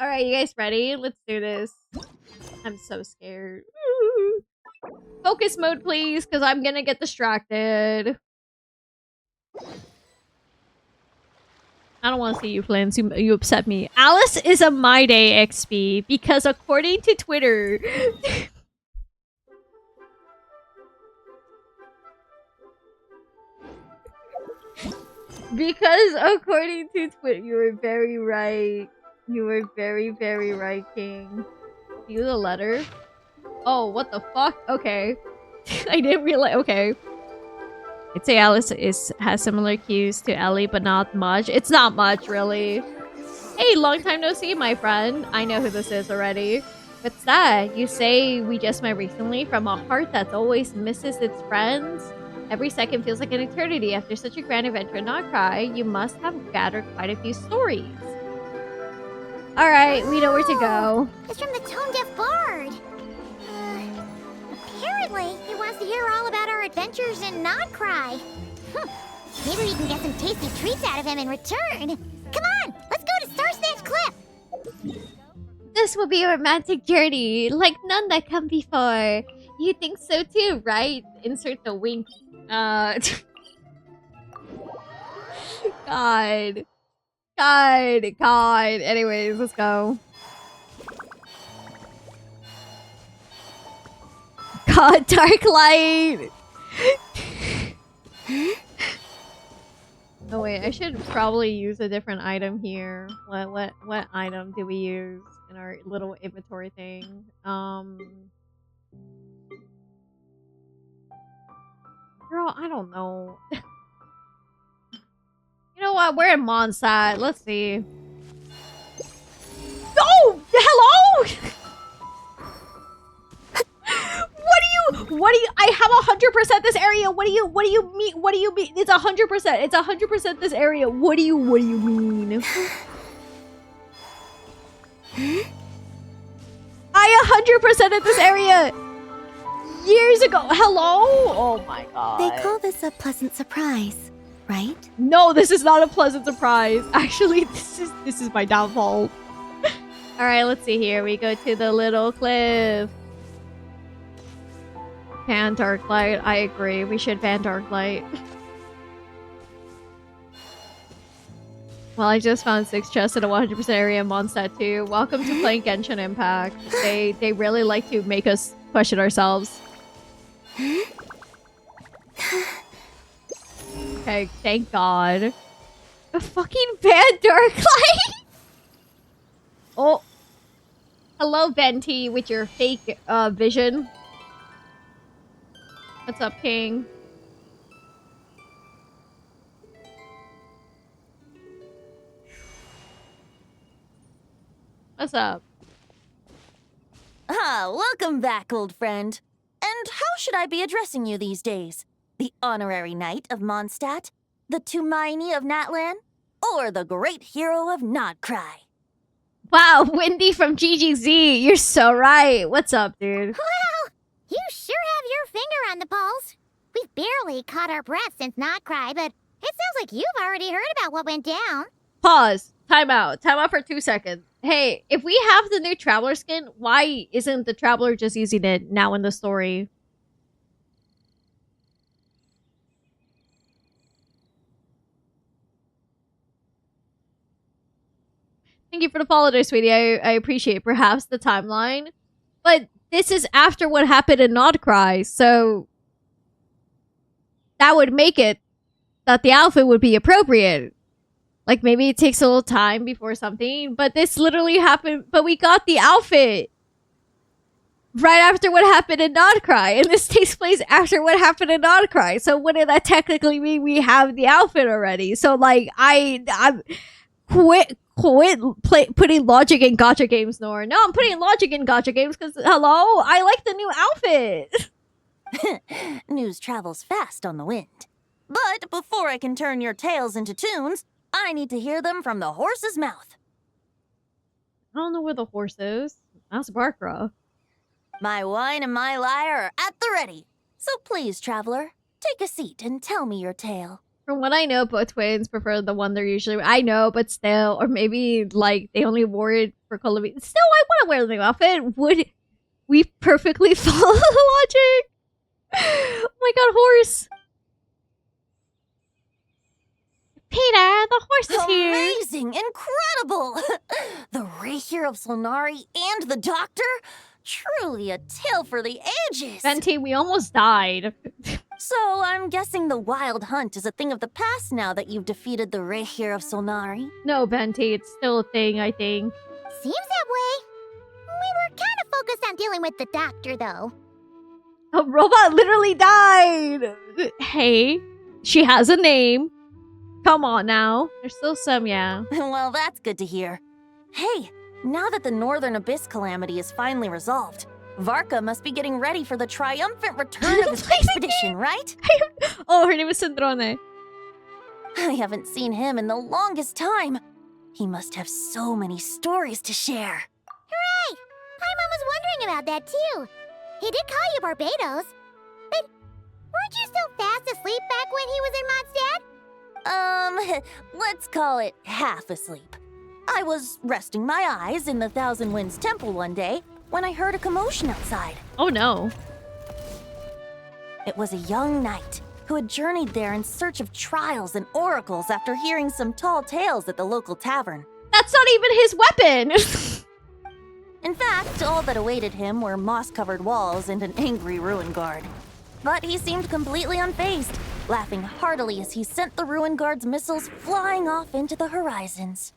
Alright, you guys ready? Let's do this. I'm so scared. Focus mode, please, because I'm gonna get distracted. I don't want to see you, Flans. You upset me. Alice is a My Day XP because according to Twitter... because according to Twitter... You were very right. You were very, very right, King. You the letter? Oh, what the fuck? Okay. I didn't realize... Okay. I'd say Alice has similar cues to Ellie, but not much. It's not much, really. Hey, long time no see, my friend. I know who this is already. What's that? You say we just met recently from a heart that always misses its friends? Every second feels like an eternity. After such a grand adventure in Not Cry, you must have gathered quite a few stories. Alright, we know where to go. It's from the tone-deaf bard. Apparently, he wants to hear all about our adventures in Not Cry. Maybe we can get some tasty treats out of him in return. Come on, let's go to Star Snatch Cliff. This will be a romantic journey, like none that come before. You think so too, right? Insert the wink. God. Anyways, let's go. God, dark light! Oh wait, I should probably use a different item here. What item do we use in our little inventory thing? Girl, I don't know. You know what? We're in Mondstadt. Let's see. Oh! Hello! What do you I have 100% this area. What do you mean? What do you mean? It's 100%. It's 100% this area. What do you mean? I 100% at this area years ago. Hello? Oh my god. They call this a pleasant surprise, right? No, this is not a pleasant surprise. Actually, this is my downfall. All right, let's see here. We go to the little cliff. Ban dark light. I agree. We should ban dark light. Well, I just found 6 chests in a 100% area in Mondstadt too. Welcome to playing Genshin Impact. They really like to make us question ourselves. Okay, thank God. A fucking ban dark light. Oh, hello, Venti, with your fake vision. What's up, King? What's up? Ah, welcome back, old friend. And how should I be addressing you these days? The honorary knight of Mondstadt? The Tumaini of Natlan? Or the great hero of Not Cry? Wow, Wendy from GGZ, you're so right. What's up, dude? Well, you sure have your finger on the pulse. We've barely caught our breath since Not Cry, but it sounds like you've already heard about what went down. Pause. Time out. Time out for 2 seconds. Hey, if we have the new Traveler skin, why isn't the Traveler just using it now in the story? Thank you for the follow there, sweetie. I appreciate perhaps the timeline. But this is after what happened in Not Cry, so that would make it that the outfit would be appropriate. Like, maybe it takes a little time before something, but this literally happened, but we got the outfit right after what happened in Not Cry, and this takes place after what happened in Not Cry, so wouldn't that technically mean we have the outfit already? So, like, I'm quit putting logic in gacha games, Nohr. No, I'm putting logic in gacha games because, hello, I like the new outfit. News travels fast on the wind. But before I can turn your tales into tunes, I need to hear them from the horse's mouth. I don't know where the horse is. Ask Barkra. My wine and my lyre are at the ready. So please, traveler, take a seat and tell me your tale. From what I know, both twins prefer the one they're usually... I know, but still. Or maybe, like, they only wore it for cultivating. Still, I want to wear the outfit. Would we perfectly follow the logic? Oh my god, horse! Peter, the horse is here! Amazing! Incredible! The Rapier of Solnari and the Doctor? Truly a tale for the ages! Venti, we almost died. So, I'm guessing the Wild Hunt is a thing of the past now that you've defeated the Rapier of Solnari? No, Venti, it's still a thing, I think. Seems that way. We were kind of focused on dealing with the doctor, though. A robot literally died! Hey, she has a name. Come on now. There's still some, yeah. Well, that's good to hear. Hey, now that the Northern Abyss calamity is finally resolved, Varka must be getting ready for the triumphant return of his expedition, right? Oh, her name is Centrone. I haven't seen him in the longest time. He must have so many stories to share. Hooray! Paimon was wondering about that, too. He did call you Barbados. But weren't you still fast asleep back when he was in Mondstadt? Let's call it half asleep. I was resting my eyes in the Thousand Winds Temple one day when I heard a commotion outside. Oh no. It was a young knight who had journeyed there in search of trials and oracles after hearing some tall tales at the local tavern. That's not even his weapon! In fact, all that awaited him were moss-covered walls and an angry ruin guard. But he seemed completely unfazed, laughing heartily as he sent the ruin guard's missiles flying off into the horizons.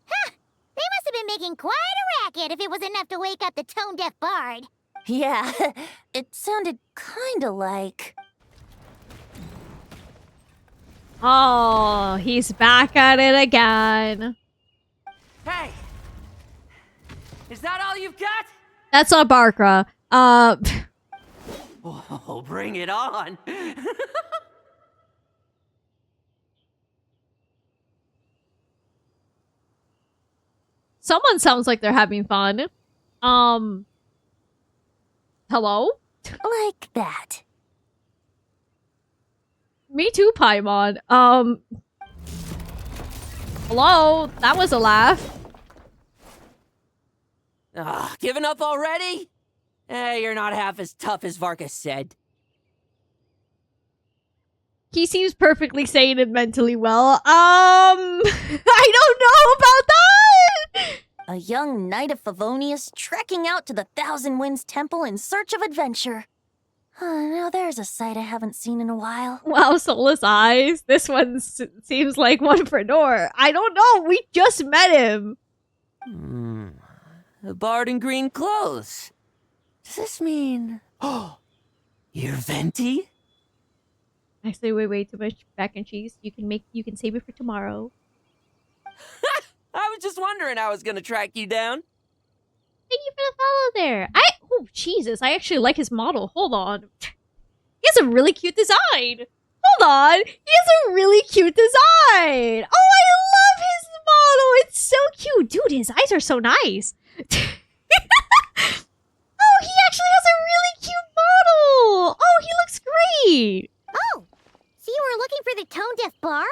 Huh! They must have been making quite a racket if it was enough to wake up the tone-deaf bard. Yeah, it sounded kinda like... Oh, he's back at it again. Hey! Is that all you've got? That's not Barkra. Oh, bring it on! Someone sounds like they're having fun. Hello? like that. Me too, Paimon. Hello? That was a laugh. Giving up already? You're not half as tough as Varka said. He seems perfectly sane and mentally well. I don't know about that! A young knight of Favonius trekking out to the Thousand Winds Temple in search of adventure. Now there's a sight I haven't seen in a while. Wow, soulless eyes. This one seems like one for Nohr. I don't know. We just met him. A bard in green clothes. Does this mean... Oh, you're Venti? Actually, way too much mac and cheese. You can save it for tomorrow. I was just wondering how I was gonna track you down. Thank you for the follow there. Oh, Jesus. I actually like his model. Hold on. He has a really cute design. Hold on. He has a really cute design. Oh, I love his model. It's so cute. Dude, his eyes are so nice. Oh, he actually has a really cute model. Oh, he looks great. Oh, so you were looking for the tone-deaf bard?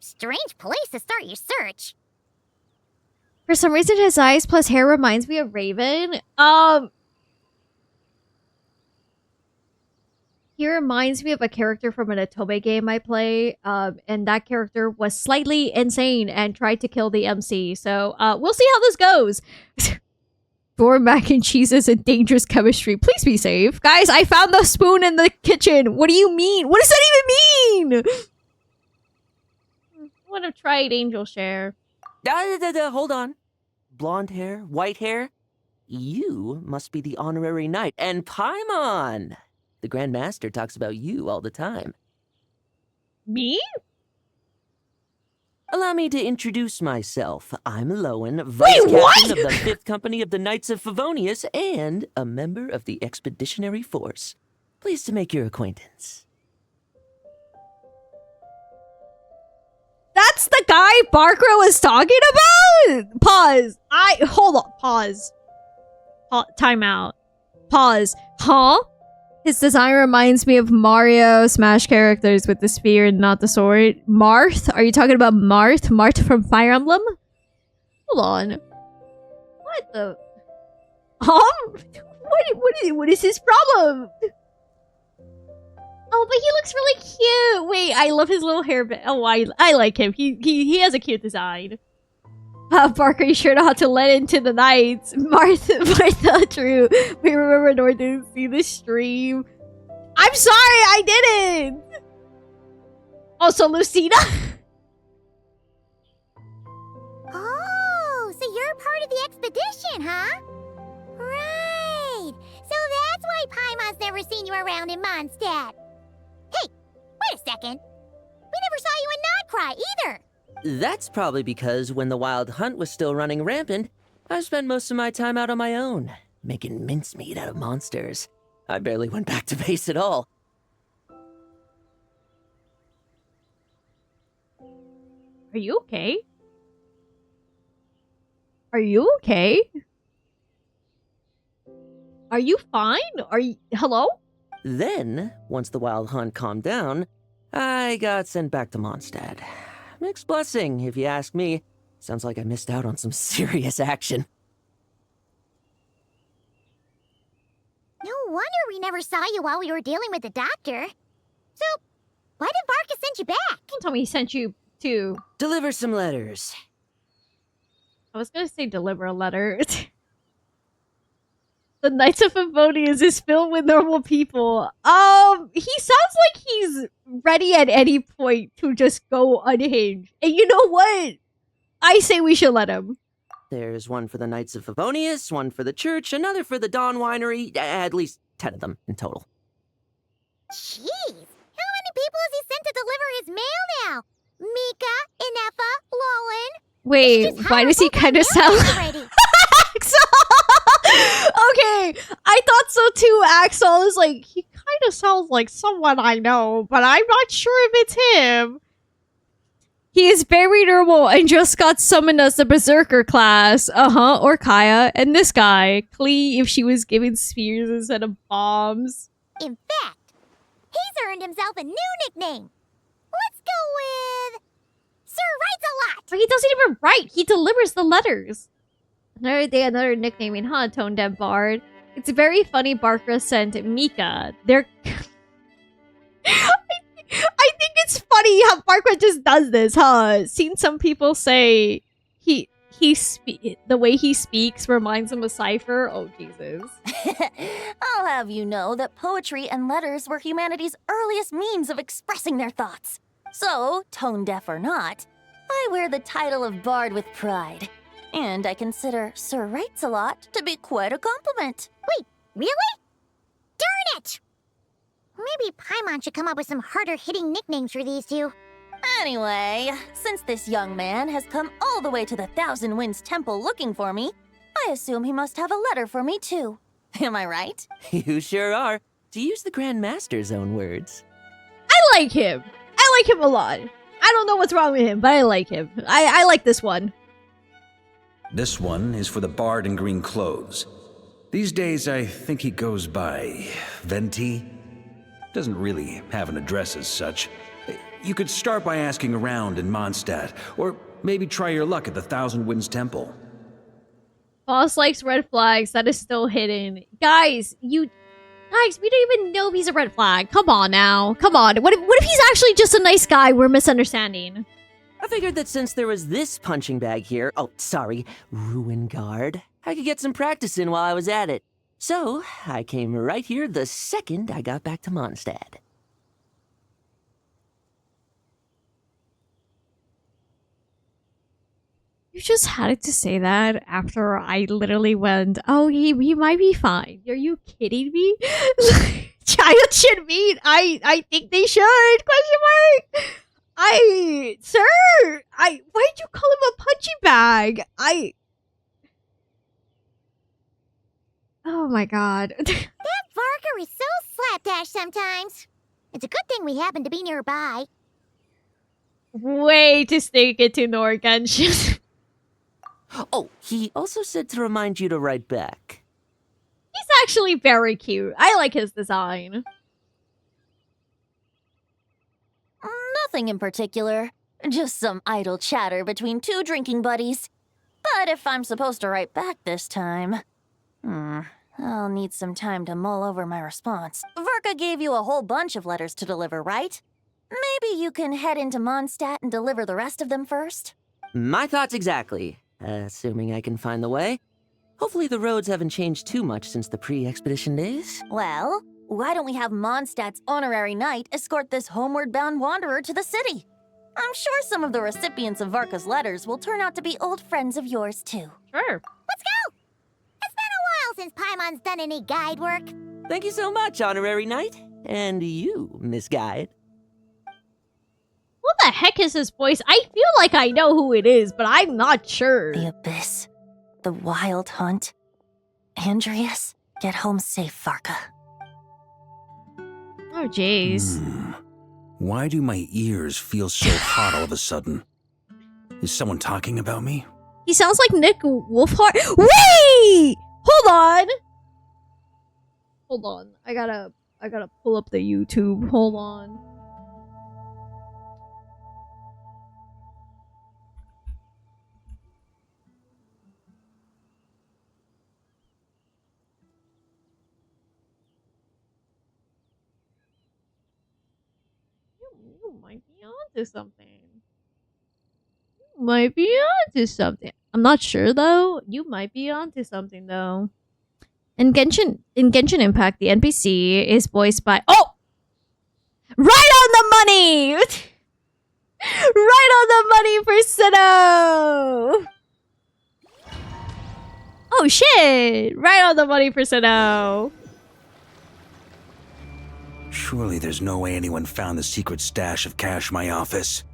Strange place to start your search. For some reason, his eyes plus hair reminds me of Raven. He reminds me of a character from an Otome game I play, and that character was slightly insane and tried to kill the MC. So, we'll see how this goes. Door mac and cheeses and dangerous chemistry. Please be safe. Guys, I found the spoon in the kitchen. What do you mean? What does that even mean? I would have tried Angel Share. Hold on. Blonde hair, white hair. You must be the honorary knight. And Paimon! The Grand Master talks about you all the time. Me? Allow me to introduce myself. I'm Lohen, Vice Captain of the 5th Company of the Knights of Favonius and a member of the Expeditionary Force. Pleased to make your acquaintance. That's the guy Barkra was talking about? Pause. Hold on. Pause. Time out. Pause. Huh? His design reminds me of Mario Smash characters with the spear and not the sword. Marth? Are you talking about Marth? Marth from Fire Emblem? Hold on. What the? What is his problem? Oh, but he looks really cute. Wait, I love his little hairband. Oh, I like him. He has a cute design. Barker, you sure know how to let into the nights. Martha, true. We remember Nohr didn't see the stream. I'm sorry, I didn't. Also, Lucina. Oh, so you're part of the expedition, huh? Right. So that's why Paimon's never seen you around in Mondstadt. Hey, wait a second. We never saw you in Nodcry either. That's probably because when the wild hunt was still running rampant, I spent most of my time out on my own, making mincemeat out of monsters. I barely went back to base at all. Are you okay? Are you okay? Are you fine? Are you... Hello? Then, once the wild hunt calmed down, I got sent back to Mondstadt. Mixed blessing, if you ask me. Sounds like I missed out on some serious action. No wonder we never saw you while we were dealing with the doctor. So, why did Varka send you back? Don't tell me he sent you to... Deliver some letters. I was gonna say deliver a letter. The Knights of Favonius is filled with normal people. He sounds like he's ready at any point to just go unhinged. And you know what? I say we should let him. There's one for the Knights of Favonius, one for the church, another for the Dawn Winery, at least 10 of them in total. Jeez, how many people has he sent to deliver his mail now? Mika, Inefa, Lohen. Wait, why does he kind of sound... Okay, I thought so too. Axel is like, he kind of sounds like someone I know, but I'm not sure if it's him. He is very normal and just got summoned as the Berserker class. Or Kaya. And this guy, Klee, if she was given spears instead of bombs. In fact, he's earned himself a new nickname. Let's go with... Sir Writes a Lot. But he doesn't even write. He delivers the letters. Another day, another nicknaming, huh, Tone Deaf Bard? It's very funny Barker sent Mika. They're... I think it's funny how Barker just does this, huh? Seen some people say the way he speaks reminds him of Cypher. Oh, Jesus. I'll have you know that poetry and letters were humanity's earliest means of expressing their thoughts. So, tone deaf or not, I wear the title of Bard with pride. And I consider Sir Writes a Lot to be quite a compliment. Wait, really? Darn it! Maybe Paimon should come up with some harder-hitting nicknames for these two. Anyway, since this young man has come all the way to the Thousand Winds Temple looking for me, I assume he must have a letter for me too. Am I right? You sure are. To use the Grand Master's own words. I like him. I like him a lot. I don't know what's wrong with him, but I like him. I like this one. This one is for the bard in green clothes. These days, I think he goes by Venti. Doesn't really have an address as such. You could start by asking around in Mondstadt, or maybe try your luck at the Thousand Winds Temple. Boss likes red flags. That is still hidden. Guys, we don't even know if he's a red flag. Come on now. Come on. What if he's actually just a nice guy we're misunderstanding? I figured that since there was this punching bag here, Ruin Guard, I could get some practice in while I was at it. So, I came right here the second I got back to Mondstadt. You just had to say that after I literally went, oh, he might be fine. Are you kidding me? Child should meet. I think they should. Question mark. Sir, why'd you call him a punching bag? Oh my god. That Varka is so slapdash sometimes. It's a good thing we happen to be nearby. Way to stake it to Nohr Oh, he also said to remind you to write back. He's actually very cute. I like his design. Nothing in particular. Just some idle chatter between two drinking buddies. But if I'm supposed to write back this time... I'll need some time to mull over my response. Varka gave you a whole bunch of letters to deliver, right? Maybe you can head into Mondstadt and deliver the rest of them first? My thoughts exactly. Assuming I can find the way. Hopefully the roads haven't changed too much since the pre-expedition days. Well, why don't we have Mondstadt's honorary knight escort this homeward-bound wanderer to the city? I'm sure some of the recipients of Varka's letters will turn out to be old friends of yours, too. Sure. Let's go! It's been a while since Paimon's done any guide work. Thank you so much, honorary knight. And you, Miss Guide. What the heck is his voice? I feel like I know who it is, but I'm not sure. The Abyss. The Wild Hunt. Andreas, get home safe, Varka. Oh, jeez. Why do my ears feel so hot all of a sudden? Is someone talking about me? He sounds like Nick Wolfhard. Wait! Hold on. Hold on. I gotta pull up the YouTube. Hold on. You might be onto something. You might be onto something. I'm not sure though. You might be onto something though. In Genshin Impact, the NPC is voiced by right on the money! Right on the money for Sinnoh! Oh shit! Right on the money for Sinnoh! Surely there's no way anyone found the secret stash of cash in my office.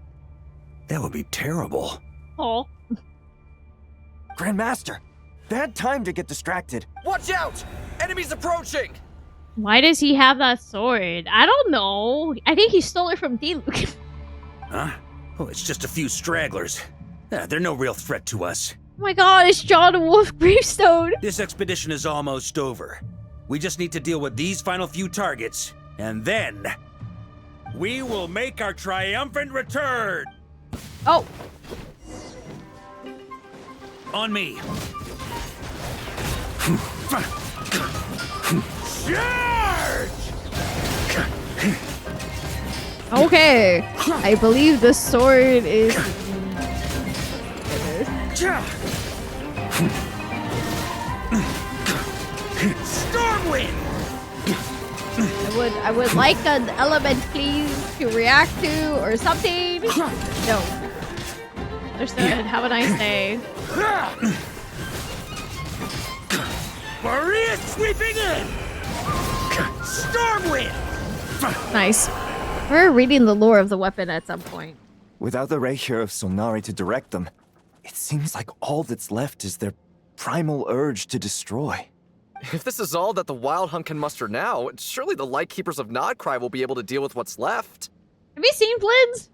That would be terrible. Oh. Grandmaster, bad time to get distracted. Watch out! Enemies approaching! Why does he have that sword? I don't know. I think he stole it from D-Luke. Huh? Oh, it's just a few stragglers. They're no real threat to us. Oh my god, it's John Wolf Gravestone. This expedition is almost over. We just need to deal with these final few targets, and then we will make our triumphant return. Oh. On me. Charge! Okay. I believe the sword is... Stormwind! I would like an element, please, to react to or something. No. Understood. Have a nice day. Boreas sweeping in! Stormwind! Nice. We're reading the lore of the weapon at some point. Without the ray here of Solnari to direct them, it seems like all that's left is their primal urge to destroy. If this is all that the Wild Hunt can muster now, surely the Lightkeepers of Nodcry will be able to deal with what's left. Have you seen Blins?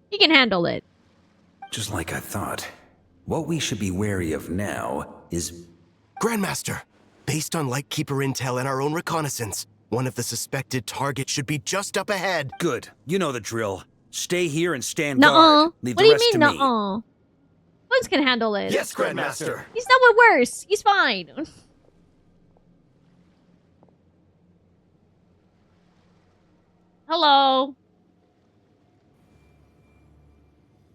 He can handle it. Just like I thought. What we should be wary of now is... Grandmaster, based on Lightkeeper intel and our own reconnaissance, one of the suspected targets should be just up ahead. Good. You know the drill. Stay here and stand Nuh-uh. guard. Leave What the do you rest mean, to me. nuh-uh? Blins can handle it. Yes, Grandmaster. He's not what worse. He's fine. Hello.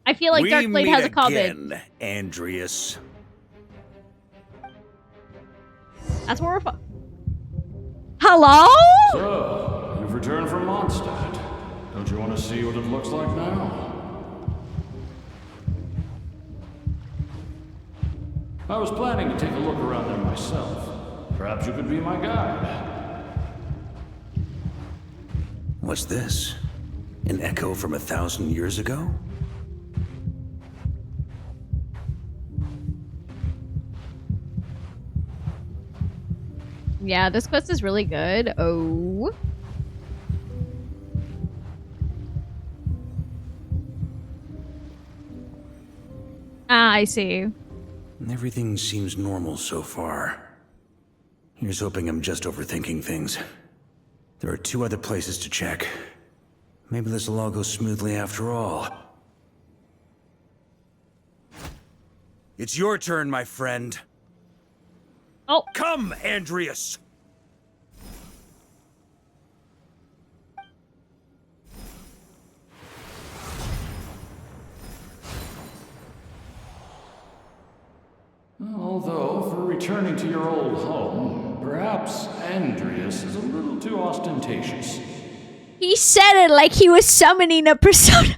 I feel like Darkblade has a comment. Again, Andreas. That's where we're Hello? So, you've returned from Mondstadt. Don't you want to see what it looks like now? I was planning to take a look around there myself. Perhaps you could be my guide. What's this? An echo from 1,000 years ago? Yeah, this quest is really good. Oh. Ah, I see. Everything seems normal so far. Here's hoping I'm just overthinking things. There are 2 other places to check. Maybe this will all go smoothly after all. It's your turn, my friend. Oh. Come, Andreas! Although, for returning to your old home, perhaps Andreas is a little too ostentatious. He said it like he was summoning a persona.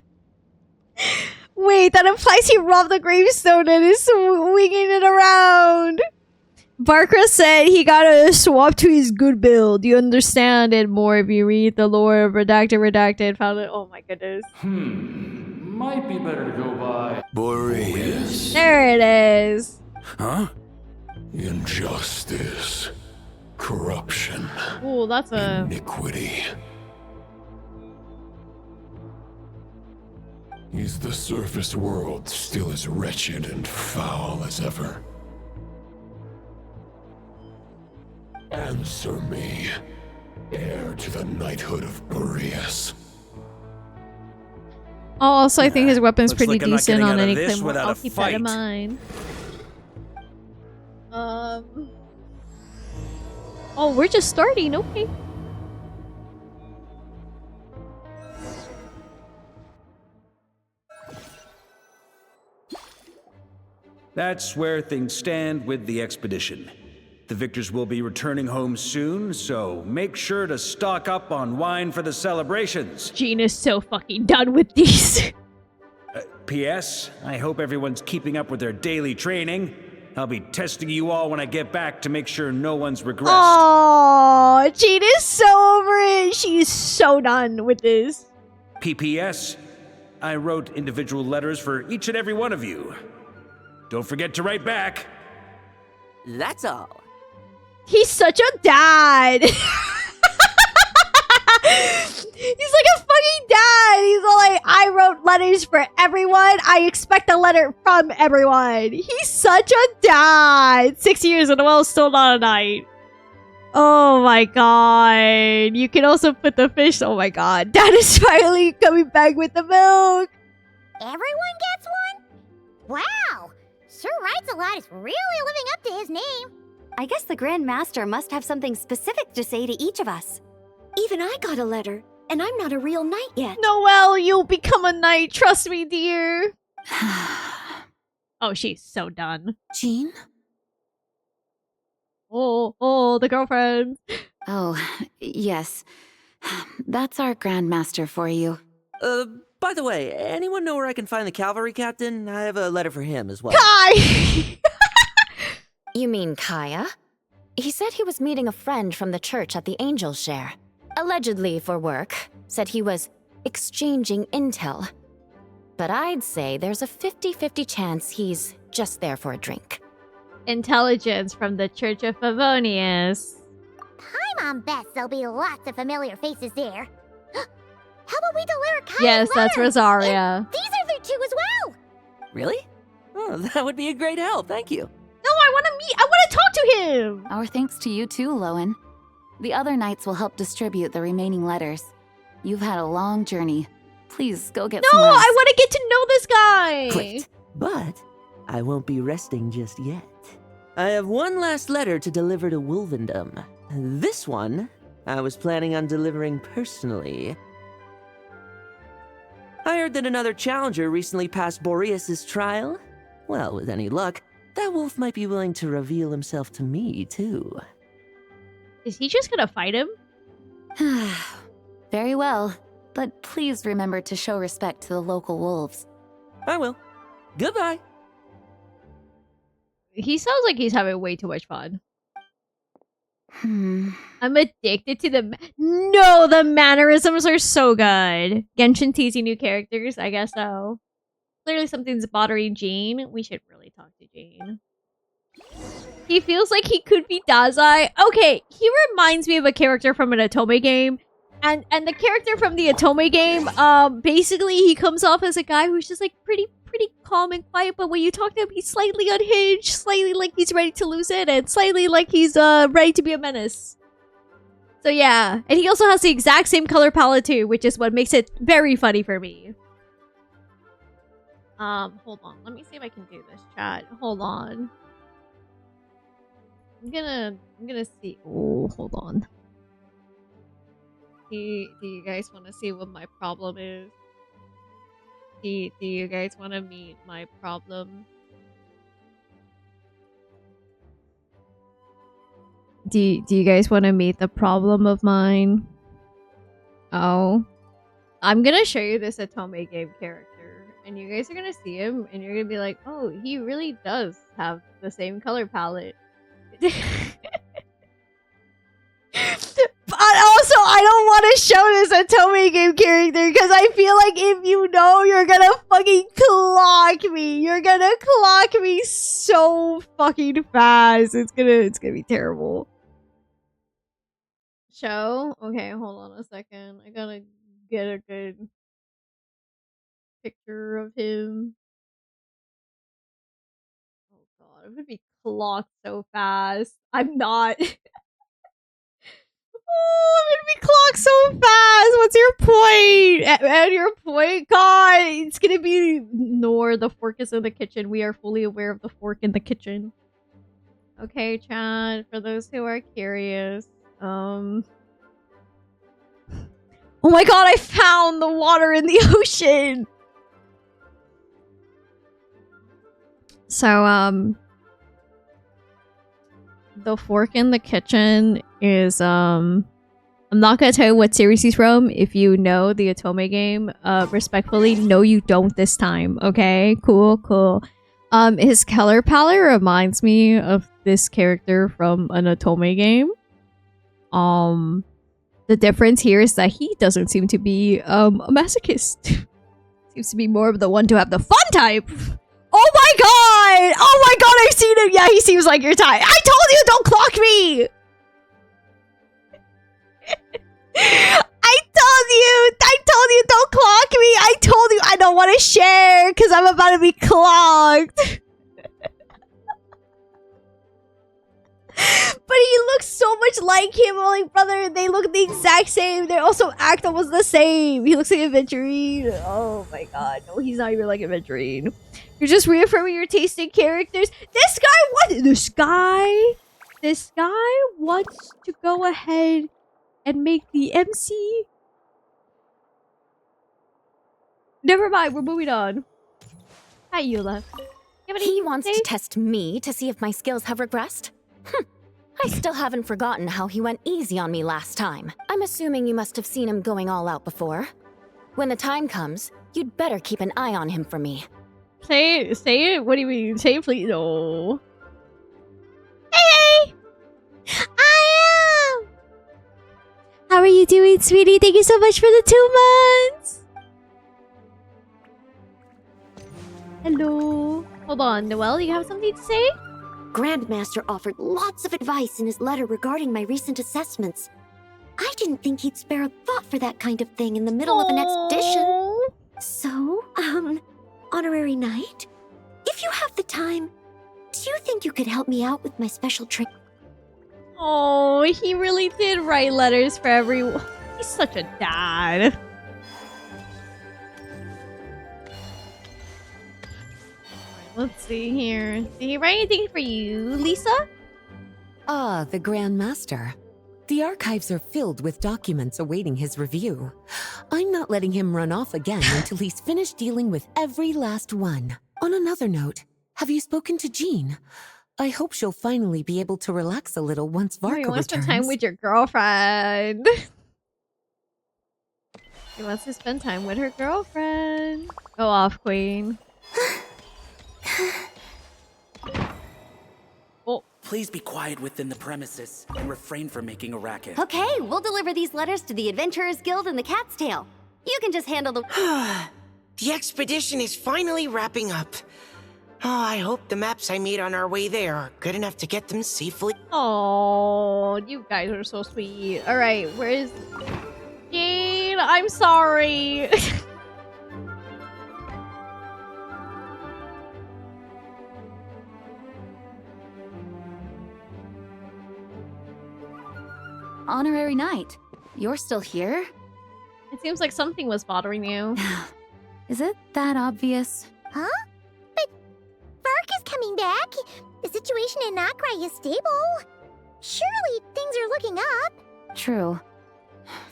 Wait, that implies he robbed the gravestone and is swinging it around. Barkra said he got a swap to his good build. You understand it more if you read the lore of Redacted, found it. Oh my goodness. Might be better to go by Boreas. There it is. Huh? Injustice. Corruption. Ooh, that's a... Iniquity. Is the surface world still as wretched and foul as ever? Answer me, heir to the knighthood of Boreas. Also, I think his weapon's Looks pretty like I'm not decent getting on out of any this claymore. without I'll a keep that in fight. mind. Oh, we're just starting. Okay. That's where things stand with the expedition. The victors will be returning home soon, so make sure to stock up on wine for the celebrations. Jean is so fucking done with these. P.S. I hope everyone's keeping up with their daily training. I'll be testing you all when I get back to make sure no one's regressed. Oh, Jean is so over it. She's so done with this. P.P.S. I wrote individual letters for each and every one of you. Don't forget to write back. That's all. He's such a dad. He's like a fucking dad. He's all like, I wrote letters for everyone. I expect a letter from everyone. He's such a dad. 6 years in a row, still not a knight. Oh my god. You can also put the fish. Oh my god. Dad is finally coming back with the milk. Everyone gets one? Wow! Sir Writes-A-Lot is really living up to his name. I guess the Grand Master must have something specific to say to each of us. Even I got a letter, and I'm not a real knight yet. Noelle, you'll become a knight. Trust me, dear. Oh, she's so done. Jean? Oh, the girlfriend. Oh, yes. That's our Grand Master for you. By the way, anyone know where I can find the cavalry captain? I have a letter for him as well. Kai! You mean Kaya? He said he was meeting a friend from the church at the Angel Share. Allegedly for work. Said he was exchanging intel. But I'd say there's a 50-50 chance he's just there for a drink. Intelligence from the Church of Favonius. Paimon bets there'll be lots of familiar faces there. How about we deliver Kaya's Yes, that's letter? Rosaria. And these are there too as well! Really? Oh, that would be a great help, thank you. No, I want to talk to him! Our thanks to you too, Lohen. The other knights will help distribute the remaining letters. You've had a long journey. Please go get some No, rest. I want to get to know this guy! Great. But I won't be resting just yet. I have one last letter to deliver to Wolvendom. This one, I was planning on delivering personally. I heard that another challenger recently passed Boreas' trial. Well, with any luck, that wolf might be willing to reveal himself to me, too. Is he just gonna fight him? Very well, but please remember to show respect to the local wolves. I will. Goodbye. He sounds like he's having way too much fun. Hmm. I'm addicted to No, the mannerisms are so good. Genshin teasing new characters? I guess so. Clearly something's bothering Jean. We should really talk to Jean. He feels like he could be Dazai. Okay, he reminds me of a character from an Otome game. And the character from the Otome game, basically he comes off as a guy who's just like pretty pretty calm and quiet, but when you talk to him, he's slightly unhinged, slightly like he's ready to lose it, and slightly like he's ready to be a menace. So yeah, and he also has the exact same color palette too, which is what makes it very funny for me. Hold on. Let me see if I can do this, chat. Hold on. I'm gonna see. Oh, hold on. Do you guys want to see what my problem is? Do you guys want to meet my problem? Do you guys want to meet the problem of mine? Oh. I'm gonna show you this Atome game character, and you guys are gonna see him, and you're gonna be like, oh, he really does have the same color palette. But also, I don't want to show this Atome game character, because I feel like if you know, you're gonna fucking clock me. You're gonna clock me so fucking fast. It's gonna be terrible. Show? Okay, hold on a second. I gotta get a good picture of him. Oh god, I'm gonna be clocked so fast. I'm not. Oh, I'm gonna be clocked so fast. What's your point? And your point? God, it's gonna be Nohr. The fork is in the kitchen. We are fully aware of the fork in the kitchen. Okay, chat. For those who are curious, oh my god, I found the water in the ocean! So, the fork in the kitchen is, I'm not gonna tell you what series he's from. If you know the Atome game, respectfully, no you don't this time, okay? Cool, cool. His color palette reminds me of this character from an Atome game. The difference here is that he doesn't seem to be a masochist. Seems to be more of the one to have the fun type. Oh my god! Oh my god, I've seen him! Yeah, he seems like your type. I told you, don't clock me! I told you, don't clock me! I told you I don't want to share because I'm about to be clocked. But he looks so much like him, like brother. They look the exact same. They also act almost the same. He looks like Aventurine. Oh my god, no, he's not even like Aventurine. You're just reaffirming your taste in characters. This guy wants to go ahead and make the MC. Never mind, we're moving on. Hi, Eula. He wants to test me to see if my skills have regressed? I still haven't forgotten how he went easy on me last time. I'm assuming you must have seen him going all out before. When the time comes, you'd better keep an eye on him for me. Say it? What do you mean? Say it, please. No. Hey! I am! How are you doing, sweetie? Thank you so much for the 2 months! Hello. Hold on, Noelle, you have something to say? Grandmaster offered lots of advice in his letter regarding my recent assessments. I didn't think he'd spare a thought for that kind of thing in the middle of an expedition. So, honorary knight, if you have the time, do you think you could help me out with my special trick? Oh, he really did write letters for everyone. He's such a dad. Let's see here. Did he write anything for you, Lisa? Ah, the Grand Master. The archives are filled with documents awaiting his review. I'm not letting him run off again until he's finished dealing with every last one. On another note, have you spoken to Jean? I hope she'll finally be able to relax a little once Varka returns. You want to spend time with your girlfriend. She wants to spend time with her girlfriend. Go off, queen. Oh. Please be quiet within the premises and refrain from making a racket. Okay, we'll deliver these letters to the Adventurers Guild and the Cat's Tail. You can just handle the... The expedition is finally wrapping up. Oh, I hope the maps I made on our way there are good enough to get them safely. Oh, you guys are so sweet. All right, where is Jane? I'm sorry. honorary knight. You're still here? It seems like something was bothering you. Is it that obvious? Huh? But Vark is coming back. The situation in Nokrai is stable. Surely things are looking up. True.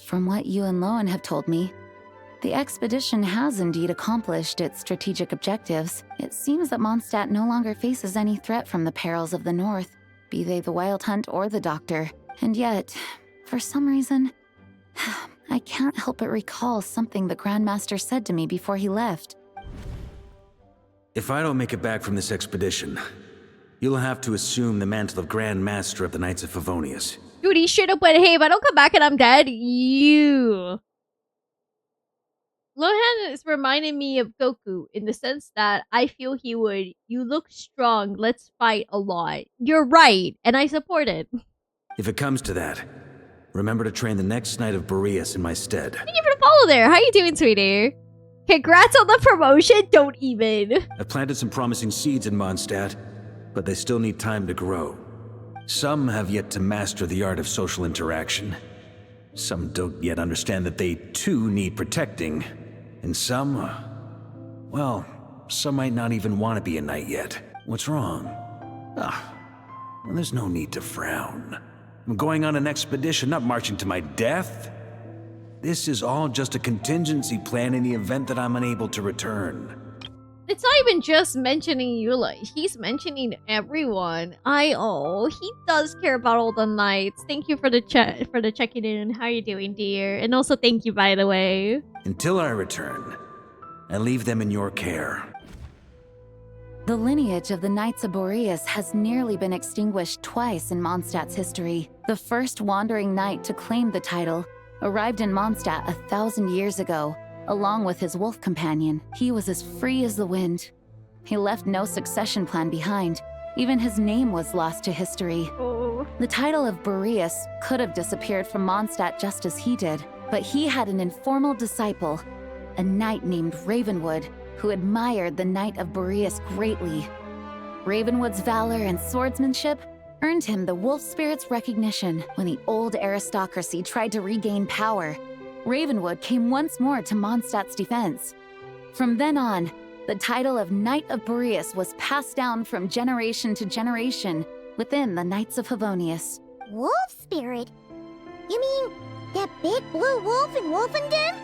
From what you and Lohen have told me, the expedition has indeed accomplished its strategic objectives. It seems that Mondstadt no longer faces any threat from the perils of the north, be they the Wild Hunt or the Doctor. And yet, for some reason, I can't help but recall something the Grandmaster said to me before he left. If I don't make it back from this expedition, you'll have to assume the mantle of Grand Master of the Knights of Favonius. Dude, he straight up went, hey, if I don't come back and I'm dead, you. Lohen is reminding me of Goku in the sense that I feel he would, you look strong, let's fight a lot. You're right, and I support it. If it comes to that, remember to train the next Knight of Boreas in my stead. Thank you for the follow there. How you doing, sweetie? Congrats on the promotion, don't even. I've planted some promising seeds in Mondstadt, but they still need time to grow. Some have yet to master the art of social interaction. Some don't yet understand that they too need protecting. And some, well, some might not even want to be a knight yet. What's wrong? Well, there's no need to frown. I'm going on an expedition, not marching to my death. This is all just a contingency plan in the event that I'm unable to return. It's not even just mentioning Eula. He's mentioning everyone. He does care about all the knights. Thank you for the checking in. How are you doing, dear? And also thank you, by the way. Until I return, I leave them in your care. The lineage of the Knights of Boreas has nearly been extinguished twice in Mondstadt's history. The first wandering knight to claim the title arrived in Mondstadt 1,000 years ago, along with his wolf companion. He was as free as the wind. He left no succession plan behind. Even his name was lost to history. Oh. The title of Boreas could have disappeared from Mondstadt just as he did, but he had an informal disciple, a knight named Ravenwood, who admired the Knight of Boreas greatly. Ravenwood's valor and swordsmanship earned him the wolf spirit's recognition. When the old aristocracy tried to regain power, Ravenwood came once more to Mondstadt's defense. From then on, the title of Knight of Boreas was passed down from generation to generation within the Knights of Favonius. Wolf spirit? You mean that big blue wolf in Wolvendom?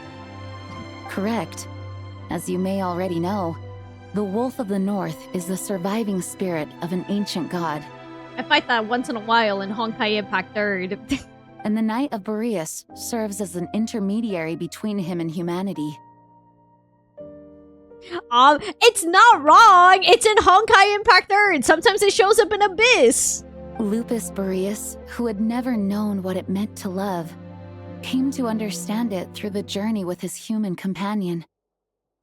Correct. As you may already know, the Wolf of the North is the surviving spirit of an ancient god. I fight that once in a while in Honkai Impact 3rd. And the Knight of Boreas serves as an intermediary between him and humanity. It's not wrong! It's in Honkai Impact 3rd! Sometimes it shows up in Abyss! Lupus Boreas, who had never known what it meant to love, came to understand it through the journey with his human companion.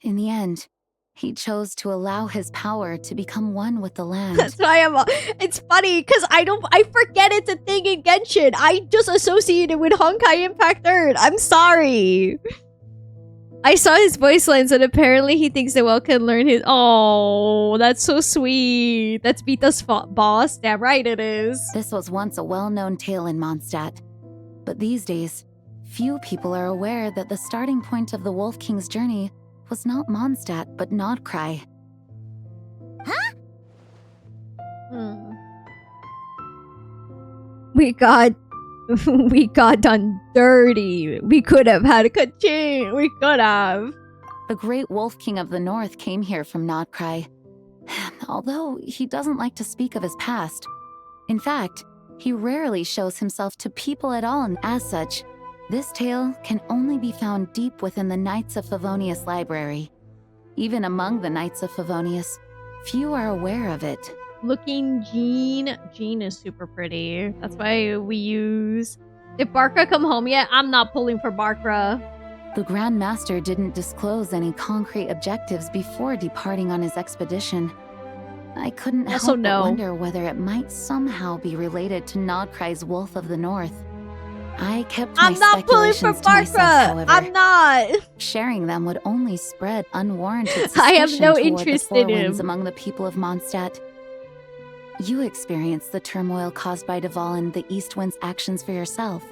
In the end, he chose to allow his power to become one with the land. That's why it's funny, because I forget it's a thing in Genshin. I just associate it with Honkai Impact 3rd. I'm sorry. I saw his voice lines and apparently he thinks that Well can learn his— Oh, that's so sweet. That's Vita's boss. Damn right it is. This was once a well-known tale in Mondstadt. But these days, few people are aware that the starting point of the Wolf King's journey was not Mondstadt, but Nokrai. Huh? We got done dirty. We could have had a ka-ching. We could have. The great Wolf King of the North came here from Nokrai. Although he doesn't like to speak of his past. In fact, he rarely shows himself to people at all, and as such, this tale can only be found deep within the Knights of Favonius library. Even among the Knights of Favonius, few are aware of it. Looking Jean. Jean is super pretty. That's why we use... Did Barka come home yet? I'm not pulling for Barka. The Grand Master didn't disclose any concrete objectives before departing on his expedition. I couldn't help but wonder whether it might somehow be related to Nokrei's Wolf of the North. I kept my speculations to myself, however. I'm not. Sharing them would only spread unwarranted suspicion I have no toward interest the in him. among the people of Mondstadt. You experienced the turmoil caused by Duval and the East Wind's actions for yourself.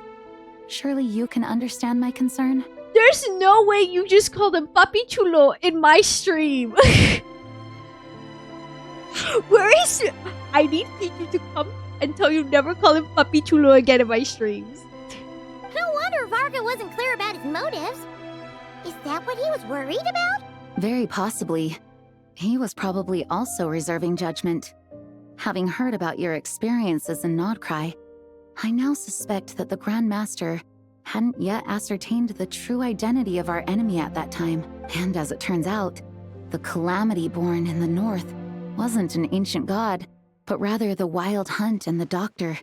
Surely you can understand my concern? There's no way you just called him Papi Chulo in my stream. Where is it? I need Pikachu to come and tell you never call him Papi Chulo again in my streams. No wonder Varka wasn't clear about his motives. Is that what he was worried about? Very possibly. He was probably also reserving judgment. Having heard about your experiences in Nodcry, I now suspect that the Grand Master hadn't yet ascertained the true identity of our enemy at that time. And as it turns out, the calamity born in the north wasn't an ancient god, but rather the Wild Hunt and the Doctor.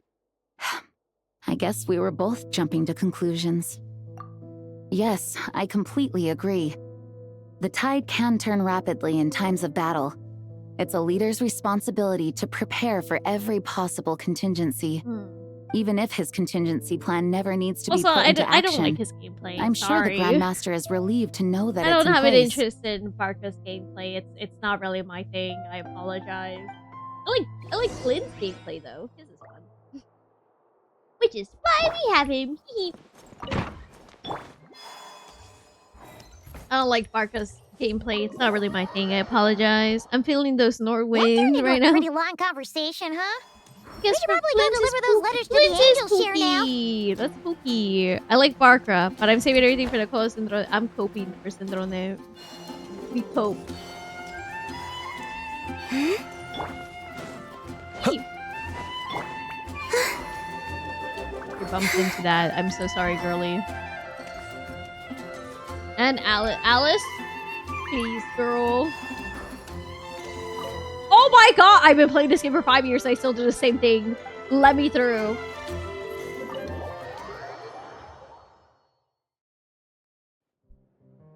I guess we were both jumping to conclusions. Yes, I completely agree. The tide can turn rapidly in times of battle. It's a leader's responsibility to prepare for every possible contingency. Even if his contingency plan never needs to be put into action. I don't like his gameplay. I'm sure the Grandmaster is relieved to know that I it's don't in have an place. interest in Varka's gameplay. It's not really my thing. I apologize. I like Flynn's gameplay though. His is fun. Which is why we have him. I don't like Varka's gameplay. It's not really my thing. I apologize. I'm feeling those Nohr winds right now. Pretty long conversation, huh? We should probably go deliver those letters to the Angel Share now. That's spooky. I like Varka, but I'm saving everything for the Cola Syndrome. I'm coping for Syndrome. We cope. Hey. You bumped into that. I'm so sorry, girly. And Alice? Please, girl. Oh my god! I've been playing this game for 5 years and I still do the same thing. Let me through.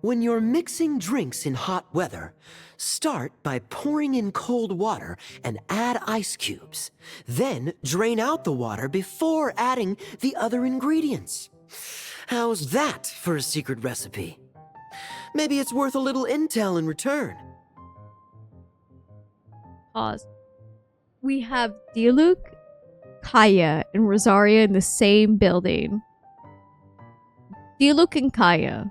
When you're mixing drinks in hot weather, start by pouring in cold water and add ice cubes. Then drain out the water before adding the other ingredients. How's that for a secret recipe? Maybe it's worth a little intel in return. Pause. We have Diluc, Kaya, and Rosaria in the same building. Diluc and Kaya.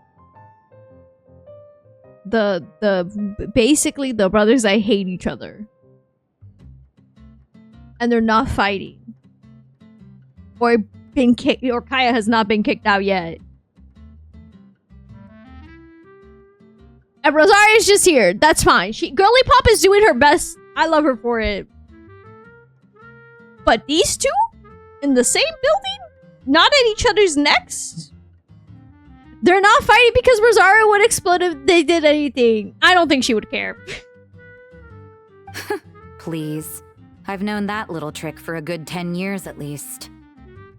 Basically the brothers that hate each other. And they're not fighting. Or Kaya has not been kicked out yet. And Rosaria's just here. That's fine. Girly Pop is doing her best. I love her for it. But these two? In the same building? Not at each other's necks? They're not fighting because Rosaria would explode if they did anything. I don't think she would care. Please. I've known that little trick for a good 10 years at least.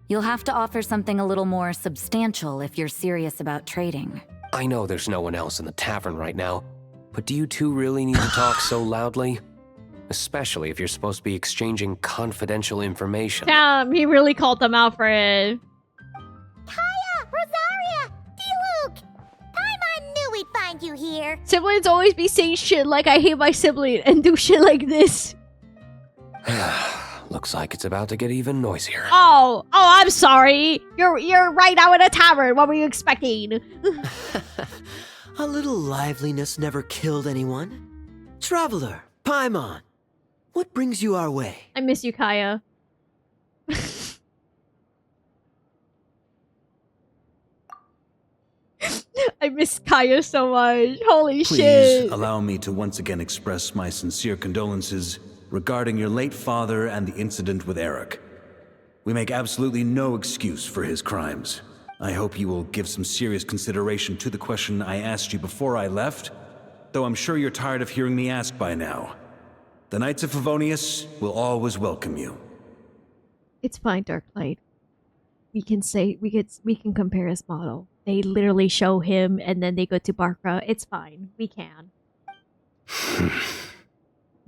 You'll have to offer something a little more substantial if you're serious about trading. I know there's no one else in the tavern right now, but do you two really need to talk so loudly? Especially if you're supposed to be exchanging confidential information. Damn, he really called them out for it. Kaya! Rosaria! Diluc! Paimon knew we'd find you here. Siblings always be saying shit like I hate my sibling and do shit like this. Looks like it's about to get even noisier. Oh, I'm sorry. You're right now in a tavern. What were you expecting? A little liveliness never killed anyone. Traveler, Paimon, what brings you our way? I miss you, Kaya. I miss Kaya so much. Holy shit. Please allow me to once again express my sincere condolences regarding your late father and the incident with Eric. We make absolutely no excuse for his crimes. I hope you will give some serious consideration to the question I asked you before I left, though I'm sure you're tired of hearing me ask by now. The Knights of Favonius will always welcome you. It's fine, Darklight. We can can compare his model. They literally show him and then they go to Barca. It's fine. We can.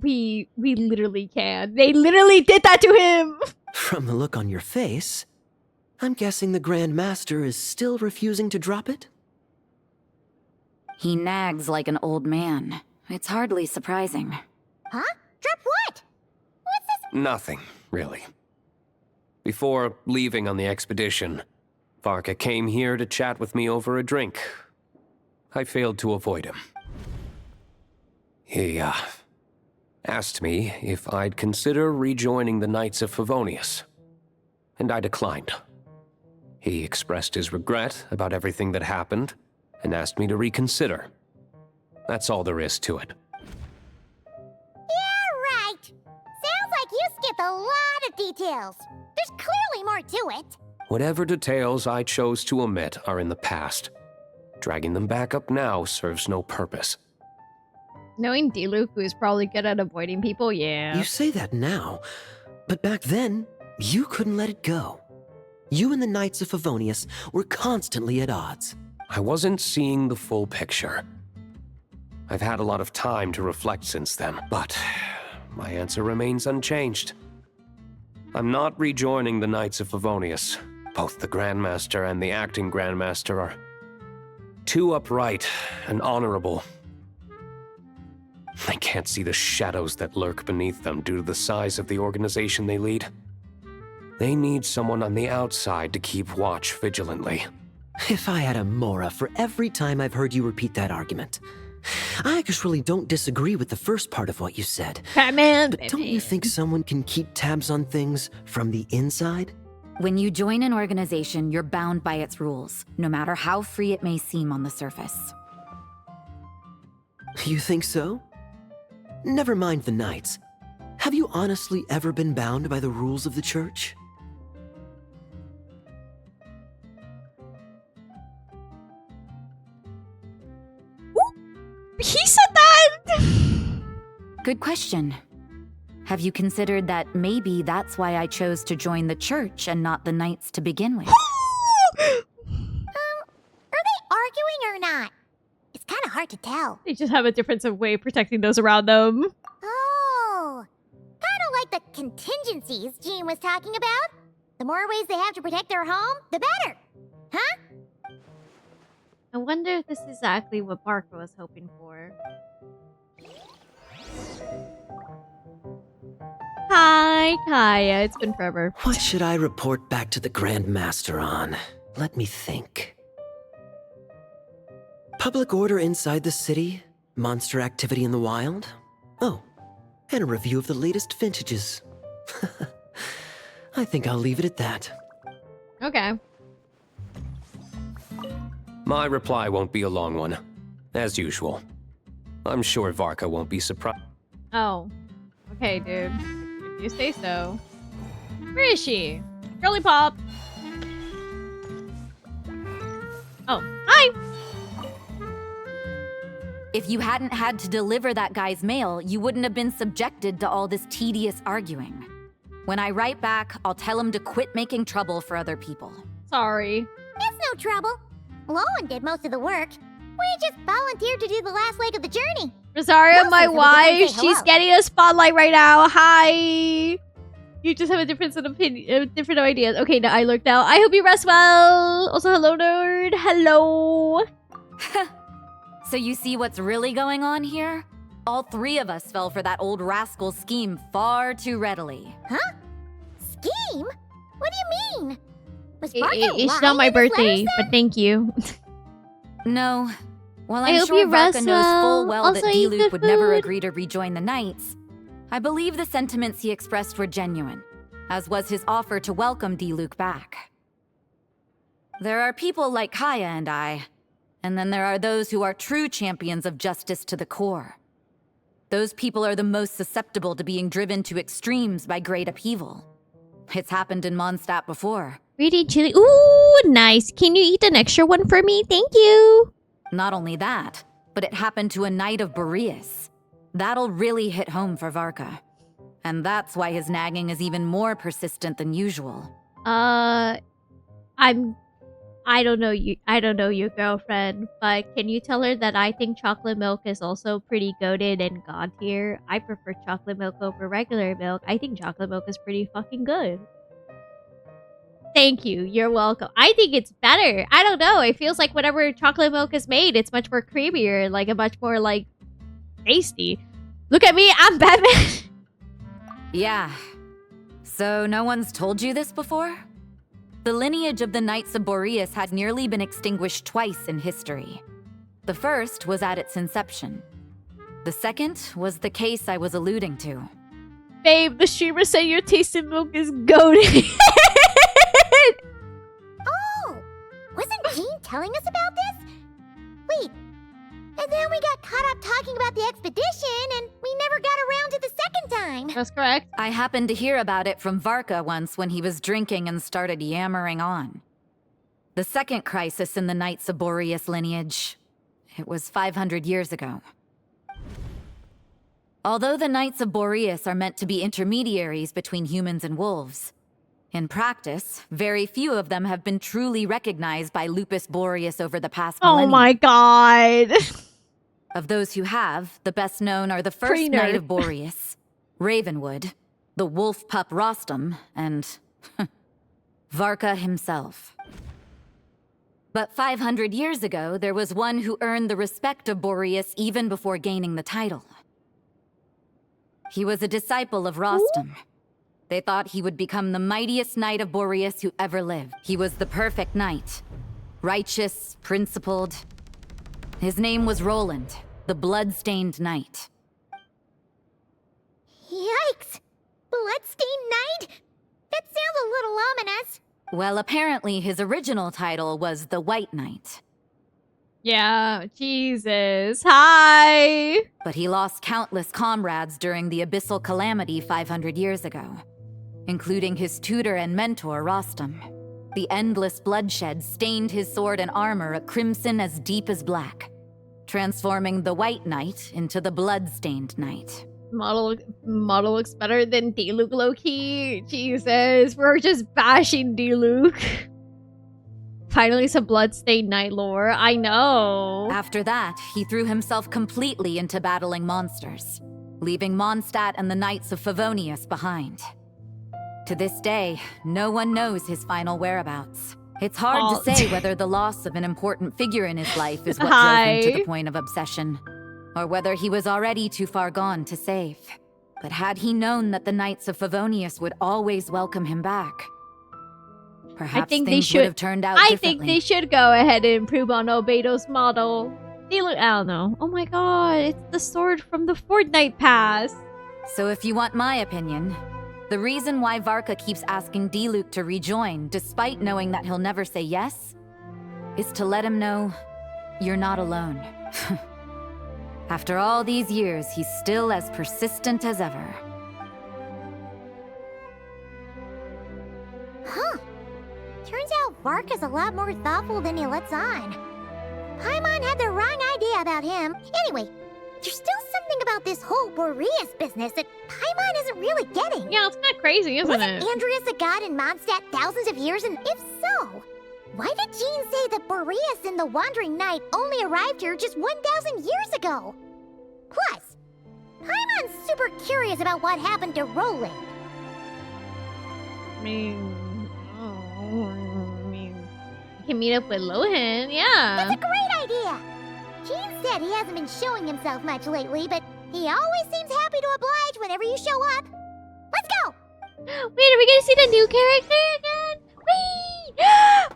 We literally can. They literally did that to him! From the look on your face, I'm guessing the Grand Master is still refusing to drop it? He nags like an old man. It's hardly surprising. Huh? Drop what? What's this? Nothing, really. Before leaving on the expedition, Varka came here to chat with me over a drink. I failed to avoid him. He, asked me if I'd consider rejoining the Knights of Favonius, and I declined. He expressed his regret about everything that happened, and asked me to reconsider. That's all there is to it. Yeah, right. Sounds like you skipped a lot of details. There's clearly more to it. Whatever details I chose to omit are in the past. Dragging them back up now serves no purpose. Knowing Diluc, who is probably good at avoiding people, yeah. You say that now, but back then, you couldn't let it go. You and the Knights of Favonius were constantly at odds. I wasn't seeing the full picture. I've had a lot of time to reflect since then, but my answer remains unchanged. I'm not rejoining the Knights of Favonius. Both the Grandmaster and the acting Grandmaster are too upright and honorable. I can't see the shadows that lurk beneath them due to the size of the organization they lead. They need someone on the outside to keep watch vigilantly. If I had a Mora for every time I've heard you repeat that argument. I actually don't disagree with the first part of what you said. Batman! But don't you think someone can keep tabs on things from the inside? When you join an organization, you're bound by its rules, no matter how free it may seem on the surface. You think so? Never mind the Knights. Have you honestly ever been bound by the rules of the Church? He said that! Good question. Have you considered that maybe that's why I chose to join the Church and not the Knights to begin with? Are they arguing or not? It's kind of hard to tell. They just have a difference of way of protecting those around them. Oh, kind of like the contingencies Jean was talking about. The more ways they have to protect their home, the better. Huh? I wonder if this is exactly what Barker was hoping for. Hi, Kaya. It's been forever. What should I report back to the Grand Master on? Let me think. Public order inside the city, monster activity in the wild. Oh, and a review of the latest vintages. I think I'll leave it at that. Okay. My reply won't be a long one, as usual. I'm sure Varka won't be surprised. Oh. Okay, dude. If you say so. Where is she? Girly Pop! Oh, hi! If you hadn't had to deliver that guy's mail, you wouldn't have been subjected to all this tedious arguing. When I write back, I'll tell him to quit making trouble for other people. Sorry. It's no trouble. Lohen did most of the work. We just volunteered to do the last leg of the journey. Rosario, my wife, say she's hello. getting a spotlight right now. Hi! You just have a difference in opinion, different ideas. Okay, now I look now. I hope you rest well. Also, hello, nerd. Hello. So you see what's really going on here? All three of us fell for that old rascal's scheme far too readily. Huh? Scheme? What do you mean? Was Varka It's lying not my in his birthday, letters but thank you. No. Well, I I'm hope sure you rest Varka knows full well well. that Also, eat Diluc good would never food. agree to rejoin the Knights. I believe the sentiments he expressed were genuine, as was his offer to welcome Diluc back. There are people like Kaya and I, and then there are those who are true champions of justice to the core. Those people are the most susceptible to being driven to extremes by great upheaval. It's happened in Mondstadt before. Reading chili. Ooh, nice. Can you eat an extra one for me? Thank you. Not only that, but it happened to a Knight of Boreas. That'll really hit home for Varka. And that's why his nagging is even more persistent than usual. I don't know your girlfriend, but can you tell her that I think chocolate milk is also pretty goated and god tier? I prefer chocolate milk over regular milk. I think chocolate milk is pretty fucking good. Thank you. You're welcome. I think it's better. I don't know. It feels like whenever chocolate milk is made, it's much more creamier, like a much more like tasty. Look at me. I'm Batman. Yeah. So no one's told you this before? The lineage of the Knights of Boreas had nearly been extinguished twice in history. The first was at its inception. The second was the case I was alluding to. Babe, the streamer said your taste in milk is goated. Oh! Wasn't Jean telling us about this? Wait. And then we got caught up talking about the expedition, and we never got around to the second time. That's correct. I happened to hear about it from Varka once when he was drinking and started yammering on. The second crisis in the Knights of Boreas lineage. It was 500 years ago. Although the Knights of Boreas are meant to be intermediaries between humans and wolves, in practice, very few of them have been truly recognized by Lupus Boreas over the past millennia. Oh my god. Of those who have, the best known are the first Knight of Boreas, Ravenwood, the wolf pup Rostam, and Varka himself. But 500 years ago, there was one who earned the respect of Boreas even before gaining the title. He was a disciple of Rostam. They thought he would become the mightiest Knight of Boreas who ever lived. He was the perfect knight. Righteous, principled. His name was Roland, the Bloodstained Knight. Yikes! Bloodstained Knight? That sounds a little ominous. Well, apparently his original title was the White Knight. Yeah, Jesus. Hi! But he lost countless comrades during the Abyssal Calamity 500 years ago, including his tutor and mentor, Rostam. The endless bloodshed stained his sword and armor a crimson as deep as black, transforming the White Knight into the Bloodstained Knight. Model looks better than Diluc low-key. Jesus, we're just bashing Diluc. Finally some Bloodstained Knight lore. I know. After that, he threw himself completely into battling monsters, leaving Mondstadt and the Knights of Favonius behind. To this day, no one knows his final whereabouts. It's hard to say whether the loss of an important figure in his life is what drove him to the point of obsession, or whether he was already too far gone to save. But had he known that the Knights of Favonius would always welcome him back, perhaps things would have turned out differently. I think they should go ahead and improve on Albedo's model. I don't know. Oh my god, it's the sword from the Fortnite pass. So if you want my opinion, the reason why Varka keeps asking Diluc to rejoin, despite knowing that he'll never say yes, is to let him know you're not alone. After all these years, he's still as persistent as ever. Huh. Turns out Varka's a lot more thoughtful than he lets on. Paimon had the wrong idea about him. Anyway, there's still something about this whole Boreas business that Paimon isn't really getting. Yeah, it's kind of crazy, isn't it? Wasn't Andreas a god in Mondstadt thousands of years? And if so, why did Jean say that Boreas and the Wandering Knight only arrived here just 1,000 years ago? Plus, Paimon's super curious about what happened to Roland. I mean, you can meet up with Lohen, yeah. That's a great idea. Jean said he hasn't been showing himself much lately, but he always seems happy to oblige whenever you show up. Let's go! Wait, are we gonna see the new character again? Wait!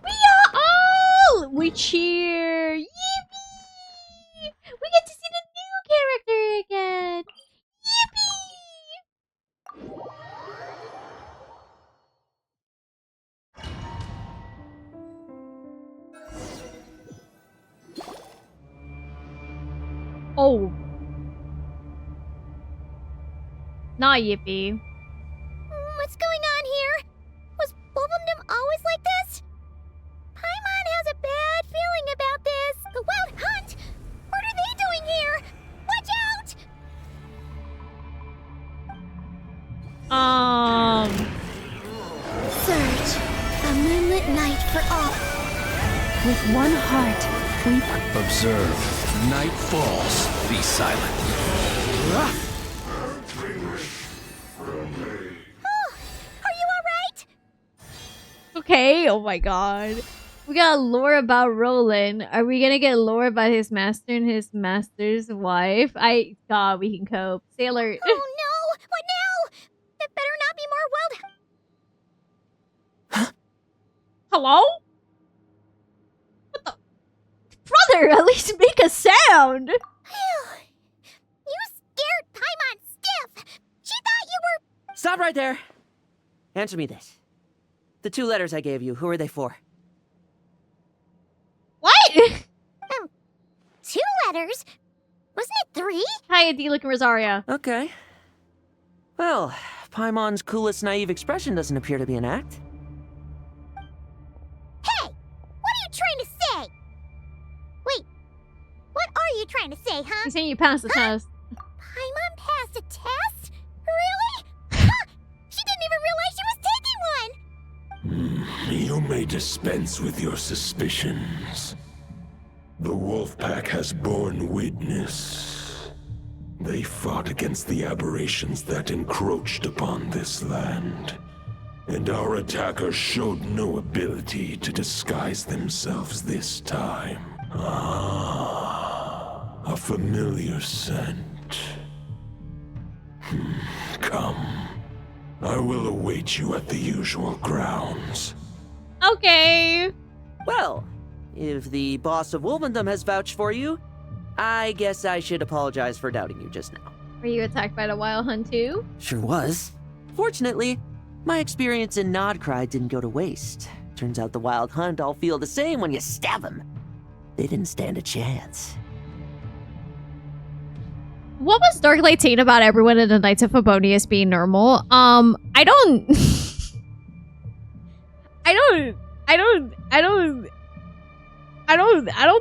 We are all! We cheer! Yippee! We get to see the new character again! Yippee! Oh. Not yippee. What's going on here? Was Wolvendom always like this? Paimon has a bad feeling about this. The Wild Hunt? What are they doing here? Watch out! Search. A moonlit night for all. With one heart, we Observe. Night falls. Be silent. Are you alright? Okay, oh my god. We got lore about Roland. Are we gonna get lore about his master and his master's wife? God, we can cope. Say alert. Oh no! What now? That better not be more wild. Hello? What the? Brother, at least make a sound! You scared Paimon stiff! She thought you were— Stop right there! Answer me this. The 2 letters I gave you, who are they for? What? 2 letters? Wasn't it 3? Hi, Diluc and Rosaria. Okay. Well, Paimon's coolest naive expression doesn't appear to be an act. Hey! What are you trying to say? Wait, what are you trying to say, huh? He's saying you passed the test. Paimon passed a test? Really? Ha! She didn't even realize she was taking one! You may dispense with your suspicions. The Wolfpack has borne witness. They fought against the aberrations that encroached upon this land. And our attackers showed no ability to disguise themselves this time. Ah, a familiar scent. Come. I will await you at the usual grounds. Okay. Well, if the boss of Wolvendom has vouched for you, I guess I should apologize for doubting you just now. Were you attacked by the Wild Hunt too? Sure was. Fortunately, my experience in Nodcry didn't go to waste. Turns out the Wild Hunt all feel the same when you stab them. They didn't stand a chance. What was Darklight saying about everyone in the Knights of Boreas being normal? I don't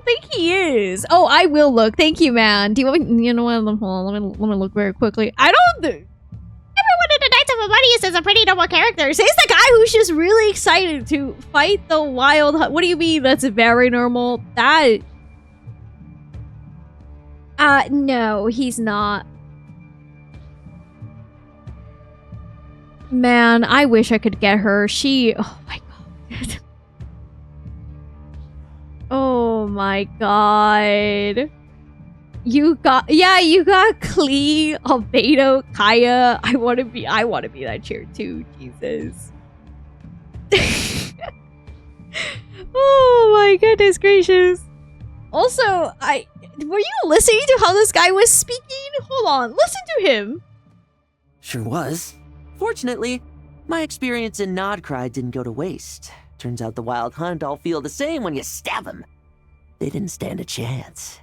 think he is. Oh, I will look. Thank you, man. Do you want me? You know what? Hold on, let me look very quickly. Everyone in the Knights of Boreas is a pretty normal character. He's the guy who's just really excited to fight the Wild Hunt. What do you mean? That's very normal. That. No, he's not. Man, I wish I could get her. Oh my god. Oh my god. You got Klee, Albedo, Kaya. I wanna be that chair too, Jesus. Oh my goodness gracious. Also, were you listening to how this guy was speaking? Hold on, listen to him. Sure was. Fortunately, my experience in Nodcry didn't go to waste. Turns out the Wild Hunt all feel the same when you stab them. They didn't stand a chance.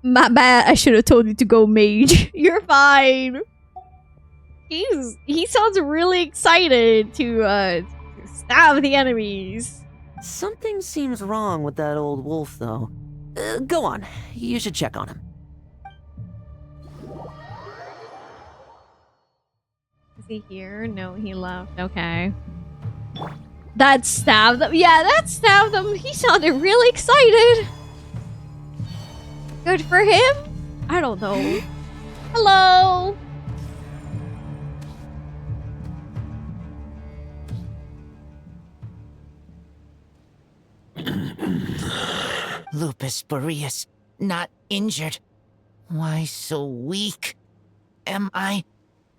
My bad, I should have told you to go mage. You're fine. He sounds really excited to stab the enemies. Something seems wrong with that old wolf, though. Go on. You should check on him. Is he here? No, he left. Okay. That stabbed them. Yeah, that stabbed them. He sounded really excited. Good for him? I don't know. Hello? Lupus Boreas, not injured. Why so weak? Am I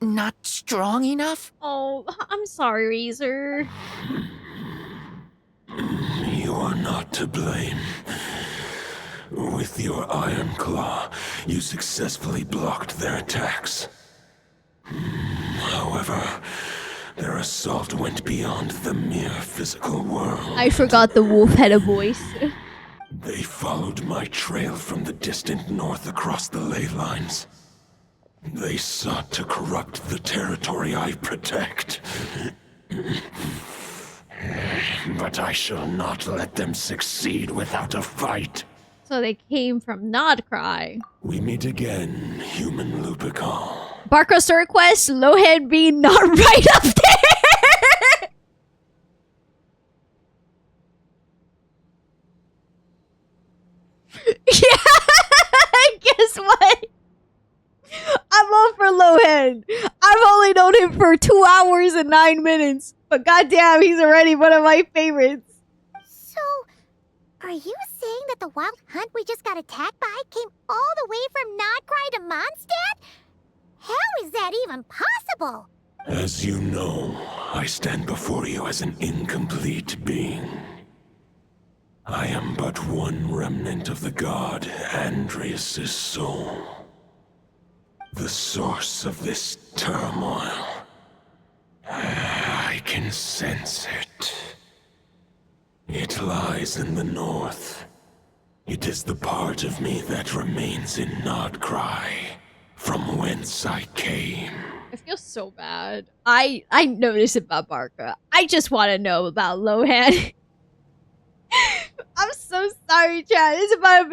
not strong enough? Oh, I'm sorry, Razor. You are not to blame. With your Iron Claw, you successfully blocked their attacks. However, their assault went beyond the mere physical world. I forgot the wolf had a voice. They followed my trail from the distant north across the ley lines. They sought to corrupt the territory I protect. But I shall not let them succeed without a fight. So they came from Nodcry. We meet again, human Lupical. Barkos request, Lohen being not right up there! Yeah! Guess what? I'm all for Lohen. I've only known him for 2 hours and 9 minutes. But goddamn, he's already one of my favorites. So, are you saying that the Wild Hunt we just got attacked by came all the way from Nodcry to Mondstadt? How is that even possible? As you know, I stand before you as an incomplete being. I am but one remnant of the god Andrias' soul. The source of this turmoil. I can sense it. It lies in the north. It is the part of me that remains in Nodcry, from whence I came. I feel so bad. I noticed about Barca. I just want to know about Lohen. I'm so sorry, Chad. It's about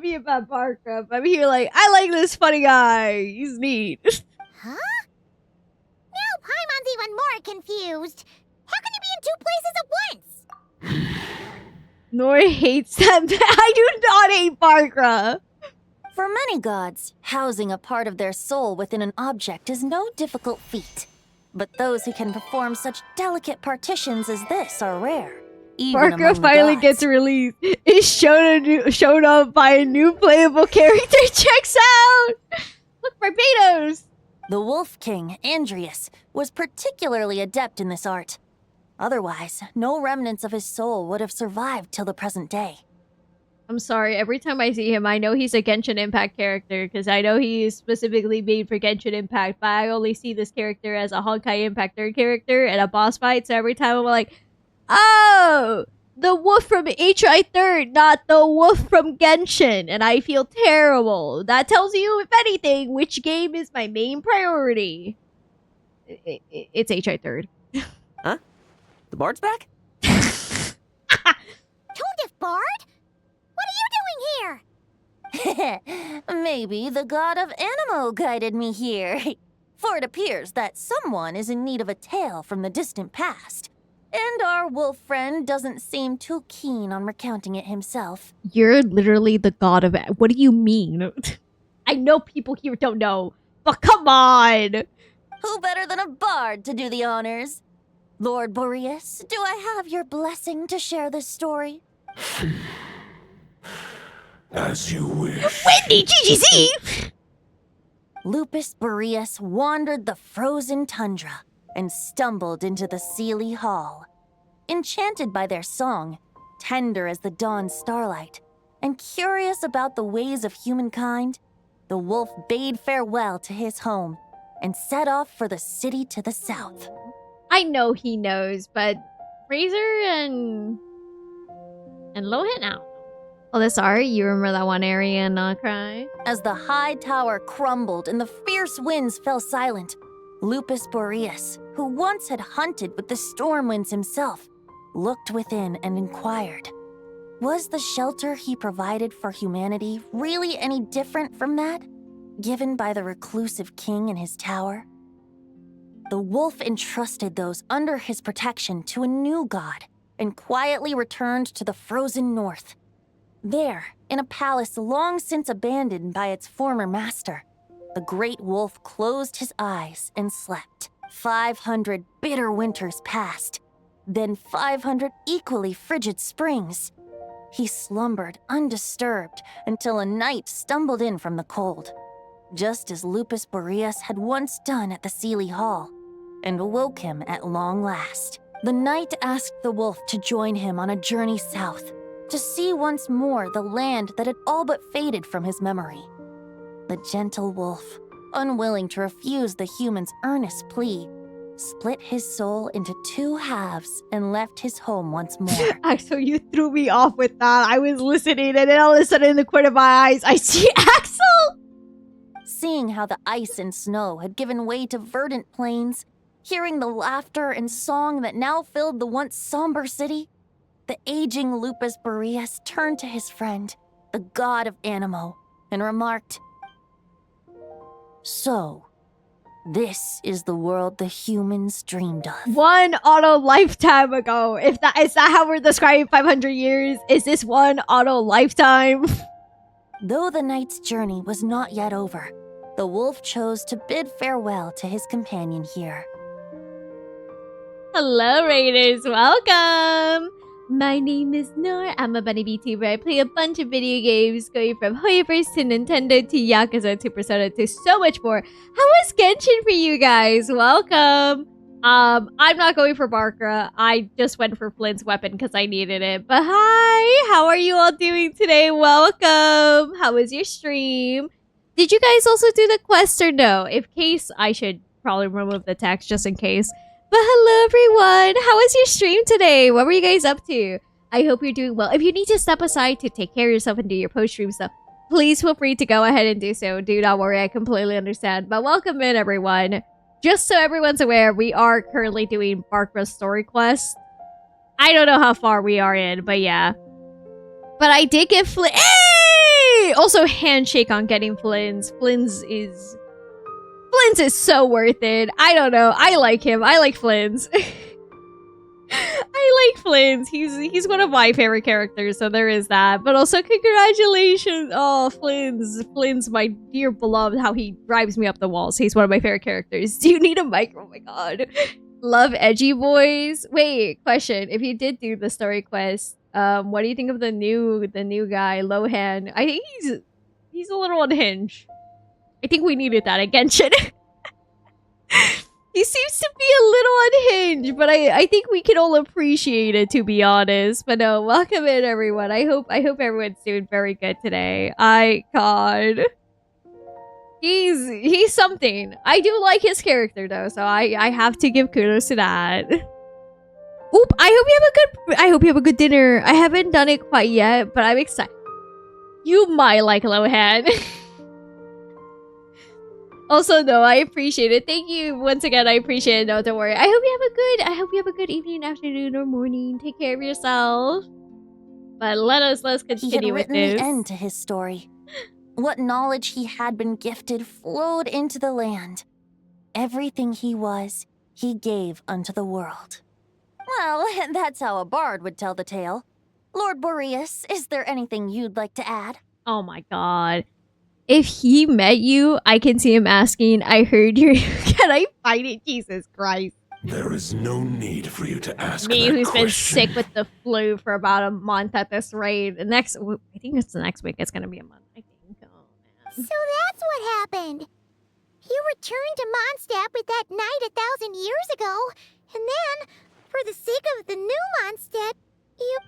me about Barca. But I'm here like, I like this funny guy. He's neat. Huh? Now Paimon's even more confused. How can you be in two places at once? Nohr hates them. I do not hate Barca. For many gods, housing a part of their soul within an object is no difficult feat. But those who can perform such delicate partitions as this are rare. Barca finally gets released. Is shown up by a new playable character. Checks out! Look, Barbados! The Wolf King, Andrias, was particularly adept in this art. Otherwise, no remnants of his soul would have survived till the present day. I'm sorry, every time I see him, I know he's a Genshin Impact character, because I know he is specifically made for Genshin Impact, but I only see this character as a Honkai Impact 3rd character and a boss fight, so every time I'm like, oh, the wolf from HI 3rd, not the wolf from Genshin, and I feel terrible. That tells you, if anything, which game is my main priority. It's HI 3rd. Huh? The Bard's back? Tonediff Bard? What are you doing here? Maybe the god of Anemo guided me here. For it appears that someone is in need of a tale from the distant past. And our wolf friend doesn't seem too keen on recounting it himself. You're literally the god of... What do you mean? I know people here don't know, but come on! Who better than a bard to do the honors? Lord Boreas, do I have your blessing to share this story? As you wish. Wendy, GGC! Lupus Boreas wandered the frozen tundra and stumbled into the Seelie Hall. Enchanted by their song, tender as the dawn's starlight, and curious about the ways of humankind, the wolf bade farewell to his home and set off for the city to the south. I know he knows, but Razor and Lohen now. Oh, that's sorry. You remember that one area in Nodcry? As the high tower crumbled and the fierce winds fell silent, Lupus Boreas, who once had hunted with the storm winds himself, looked within and inquired, was the shelter he provided for humanity really any different from that given by the reclusive king in his tower? The wolf entrusted those under his protection to a new god and quietly returned to the frozen north. There, in a palace long since abandoned by its former master, the great wolf closed his eyes and slept. 500 bitter winters passed, then 500 equally frigid springs. He slumbered undisturbed until a night stumbled in from the cold, just as Lupus Boreas had once done at the Seelie Hall, and awoke him at long last. The night asked the wolf to join him on a journey south, to see once more the land that had all but faded from his memory. The gentle wolf, unwilling to refuse the human's earnest plea, split his soul into two halves and left his home once more. Axel, you threw me off with that. I was listening, and then all of a sudden in the corner of my eyes, I see Axel! Seeing how the ice and snow had given way to verdant plains, hearing the laughter and song that now filled the once somber city, the aging Lupus Boreas turned to his friend, the god of Anemo, and remarked, "So, this is the world the humans dreamed of." One auto lifetime ago. Is that how we're describing 500 years? Is this one auto lifetime? Though the night's journey was not yet over, the wolf chose to bid farewell to his companion here. Hello, Raiders. Welcome. My name is Nohr. I'm a bunny VTuber. I play a bunch of video games, going from Hoyoverse to Nintendo to Yakuza to Persona to so much more. How was Genshin for you guys? Welcome. I'm not going for Barkra. I just went for Flint's weapon because I needed it. But hi, how are you all doing today? Welcome. How was your stream? Did you guys also do the quest or no? If case, I should probably remove the text just in case. But hello everyone! How was your stream today? What were you guys up to? I hope you're doing well. If you need to step aside to take care of yourself and do your post-stream stuff, please feel free to go ahead and do so. Do not worry, I completely understand. But welcome in everyone. Just so everyone's aware, we are currently doing Barkra's story quest. I don't know how far we are in, but yeah. But I did get Hey! Also, handshake on getting Flynn's. Flynn's is so worth it. I don't know. I like him. I like Flynn's. I like Flynn's. He's one of my favorite characters, so there is that. But also, congratulations. Oh, Flynn's my dear beloved, how he drives me up the walls. He's one of my favorite characters. Do you need a mic? Oh my god. Love edgy boys. Wait, question. If you did do the story quest, what do you think of the new guy, Lohen? I think he's a little unhinged. I think we needed that at Genshin. He seems to be a little unhinged, but I think we can all appreciate it, to be honest. But no, welcome in everyone. I hope everyone's doing very good today. God. He's something. I do like his character though, so I have to give kudos to that. Oop, I hope you have a good dinner. I haven't done it quite yet, but I'm excited. You might like Lohen. Also, no, I appreciate it. Thank you once again. I appreciate it. No, don't worry. I hope you have a good evening, afternoon, or morning. Take care of yourself. But let's continue with this. He had written the end to his story. What knowledge he had been gifted flowed into the land. Everything he was, he gave unto the world. Well, that's how a bard would tell the tale. Lord Boreas, is there anything you'd like to add? Oh my god. If he met you, I can see him asking, I heard you. Can I fight it? Jesus Christ. There is no need for you to ask Me, that who's question. been sick with the flu for about a month at this rate. I think it's the next week. It's going to be a month, I think. Oh, man. So that's what happened. You returned to Mondstadt with that knight 1,000 years ago, and then, for the sake of the new Mondstadt, you...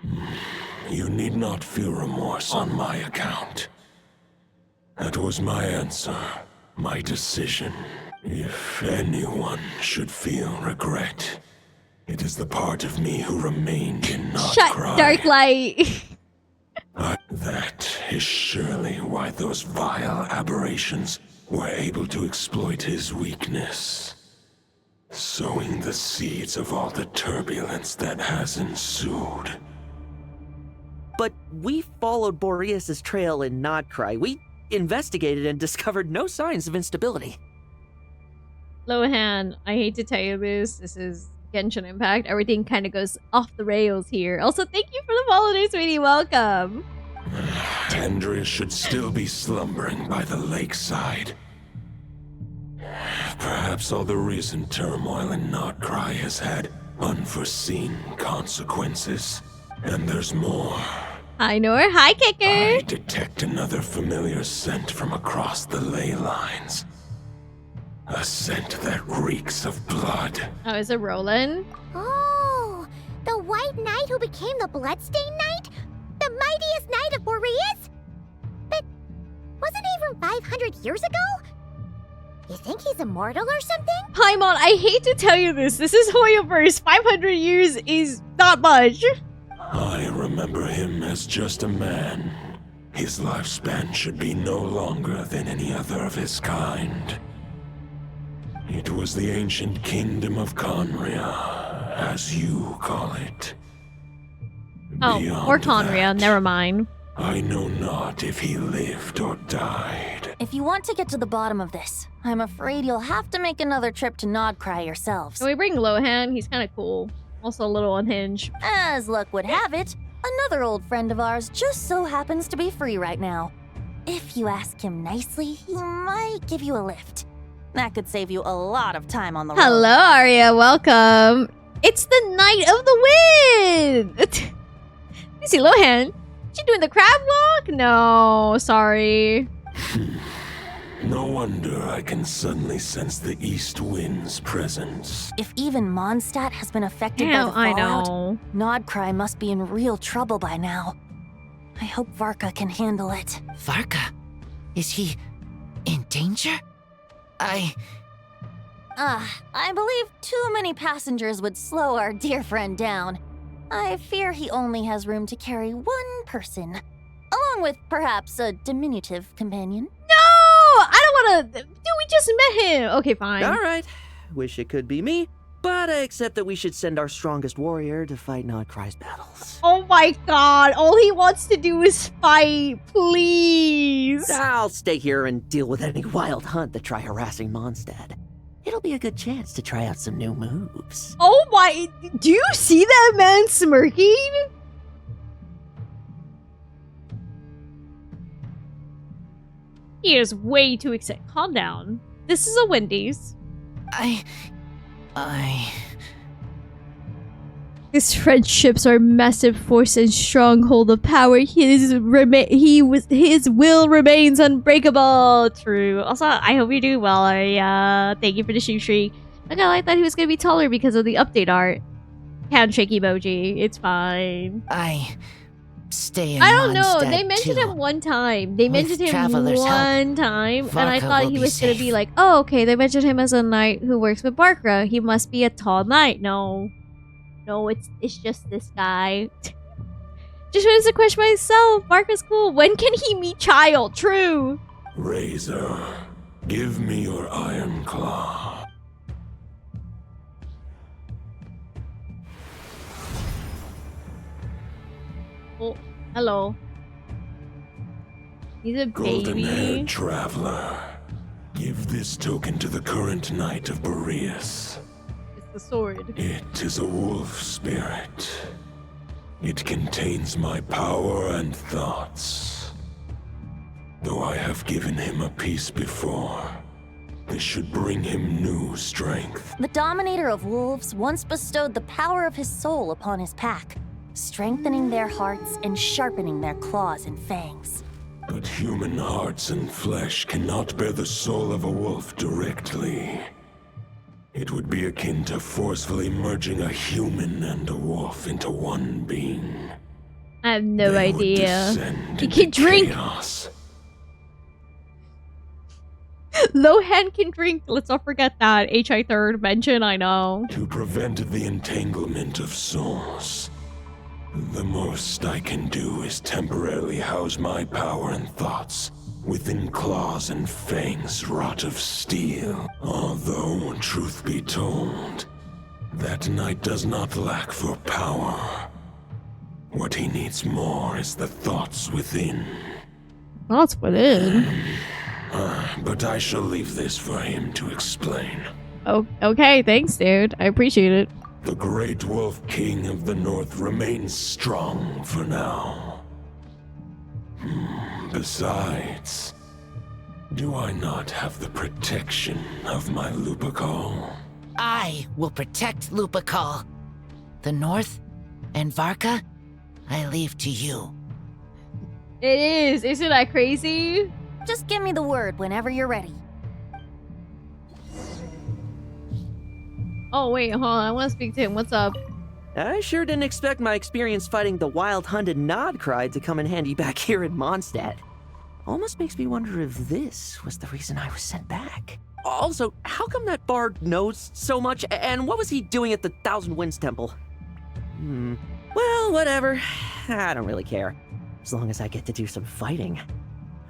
You need not feel remorse on my account. That was my answer, my decision. If anyone should feel regret, it is the part of me who remained in Nohr Trappola. Shut, dark light. That is surely why those vile aberrations were able to exploit his weakness, sowing the seeds of all the turbulence that has ensued. But we followed Boreas' trail in Nodcry. We investigated and discovered no signs of instability. Lohen, I hate to tell you this. This is Genshin Impact. Everything kind of goes off the rails here. Also, thank you for the follow, sweetie. Welcome. Andrea should still be slumbering by the lakeside. Perhaps all the recent turmoil in Nodcry has had unforeseen consequences. And there's more. Hi, Nohr. Hi, Kicker. I detect another familiar scent from across the ley lines. A scent that reeks of blood. Oh, is it Roland? Oh, the White Knight who became the Bloodstained Knight? The mightiest Knight of Boreas? But wasn't he from 500 years ago? You think he's immortal or something? Paimon, I hate to tell you this. This is Hoyoverse. 500 years is not much. I remember him as just a man. His lifespan should be no longer than any other of his kind. It was the ancient kingdom of Conria, as you call it. Oh, Beyond or Conria, that, never mind. I know not if he lived or died. If you want to get to the bottom of this, I'm afraid you'll have to make another trip to Nodcry yourselves. Can we bring Lohen? He's kind of cool. Also a little unhinged. As luck would have it, another old friend of ours just so happens to be free right now. If you ask him nicely, he might give you a lift. That could save you a lot of time on the road. Hello, Arya. Welcome. It's the Knight of the Wind! You see Lohen? She doing the crab walk? No, sorry. No wonder I can suddenly sense the east wind's presence. If even Mondstadt has been affected by the fallout, I know. Nodcry must be in real trouble by now. I hope Varka can handle it. Varka? Is he in danger? I believe too many passengers would slow our dear friend down. I fear he only has room to carry one person, along with perhaps a diminutive companion. No! I don't want to... Dude, we just met him. Okay, fine. All right. Wish it could be me, but I accept that we should send our strongest warrior to fight Nodcry's battles. Oh my god, all he wants to do is fight, please. I'll stay here and deal with any wild hunt that try harassing Mondstadt. It'll be a good chance to try out some new moves. Oh my... Do you see that man smirking? He is way too excited. Calm down. This is a Wendy's. His friendships are massive force and stronghold of power. His will remains unbreakable. True. Also, I hope you do well, Arya. Thank you for the shoe streak. Like, I thought he was gonna be taller because of the update art. Handshake emoji. It's fine. Stay in I don't know. Mondstadt, They mentioned too. him one time. They mentioned him Traveler's one time, and I Varka thought will he be was gonna safe. be like, oh, okay. They mentioned him as a knight who works with Barkra. He must be a tall knight. No, it's just this guy. Just wanted to question myself. Barkra's cool. When can he meet Child? True. Razor, give me your iron claw. Oh, hello. He's a Golden-haired baby. traveler, give this token to the current knight of Boreas. It's the sword. It is a wolf spirit. It contains my power and thoughts. Though I have given him a piece before, this should bring him new strength. The Dominator of Wolves once bestowed the power of his soul upon his pack, strengthening their hearts and sharpening their claws and fangs. But human hearts and flesh cannot bear the soul of a wolf directly. It would be akin to forcefully merging a human and a wolf into one being. I have no They would idea. descend He into can drink. chaos. Lohen can drink. Let's not forget that. HI third mention, I know. To prevent the entanglement of souls, the most I can do is temporarily house my power and thoughts within claws and fangs wrought of steel. Although, truth be told, that knight does not lack for power. What he needs more is the thoughts within. That's what it is. But I shall leave this for him to explain. Oh, okay, thanks, dude. I appreciate it. The great wolf king of the north remains strong for now. Besides, do I not have the protection of my Lupacol? I will protect Lupacol. The North and Varka, I leave to you. It is. Isn't that crazy? Just give me the word whenever you're ready. Oh, wait, hold on. I want to speak to him. What's up? I sure didn't expect my experience fighting the wild-hunted Nodcry to come in handy back here in Mondstadt. Almost makes me wonder if this was the reason I was sent back. Also, how come that bard knows so much, and what was he doing at the Thousand Winds Temple? Well, whatever. I don't really care. As long as I get to do some fighting.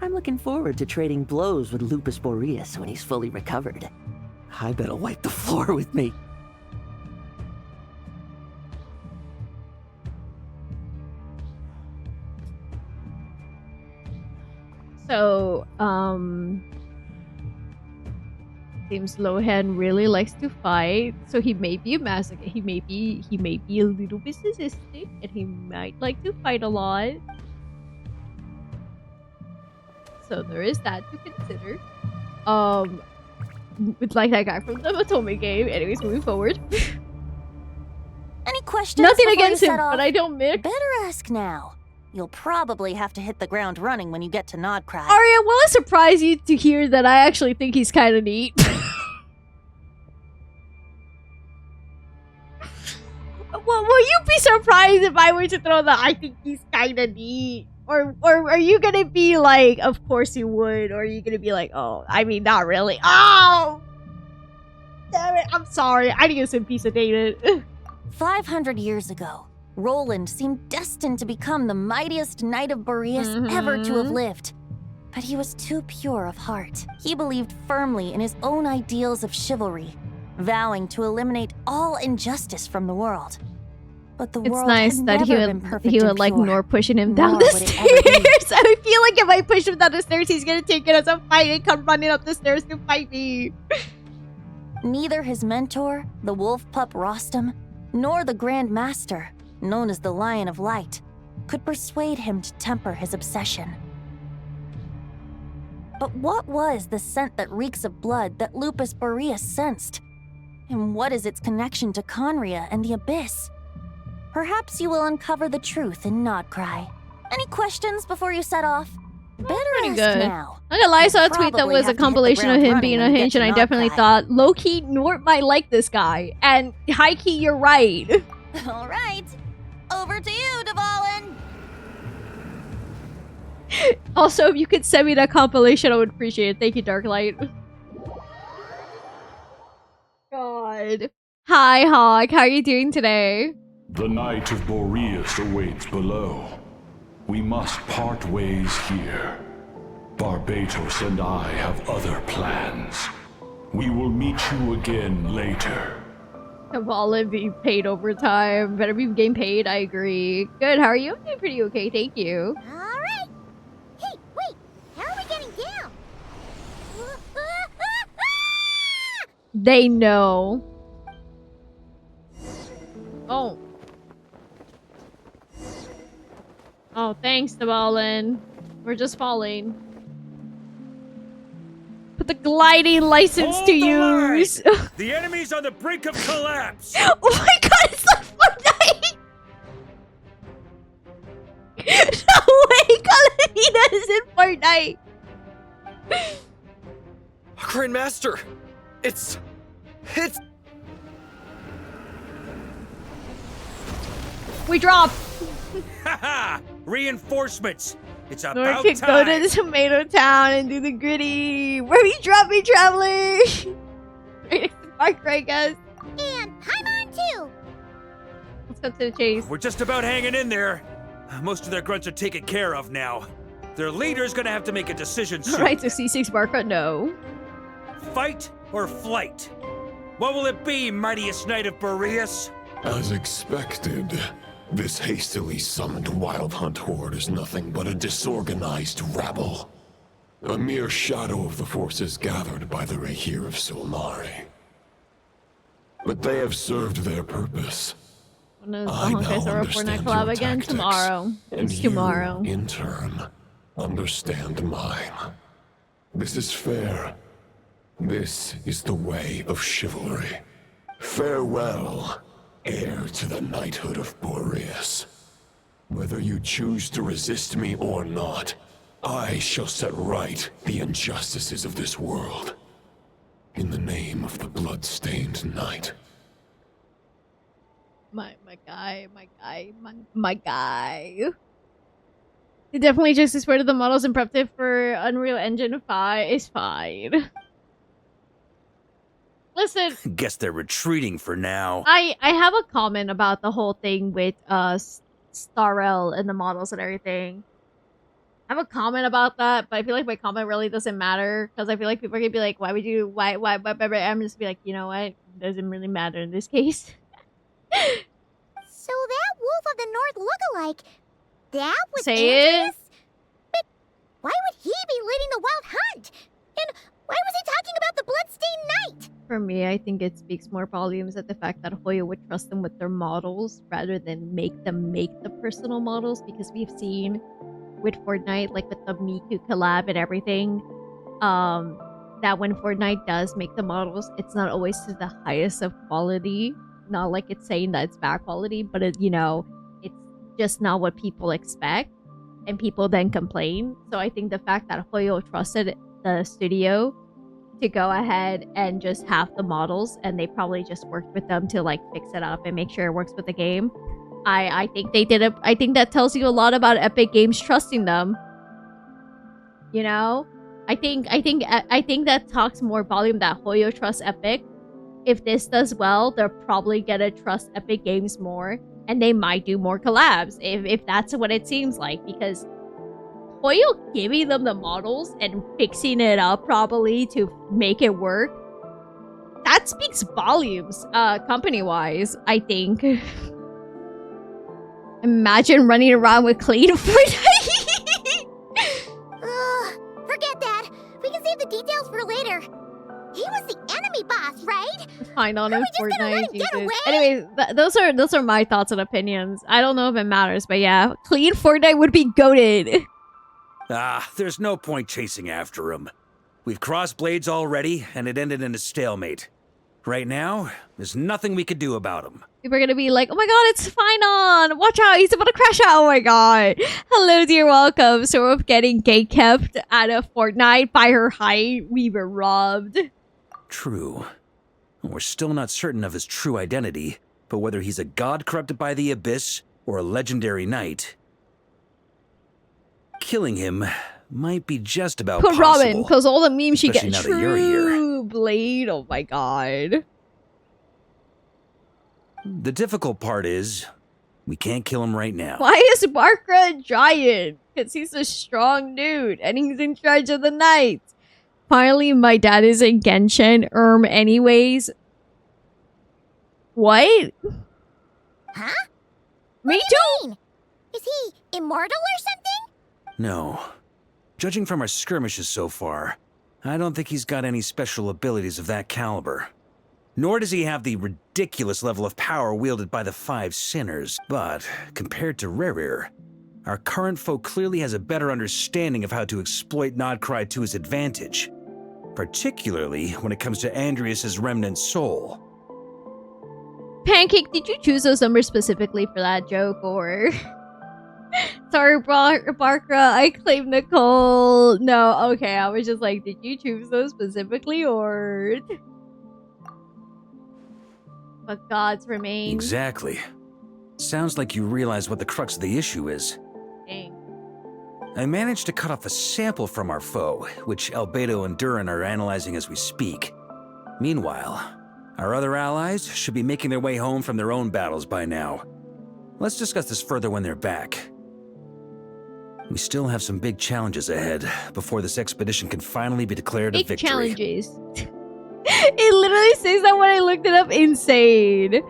I'm looking forward to trading blows with Lupus Boreas when he's fully recovered. I bet he'll wipe the floor with me. So, seems Lohen really likes to fight, so he may be a masochist. He may be a little bit sadistic, and he might like to fight a lot. So there is that to consider. It's like that guy from the Matome game. Anyways, moving forward. Any questions Nothing before against you him, set off? but I don't mix. Better ask now. You'll probably have to hit the ground running when you get to Nodcry. Aria, will it surprise you to hear that I actually think he's kind of neat? Well, will you be surprised if I were to throw that I think he's kind of neat? Or are you gonna be like, of course you would? Or are you gonna be like, oh, I mean, not really. Oh! Damn it, I'm sorry. I need some piece of data. 500 years ago, Roland seemed destined to become the mightiest knight of Boreas ever to have lived. But he was too pure of heart. He believed firmly in his own ideals of chivalry, vowing to eliminate all injustice from the world. But the world nice had that never been perfect he would and like pure, Nohr pushing him down nor the would it ever be. stairs. I feel like if I push him down the stairs, he's gonna take it as a fight and come running up the stairs to fight me. Neither his mentor, the wolf pup Rostam, nor the Grand Master, known as the Lion of Light, could persuade him to temper his obsession. But what was the scent that reeks of blood that Lupus Boreas sensed? And what is its connection to Conria and the Abyss? Perhaps you will uncover the truth in Nodcry. Any questions before you set off? Better ask Good. now. I'm gonna lie, I saw a tweet that Probably was a have to hit the compilation of ground him running being when you get unhinged, to and I definitely Nodcry. thought, low-key, Nohr might like this guy. And high-key, you're right. All right. Over to you, Dvalin. Also, if you could send me that compilation, I would appreciate it. Thank you, Darklight. God. Hi, Hawk. How are you doing today? The Night of Boreas awaits below. We must part ways here. Barbatos and I have other plans. We will meet you again later. Kabbalah be paid overtime. Better be getting paid, I agree. Good, how are you? I'm doing pretty okay, thank you. Alright. Hey, wait. How are we getting down? They know. Oh. Oh, thanks, Dvalin. We're just falling. Put the gliding license to use. The enemy's on the brink of collapse. Oh my god, it's like Fortnite! No way, Calamina is in Fortnite! Grandmaster! It's... We drop! Haha! Reinforcements! It's Nohr about can go time! to the Tomato Town and do the gritty. Where we drop me, travelers? Right next to Park, I guess. And Paimon too! Let's go to the chase. We're just about hanging in there. Most of their grunts are taken care of now. Their leader's gonna have to make a decision soon. Alright, so C6 Barca, no. Fight or flight? What will it be, mightiest knight of Boreas? As expected, this hastily summoned Wild Hunt horde is nothing but a disorganized rabble. A mere shadow of the forces gathered by the Rahir of Solnari. But they have served their purpose. One of the I now Honkai are a Fortnite understand collab your again tactics, tomorrow. and It's tomorrow. you, in turn, understand mine. This is fair. This is the way of chivalry. Farewell, heir to the knighthood of Boreas. Whether you choose to resist me or not, I shall set right the injustices of this world. In the name of the Bloodstained Knight. My guy. It definitely just is part of the models and prepped it for Unreal Engine 5 is fine. Listen, Guess they're retreating for now. I have a comment about the whole thing with Starrel and the models and everything. I have a comment about that, but I feel like my comment really doesn't matter because I feel like people are gonna be like, why would you why I'm just be like, you know what? It doesn't really matter in this case. So that Wolf of the North lookalike, that was Say Andreas? But why would he be leading the Wild Hunt? And why was he talking about the Bloodstained Knight? For me, I think it speaks more volumes at the fact that Hoyo would trust them with their models rather than make them make the personal models, because we've seen with Fortnite, like with the Miku collab and everything, that when Fortnite does make the models, it's not always to the highest of quality. not like it's saying that it's bad quality, but it, you know, it's just not what people expect, and people then complain. So I think the fact that Hoyo trusted the studio to go ahead and just have the models, and they probably just worked with them to like fix it up and make sure it works with the game. I think they did it. I think that tells you a lot about Epic Games trusting them. You know, I think that talks more volume that Hoyo trusts Epic. If this does well, they're probably gonna trust Epic Games more, and they might do more collabs if that's what it seems like, because Hoyo giving them the models and fixing it up properly to make it work, that speaks volumes, company-wise, I think. Imagine running around with clean Fortnite. Forget that. We can save the details for later. He was the enemy boss, right? Fine on Are him, we just gonna let Fortnite. him get Jesus. away? Anyways, those are my thoughts and opinions. I don't know if it matters, but yeah, clean Fortnite would be goated. There's no point chasing after him. We've crossed blades already, and it ended in a stalemate. Right now, there's nothing we could do about him. People are gonna be like, oh my god, it's Finon! Watch out, he's about to crash out! Oh my god. Hello, dear, welcome. So we're getting gatekept out of Fortnite by her height. We were robbed. True. We're still not certain of his true identity, but whether he's a god corrupted by the Abyss or a legendary knight, killing him might be just about Put possible. Robin, because all the memes she Especially gets. now that you're here. True Blade, oh my god. The difficult part is, we can't kill him right now. Why is Barkra a giant? Because he's a strong dude, and he's in charge of the knights. Finally, my dad is in Genshin. Anyways. What? Huh? Me What do you mean? Is he immortal or something? No. Judging from our skirmishes so far, I don't think he's got any special abilities of that caliber. Nor does he have the ridiculous level of power wielded by the 5 sinners. But, compared to Rerir, our current foe clearly has a better understanding of how to exploit Nodcry to his advantage. Particularly when it comes to Andrias's remnant soul. Pancake, did you choose those numbers specifically for that joke, or... Sorry, Barkra, I claim Nicole. No, okay, I was just like, did you choose those specifically, or... But gods remain. Exactly. Sounds like you realize what the crux of the issue is. Dang. I managed to cut off a sample from our foe, which Albedo and Duran are analyzing as we speak. Meanwhile, our other allies should be making their way home from their own battles by now. Let's discuss this further when they're back. We still have some big challenges ahead before this expedition can finally be declared a victory. Big challenges. It literally says that when I looked it up. Insane.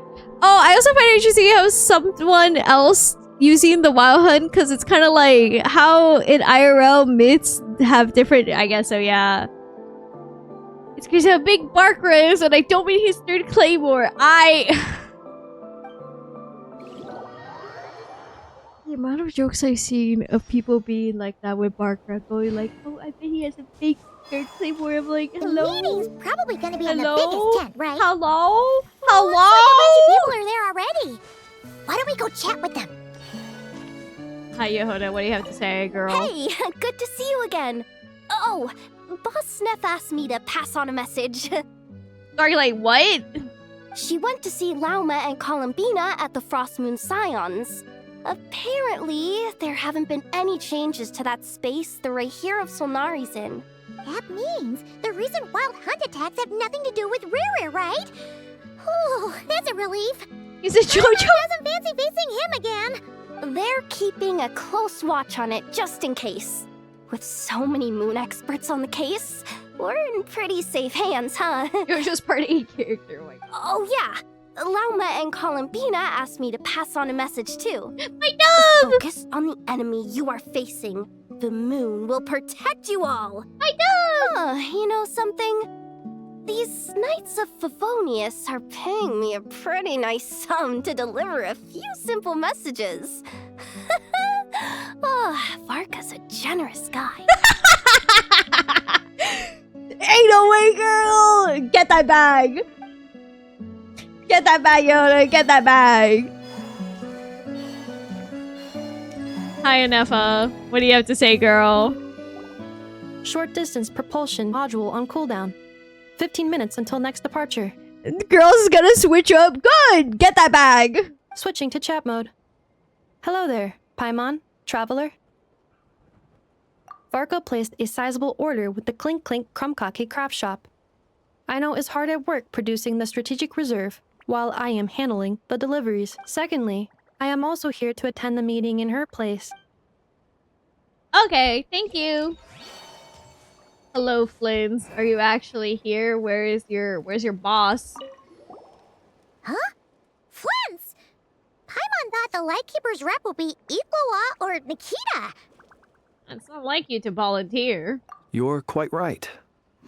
Oh, I also find it interesting how someone else using the WoW hunt, because it's kind of like how in IRL myths have different, I guess, so yeah. It's because how big Barkra is, and I don't mean his third claymore. The amount of jokes I've seen of people being like that with Barkra, going like, oh, I bet he has a big third claymore. I'm like, hello? The meeting's probably gonna be in the Hello? biggest tent, right? Hello? Well, Hello? looks like a bunch of people are there already. Why don't we go chat with them? Hi, Yehuda. What do you have to say, girl? Hey, good to see you again. Oh, Boss Sneff asked me to pass on a message. Sorry, like, what? She went to see Lauma and Columbina at the Frost Moon Scions. Apparently, there haven't been any changes to that space the Rahir of Solnari's in. That means the recent wild hunt attacks have nothing to do with Rerir, right? Oh, that's a relief. Is it JoJo? Doesn't fancy facing him again. They're keeping a close watch on it just in case. With so many moon experts on the case, we're in pretty safe hands, huh? JoJo's part A character. Oh, my God. Oh yeah. Lauma and Columbina asked me to pass on a message too. My dove! Focus on the enemy you are facing. The moon will protect you all. My dove! You know something? These Knights of Favonius are paying me a pretty nice sum to deliver a few simple messages. Varka's a generous guy. Ain't no way, girl! Get that bag! Get that bag, Yoda. Get that bag. Hi, Anefa. What do you have to say, girl? Short distance propulsion module on cooldown. 15 minutes until next departure. The girls is gonna switch up. Good. Get that bag. Switching to chat mode. Hello there, Paimon, Traveler. Varka placed a sizable order with the Clink Clink Krumkake craft shop. I know is hard at work producing the strategic reserve, while I am handling the deliveries. Secondly, I am also here to attend the meeting in her place. Okay, thank you. Hello, Flins. Are you actually here? Where's your boss? Huh? Flins! Paimon thought the Lightkeeper's rep would be Iqua or Nikita. It's not like you to volunteer. You're quite right.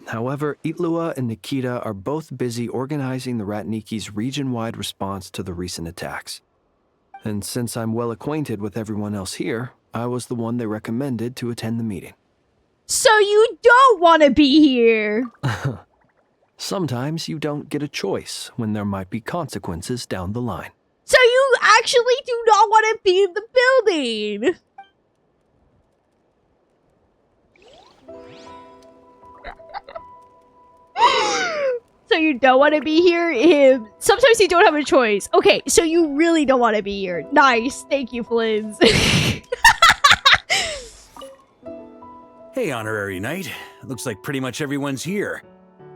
However, Itlua and Nikita are both busy organizing the Ratniki's region-wide response to the recent attacks. And since I'm well acquainted with everyone else here, I was the one they recommended to attend the meeting. So you don't want to be here! Sometimes you don't get a choice when there might be consequences down the line. So you actually do not want to be in the building! So you don't want to be here? Sometimes you don't have a choice. Okay, so you really don't want to be here. Nice. Thank you, Flins. Hey, Honorary Knight. Looks like pretty much everyone's here.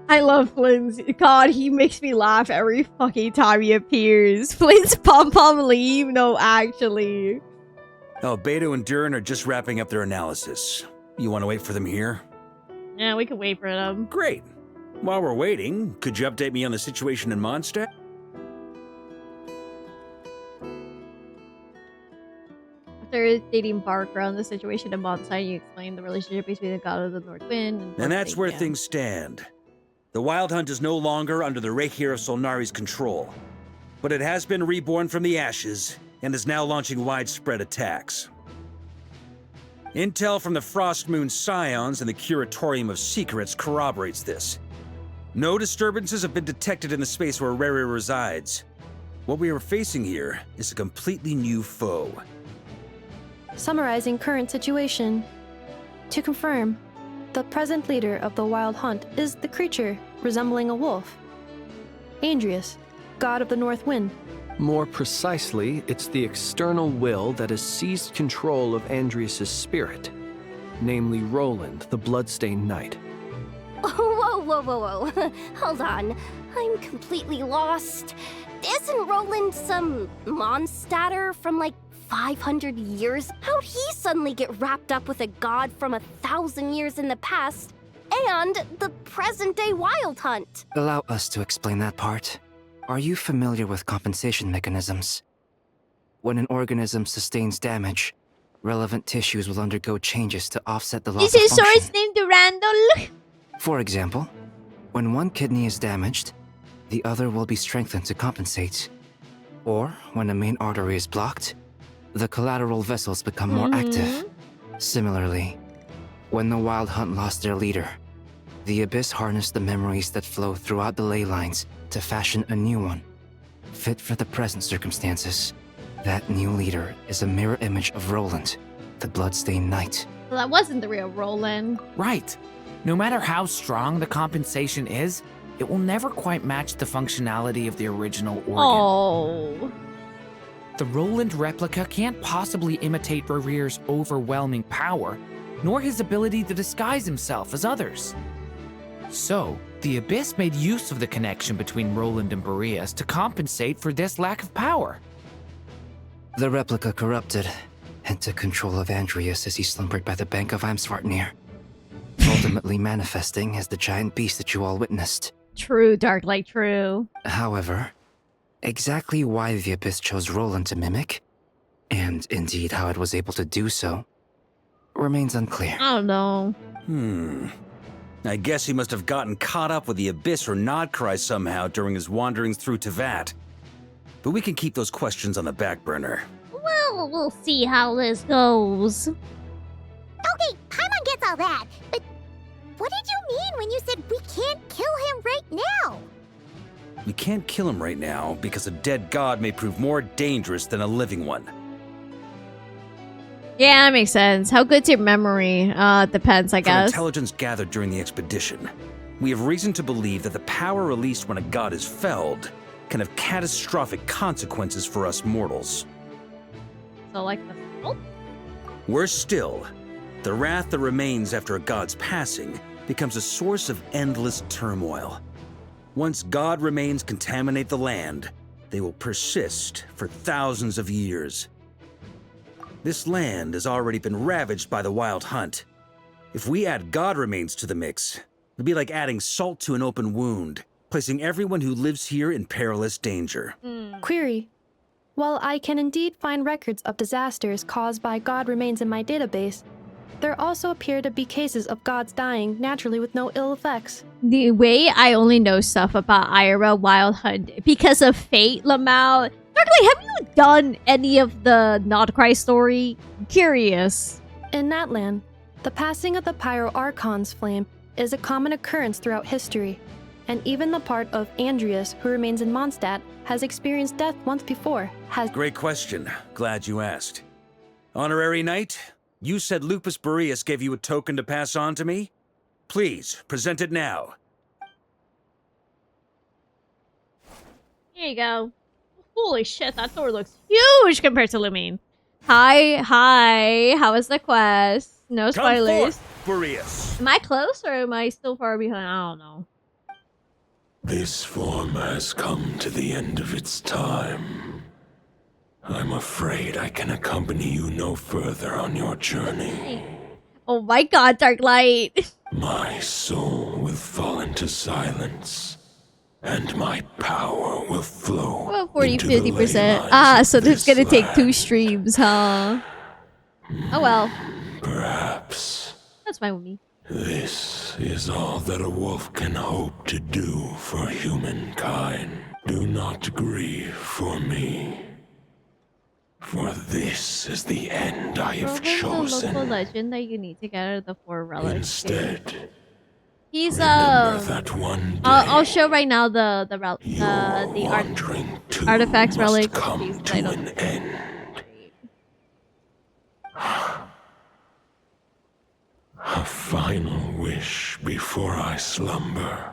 I love Flins. God, he makes me laugh every fucking time he appears. Flins pom-pom leave? No, actually. Albedo and Duran are just wrapping up their analysis. You want to wait for them here? Yeah, we can wait for them. Great. While we're waiting, could you update me on the situation in Mondstadt? After dating Barker on the situation in Mondstadt, you explained the relationship between the god of the North Wind And that's where things stand. The Wild Hunt is no longer under the Reikir of Solnari's control, but it has been reborn from the ashes and is now launching widespread attacks. Intel from the Frost Moon Scions and the Curatorium of Secrets corroborates this. No disturbances have been detected in the space where Rere resides. What we are facing here is a completely new foe. Summarizing current situation. To confirm, the present leader of the Wild Hunt is the creature resembling a wolf. Andrius, god of the North Wind. More precisely, it's the external will that has seized control of Andrius' spirit, namely Roland, the Bloodstained Knight. Whoa. Hold on. I'm completely lost. Isn't Roland some Mondstadter from like 500 years? How'd he suddenly get wrapped up with a god from 1,000 years in the past and the present-day Wild Hunt? Allow us to explain that part. Are you familiar with compensation mechanisms? When an organism sustains damage, relevant tissues will undergo changes to offset the loss Is of his function. source named Randall? For example, when one kidney is damaged, the other will be strengthened to compensate. Or when a main artery is blocked, the collateral vessels become more active. Similarly, when the Wild Hunt lost their leader, the Abyss harnessed the memories that flow throughout the ley lines to fashion a new one, fit for the present circumstances. That new leader is a mirror image of Roland, the Bloodstained Knight. Well, that wasn't the real Roland. Right. No matter how strong the compensation is, it will never quite match the functionality of the original organ. Oh. The Roland replica can't possibly imitate Rere's overwhelming power, nor his ability to disguise himself as others. So, the Abyss made use of the connection between Roland and Boreas to compensate for this lack of power. The replica corrupted and took control of Andrius as he slumbered by the bank of Amsvartnir, ultimately manifesting as the giant beast that you all witnessed. True, Darklight, true. However, exactly why the Abyss chose Roland to mimic, and indeed how it was able to do so, remains unclear. I don't know. I guess he must have gotten caught up with the Abyss or Nodcry somehow during his wanderings through Tevat. But we can keep those questions on the back burner. Well, we'll see how this goes. Okay, Paimon gets all that, but what did you mean when you said we can't kill him right now? We can't kill him right now because a dead god may prove more dangerous than a living one. Yeah, that makes sense. How good's your memory? Depends, I From guess. intelligence gathered during the expedition, we have reason to believe that the power released when a god is felled can have catastrophic consequences for us mortals. So, like the salt? Worse still, the wrath that remains after a god's passing becomes a source of endless turmoil. Once god remains contaminate the land, they will persist for thousands of years. This land has already been ravaged by the wild hunt. If we add god remains to the mix, it'd be like adding salt to an open wound, placing everyone who lives here in perilous danger. Query. While I can indeed find records of disasters caused by god remains in my database, there also appear to be cases of gods dying naturally with no ill effects. The way I only know stuff about IRL Wild Hunt because of Fate, Lamau. Darkly, have you done any of the Nodcry story? Curious. In Natlan, the passing of the Pyro Archon's flame is a common occurrence throughout history, and even the part of Andreas, who remains in Mondstadt, has experienced death once before. Great question. Glad you asked. Honorary Knight, you said Lupus Boreas gave you a token to pass on to me? Please, present it now. Here you go. Holy shit, that door looks huge compared to Lumine. Hi. How was the quest? No spoilers. Come forth, Boreas. Am I close or am I still far behind? I don't know. This form has come to the end of its time. I'm afraid I can accompany you no further on your journey. Oh my god, Darklight. My soul will fall into silence, and my power will flow. Well, 40-50%. Ah, so this is gonna take 2 streams, huh? Oh well. Perhaps. That's fine with me. This is all that a wolf can hope to do for humankind. Do not grieve for me, for this is the end I have chosen. The local legend that you need to get out of the 4 relics. Instead, he's that one day I'll show right now the artifacts relics. come to an end. A final wish before I slumber.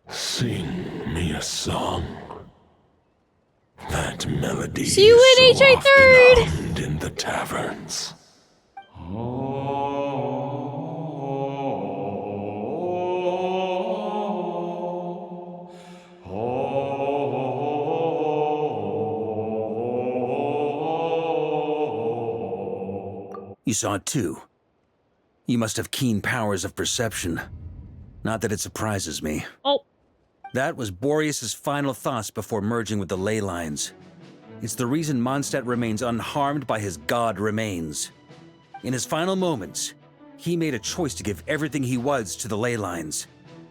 Sing me a song. That melody See you in so HA3rd! often hummed in the taverns. You saw it too. You must have keen powers of perception. Not that it surprises me. Oh. That was Boreas' final thoughts before merging with the ley lines. It's the reason Mondstadt remains unharmed by his god remains. In his final moments, he made a choice to give everything he was to the ley lines.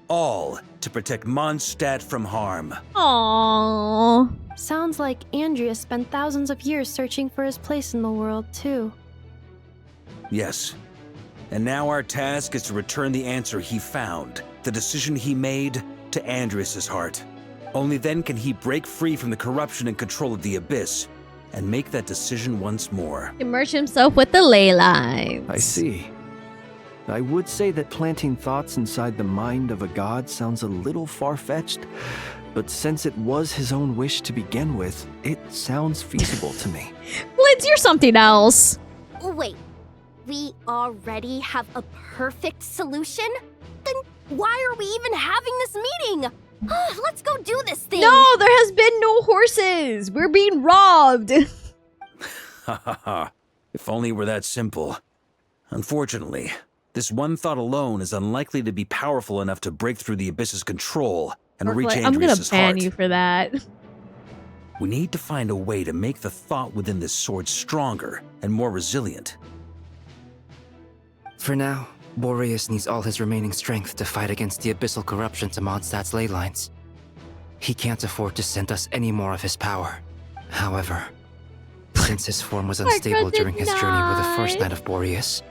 All to protect Mondstadt from harm. Aww. Sounds like Andreas spent thousands of years searching for his place in the world, too. Yes. And now our task is to return the answer he found, the decision he made, to Andreas' heart. Only then can he break free from the corruption and control of the Abyss, and make that decision once more. Immerse himself with the ley lines. I see. I would say that planting thoughts inside the mind of a god sounds a little far-fetched, but since it was his own wish to begin with, it sounds feasible to me. Blitz, you're something else. Wait, we already have a perfect solution? Then why are we even having this meeting? Let's go do this thing! No, there has been no horses! We're being robbed! Ha ha ha. If only it were that simple. Unfortunately, this one thought alone is unlikely to be powerful enough to break through the Abyss's control and reach I'm gonna Andreas' ban heart. you for that. We need to find a way to make the thought within this sword stronger and more resilient. For now, Boreas needs all his remaining strength to fight against the Abyssal Corruption to Mondstadt's ley lines. He can't afford to send us any more of his power. However, since his form was unstable during his journey with the first Knight of Boreas,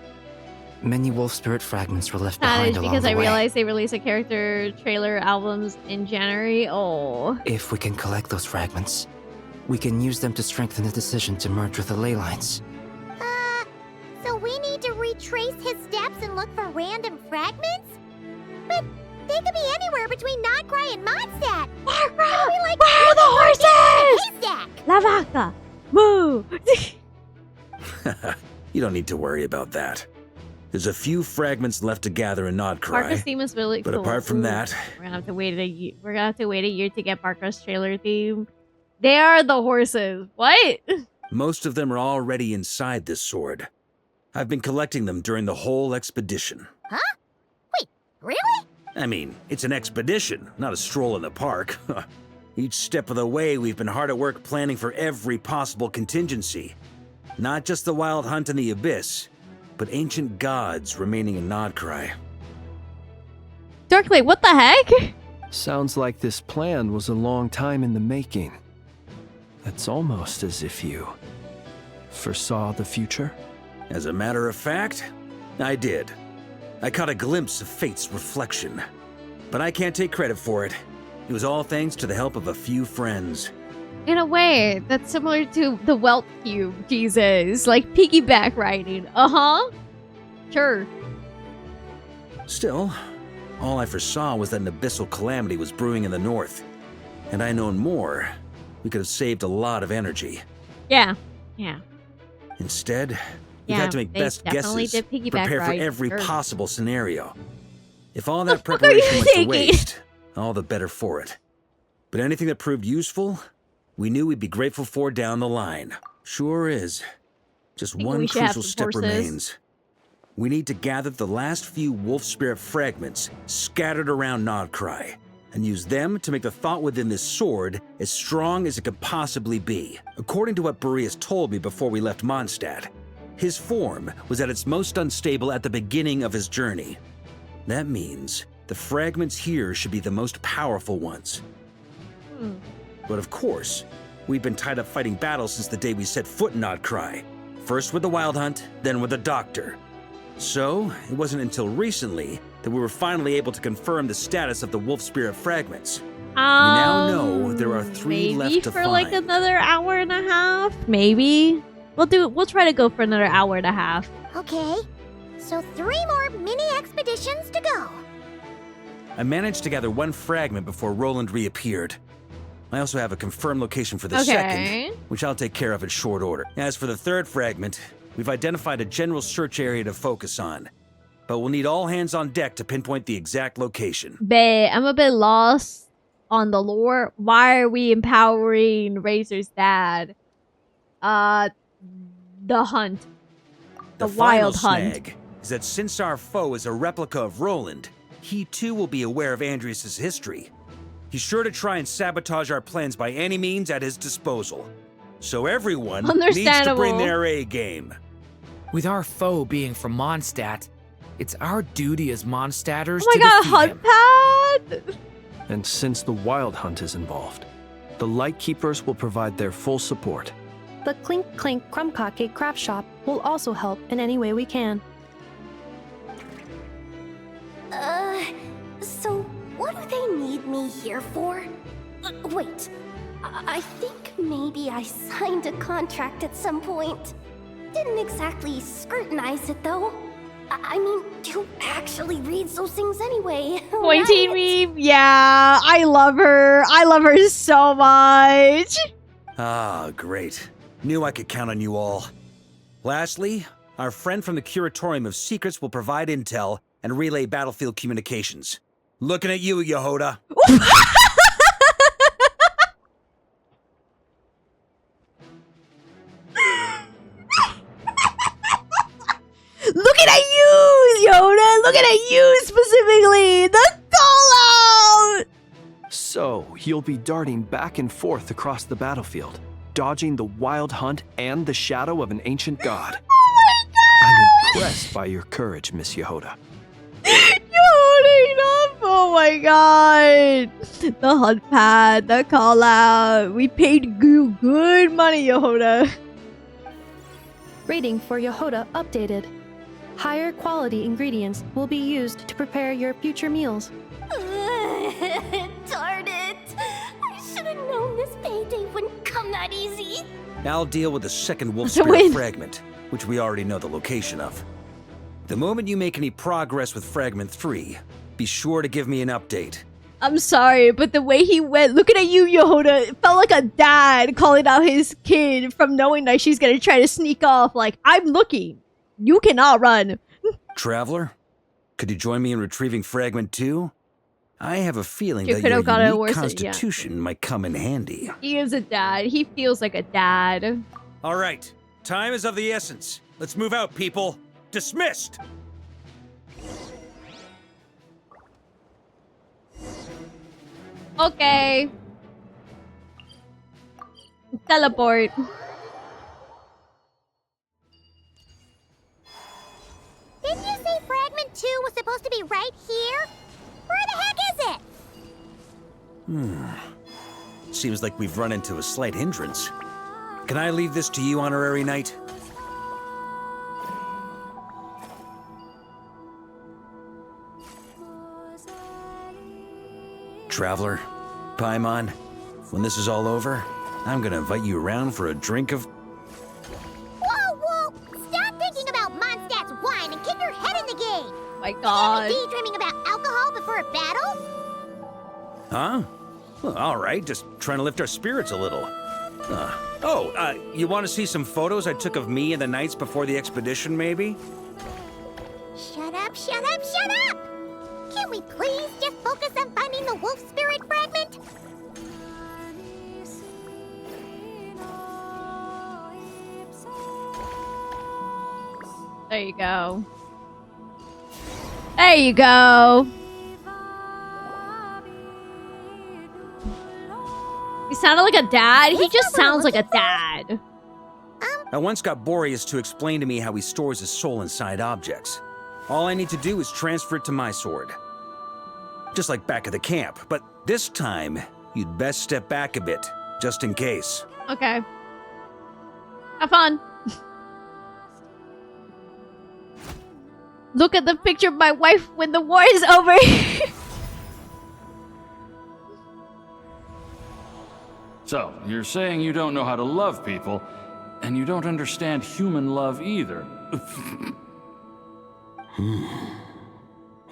Many wolf spirit fragments were left That behind is along because the I way. realized they release a character trailer albums in January. Oh. If we can collect those fragments, we can use them to strengthen the decision to merge with the ley lines. So we need to retrace his steps and look for random fragments? But they could be anywhere between Nodcry and Mondstadt. Barka! Like Where are the horses? Haystack. La vaca! Moo! You don't need to worry about that. There's a few fragments left to gather in Barka's Nodcry. theme is really But cool. apart from that, we're gonna have to wait a year. We're gonna have to wait a year to get Barka's trailer theme. They are the horses. What? most of them are already inside this sword. I've been collecting them during the whole expedition. Huh? Wait, really? I mean, it's an expedition, not a stroll in the park. Each step of the way, we've been hard at work planning for every possible contingency. Not just the wild hunt in the Abyss, but ancient gods remaining in Nodcry. Darklight, what the heck? Sounds like this plan was a long time in the making. It's almost as if you foresaw the future. As a matter of fact, I did. I caught a glimpse of fate's reflection. But I can't take credit for it. It was all thanks to the help of a few friends. In a way, that's similar to the Wealth Cube, Jesus. Like piggyback riding. Uh-huh. Sure. Still, all I foresaw was that an abyssal calamity was brewing in the north. Had I known more, we could have saved a lot of energy. Yeah. Yeah. Instead, we Yeah, had to make they best definitely guesses, did piggyback prepare for ride, every sure. possible scenario. If all that fuck are you preparation went to thinking? waste, all the better for it. But anything that proved useful, we knew we'd be grateful for down the line. Sure is. Just Think one we should have crucial some step horses. remains. We need to gather the last few wolf spirit fragments scattered around Nodcry, and use them to make the thought within this sword as strong as it could possibly be. According to what Boreas told me before we left Mondstadt, his form was at its most unstable at the beginning of his journey. That means the fragments here should be the most powerful ones. But of course, we've been tied up fighting battles since the day we set foot in Nodcry. First with the Wild Hunt, then with the Doctor. So, it wasn't until recently that we were finally able to confirm the status of the Wolf Spirit fragments. We now know there are 3 maybe left to for find. like another hour and a half. Maybe. We'll try to go for another hour and a half. Okay, so 3 more mini expeditions to go. I managed to gather 1 fragment before Roland reappeared. I also have a confirmed location for the second, which I'll take care of in short order. As for the 3rd fragment, we've identified a general search area to focus on, but we'll need all hands on deck to pinpoint the exact location. Bae, I'm a bit lost on the lore. Why are we empowering Razor's dad? The hunt. The wild final hunt. snag is that since our foe is a replica of Roland, he too will be aware of Andrias' history. He's sure to try and sabotage our plans by any means at his disposal. So everyone needs to bring their A game. With our foe being from Mondstadt, it's our duty as Mondstatters Oh my to god, defeat him. hunt pad! And since the Wild Hunt is involved, the Lightkeepers will provide their full support. The Clink Clink Krumkake craft shop will also help in any way we can. So what do they need me here for? Wait, I think maybe I signed a contract at some point. Didn't exactly scrutinize it though. I mean, who actually reads those things anyway? Pointing right? me? Yeah, I love her. I love her so much. Ah, great. Knew I could count on you all. Lastly, our friend from the Curatorium of Secrets will provide intel and relay battlefield communications. Looking at you, Yehoda. Looking at you, Yoda. Looking at you specifically. The call out. So, you'll be darting back and forth across the battlefield, dodging the Wild Hunt and the shadow of an ancient god. Oh my god! I'm impressed by your courage, Miss Yehoda. Yehoda, oh my god. The hunt pad, the call out. We paid you good money, Yehoda. Rating for Yehoda updated. Higher quality ingredients will be used to prepare your future meals. Darn it! I should have known this payday wouldn't come that easy. I'll deal with the second Wolf It's a Spirit win. fragment, which we already know the location of. The moment you make any progress with Fragment 3, be sure to give me an update. I'm sorry, but the way he went, looking at you, Yehuda, it felt like a dad calling out his kid from knowing that she's gonna try to sneak off. Like, I'm looking. You cannot run. Traveler, could you join me in retrieving Fragment 2? I have a feeling You that could your have gotten unique worse, yeah. constitution might come in handy. He is a dad. He feels like a dad. All right, time is of the essence. Let's move out, people. Dismissed! Okay. Teleport. Didn't you say Fragment 2 was supposed to be right here? Where the heck is it? Seems like we've run into a slight hindrance. Can I leave this to you, Honorary Knight? Traveler, Paimon, when this is all over, I'm gonna invite you around for a drink of... Whoa, whoa! Stop thinking about Mondstadt's wine and keep your head in the game! My God. Daydreaming about alcohol before a battle? Huh? Well, all right, just trying to lift our spirits a little. You want to see some photos I took of me and the knights before the expedition, maybe? Shut up, shut up, shut up! Can we please just focus on finding the wolf spirit fragment? There you go. There you go. He sounded like a dad. He just sounds like a dad. I once got Boreas to explain to me how he stores his soul inside objects. All I need to do is transfer it to my sword. Just like back at the camp, but this time, you'd best step back a bit, just in case. Okay. Have fun. Look at the picture of my wife when the war is over. So, you're saying you don't know how to love people, and you don't understand human love either.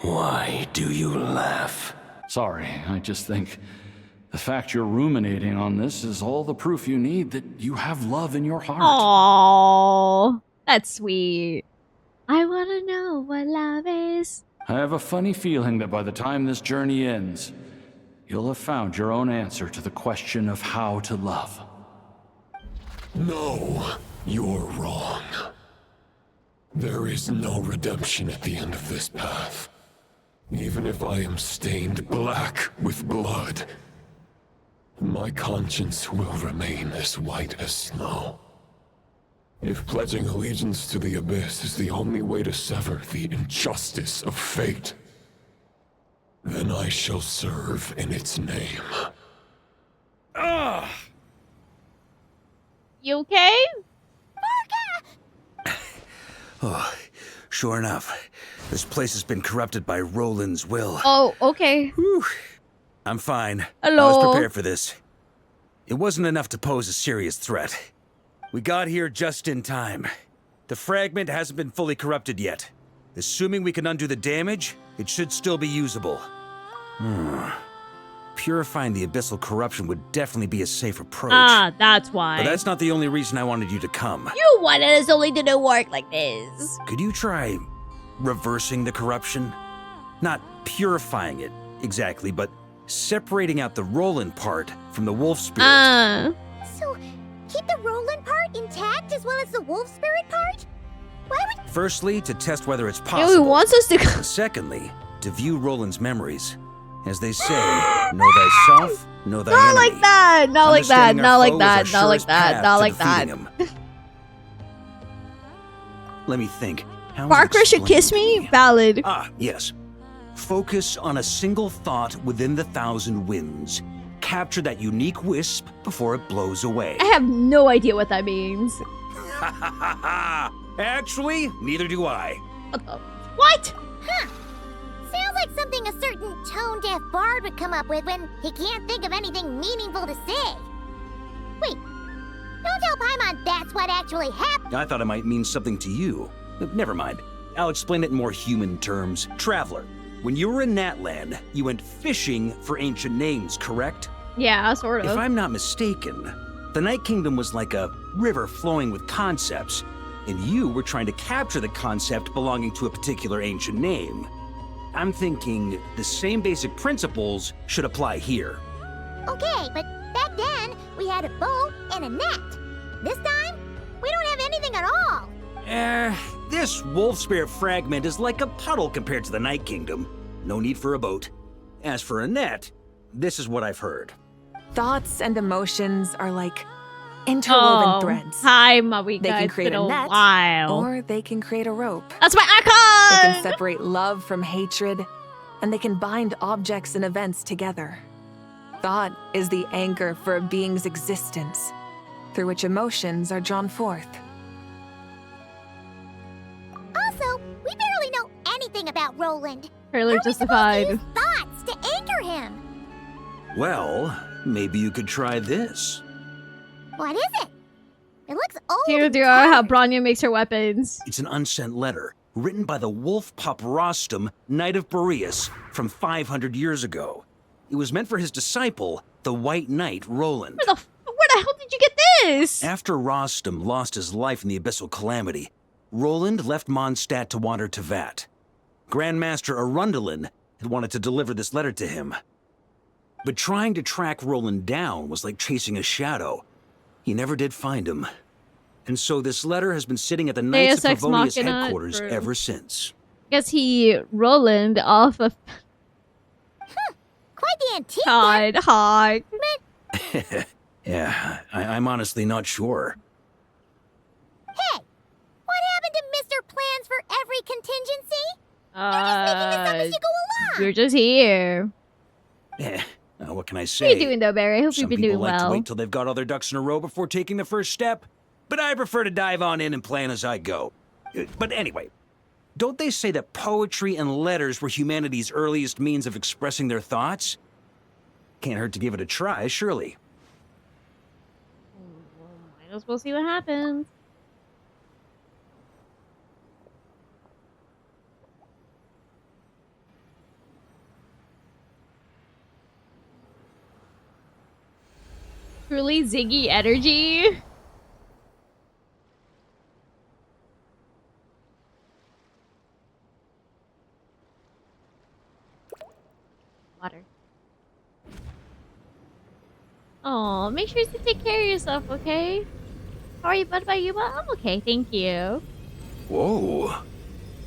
Why do you laugh? Sorry, I just think the fact you're ruminating on this is all the proof you need that you have love in your heart. Aww. That's sweet. I wanna know what love is. I have a funny feeling that by the time this journey ends, you'll have found your own answer to the question of how to love. No, you're wrong. There is no redemption at the end of this path. Even if I am stained black with blood, my conscience will remain as white as snow. If pledging allegiance to the Abyss is the only way to sever the injustice of fate, then I shall serve in its name. You okay? Oh, sure enough. This place has been corrupted by Roland's will. Oh, okay. Whew. I'm fine. Hello. I was prepared for this. It wasn't enough to pose a serious threat. We got here just in time. The fragment hasn't been fully corrupted yet. Assuming we can undo the damage, it should still be usable. Purifying the Abyssal Corruption would definitely be a safe approach. Ah, that's why. But that's not the only reason I wanted you to come. You wanted us only to do work like this. Could you try reversing the corruption? Not purifying it, exactly, but separating out the Roland part from the wolf spirit. So, keep the Roland part intact as well as the wolf spirit part? Why would... Firstly, to test whether it's Yo, possible. he wants us to... And secondly, to view Roland's memories. As they say, know thyself, know thy Not enemy. like that. Not like that. Understanding Not our like foe that. is our Not like surest that. path Not to like that. defeating him. Let me think. How Parker should kiss me? Valid. Ah, yes. Focus on a single thought within the 1,000 winds. Capture that unique wisp before it blows away. I have no idea what that means. Actually, neither do I. What the? What? Huh. Sounds like something a certain tone-deaf bard would come up with when he can't think of anything meaningful to say. Wait, don't tell Paimon that's what actually happened. I thought it might mean something to you. Never mind. I'll explain it in more human terms. Traveler, when you were in Natlan, you went fishing for ancient names, correct? Yeah, sort of. If I'm not mistaken, the Night Kingdom was like a river flowing with concepts, and you were trying to capture the concept belonging to a particular ancient name. I'm thinking the same basic principles should apply here. Okay, but back then, we had a boat and a net. This time, we don't have anything at all. This wolf spirit fragment is like a puddle compared to the Night Kingdom. No need for a boat. As for a net, this is what I've heard. Thoughts and emotions are like interwoven threads. Hi, Mawika. They can It's create been a net, while. or they can create a rope. That's my icon! They can separate love from hatred, and they can bind objects and events together. Thought is the anchor for a being's existence, through which emotions are drawn forth. Also, we barely know anything about Roland. Trailer justified. Thoughts to anchor him. Well, maybe you could try this. What is it? It looks old. Here they are, how Bronya makes her weapons. It's an unsent letter written by the wolf pup Rostam, Knight of Boreas, from 500 years ago. It was meant for his disciple, the White Knight Roland. Where the hell did you get this? After Rostam lost his life in the Abyssal Calamity, Roland left Mondstadt to wander to Vat. Grandmaster Arundelen had wanted to deliver this letter to him. But trying to track Roland down was like chasing a shadow. He never did find him. And so this letter has been sitting at the Knights of Favonia's headquarters ever since. Guess he Roland off of... Quite the antique. Hide. Yeah, I'm honestly not sure. Hey, what happened to Mr. Plans for every contingency? You're just making this up as you go along. You're just here. What can I say? How you doing though, Barry? I hope Some you've been people doing like well. to wait till they've got all their ducks in a row before taking the first step, but I prefer to dive on in and plan as I go. But anyway, don't they say that poetry and letters were humanity's earliest means of expressing their thoughts? Can't hurt to give it a try, surely. Might as well see what happens. Truly Ziggy energy. Water. Oh, make sure to take care of yourself, okay? How are you, bud? By you, bud? I'm okay, thank you. Whoa.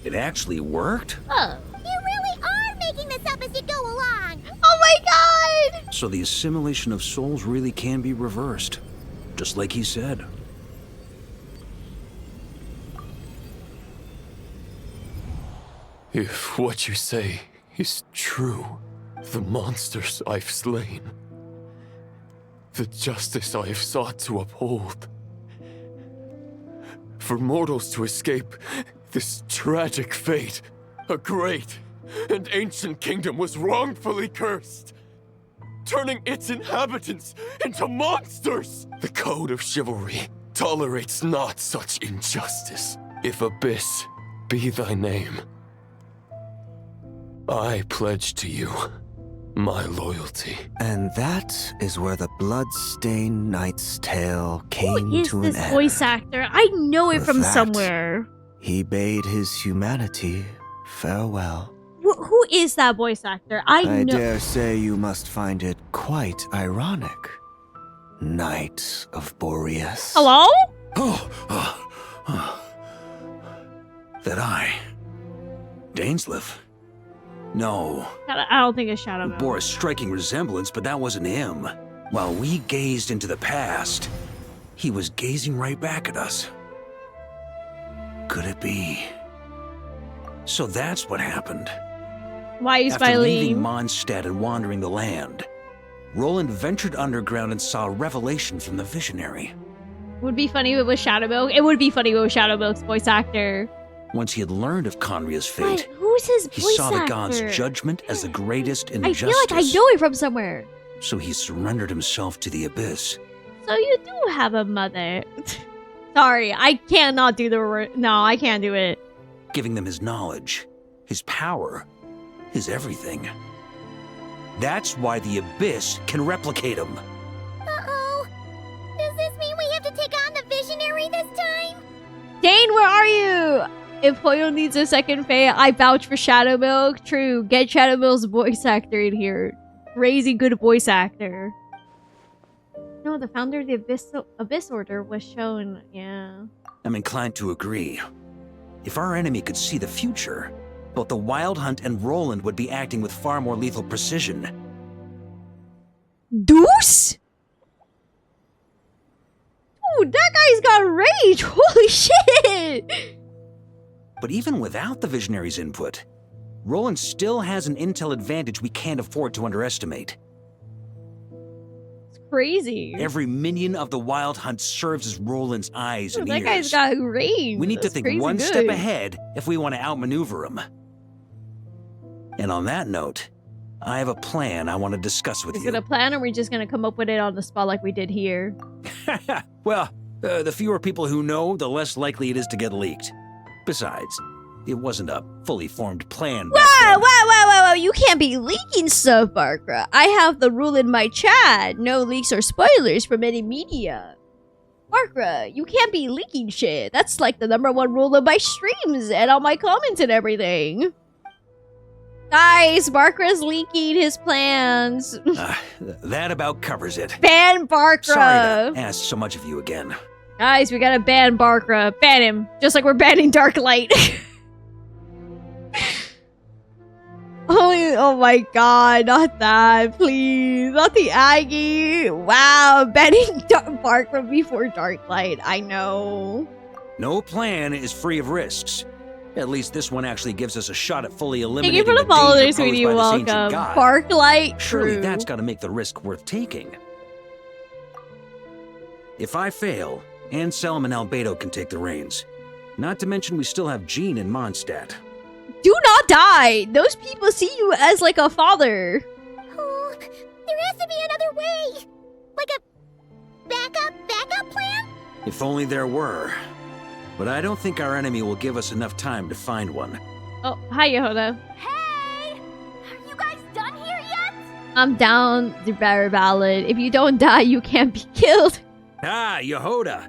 It actually worked? Oh. You really are making this up as you go along. Oh my god! So the assimilation of souls really can be reversed. Just like he said. If what you say is true, the monsters I've slain, the justice I have sought to uphold, for mortals to escape this tragic fate, a great and ancient kingdom was wrongfully cursed, turning its inhabitants into monsters. The code of chivalry tolerates not such injustice. If Abyss be thy name, I pledge to you my loyalty. And that is where the Bloodstained Knight's tale came Who is to this an end. voice actor? I know it With from that, somewhere. He bade his humanity farewell. Who is that voice actor? I know. Dare say you must find it quite ironic. Knight of Boreas. Hello? That I. Dainsleif. No. I don't think it's Shadow. It bore a striking resemblance, but that wasn't him. While we gazed into the past, he was gazing right back at us. Could it be? So that's what happened. Why are you After smiling? leaving Mondstadt and wandering the land, Roland ventured underground and saw a revelation from the visionary. Would be funny if it was Shadowmilk. It would be funny if it was Shadowmilk's voice actor. Once he had learned of Conria's fate, Who's his he voice saw the god's actor? judgment as the greatest I injustice. feel like I know it from somewhere. So he surrendered himself to the abyss. So you do have a mother. Sorry, I cannot do the no, I can't do it. Giving them his knowledge, his power, his everything. That's why the abyss can replicate him. Uh-oh. Does this mean we have to take on the visionary this time? Dane, where are you? If Hoyo needs a second Fae, I vouch for Shadow Milk. True, get Shadow Milk's voice actor in here. Crazy good voice actor. No, the founder of the Abyss Order was shown, yeah. I'm inclined to agree. If our enemy could see the future, both the Wild Hunt and Roland would be acting with far more lethal precision. Deuce? Dude, that guy's got rage! Holy shit! But even without the Visionary's input, Roland still has an intel advantage we can't afford to underestimate. It's crazy. Every minion of the Wild Hunt serves as Roland's eyes and that ears. guy's got range. We need to That's think crazy one good. step ahead if we want to outmaneuver him. And on that note, I have a plan I want to discuss with Is you. it a plan, or are we just gonna come up with it on the spot like we did here? Well, the fewer people who know, the less likely it is to get leaked. Besides, it wasn't a fully formed plan. Wow, you can't be leaking stuff, Barkra. I have the rule in my chat. No leaks or spoilers from any media. Barkra, you can't be leaking shit. That's like the #1 rule of my streams and on my comments and everything. Guys, Barkra's leaking his plans. That about covers it. Ban Barkra! Sorry to ask so much of you again. Guys, we gotta ban Barkra. Ban him. Just like we're banning Darklight. Oh my god, not that, please. Not the Aggie. Wow, banning Barkra before Darklight. I know. No plan is free of risks. At least this one actually gives us a shot at fully Thank eliminating you for the danger follow there, posed sweetie. by this ancient Welcome. god. Barklight, Surely true. that's got to make the risk worth taking. If I fail, Anselm and Albedo can take the reins. Not to mention we still have Jean and Mondstadt. Do not die. Those people see you as like a father. Oh, there has to be another way. Like a backup plan? If only there were. But I don't think our enemy will give us enough time to find one. Oh, hi, Yehoda. Hey! Are you guys done here yet? I'm down the very valid. If you don't die, you can't be killed. Ah, Yehoda!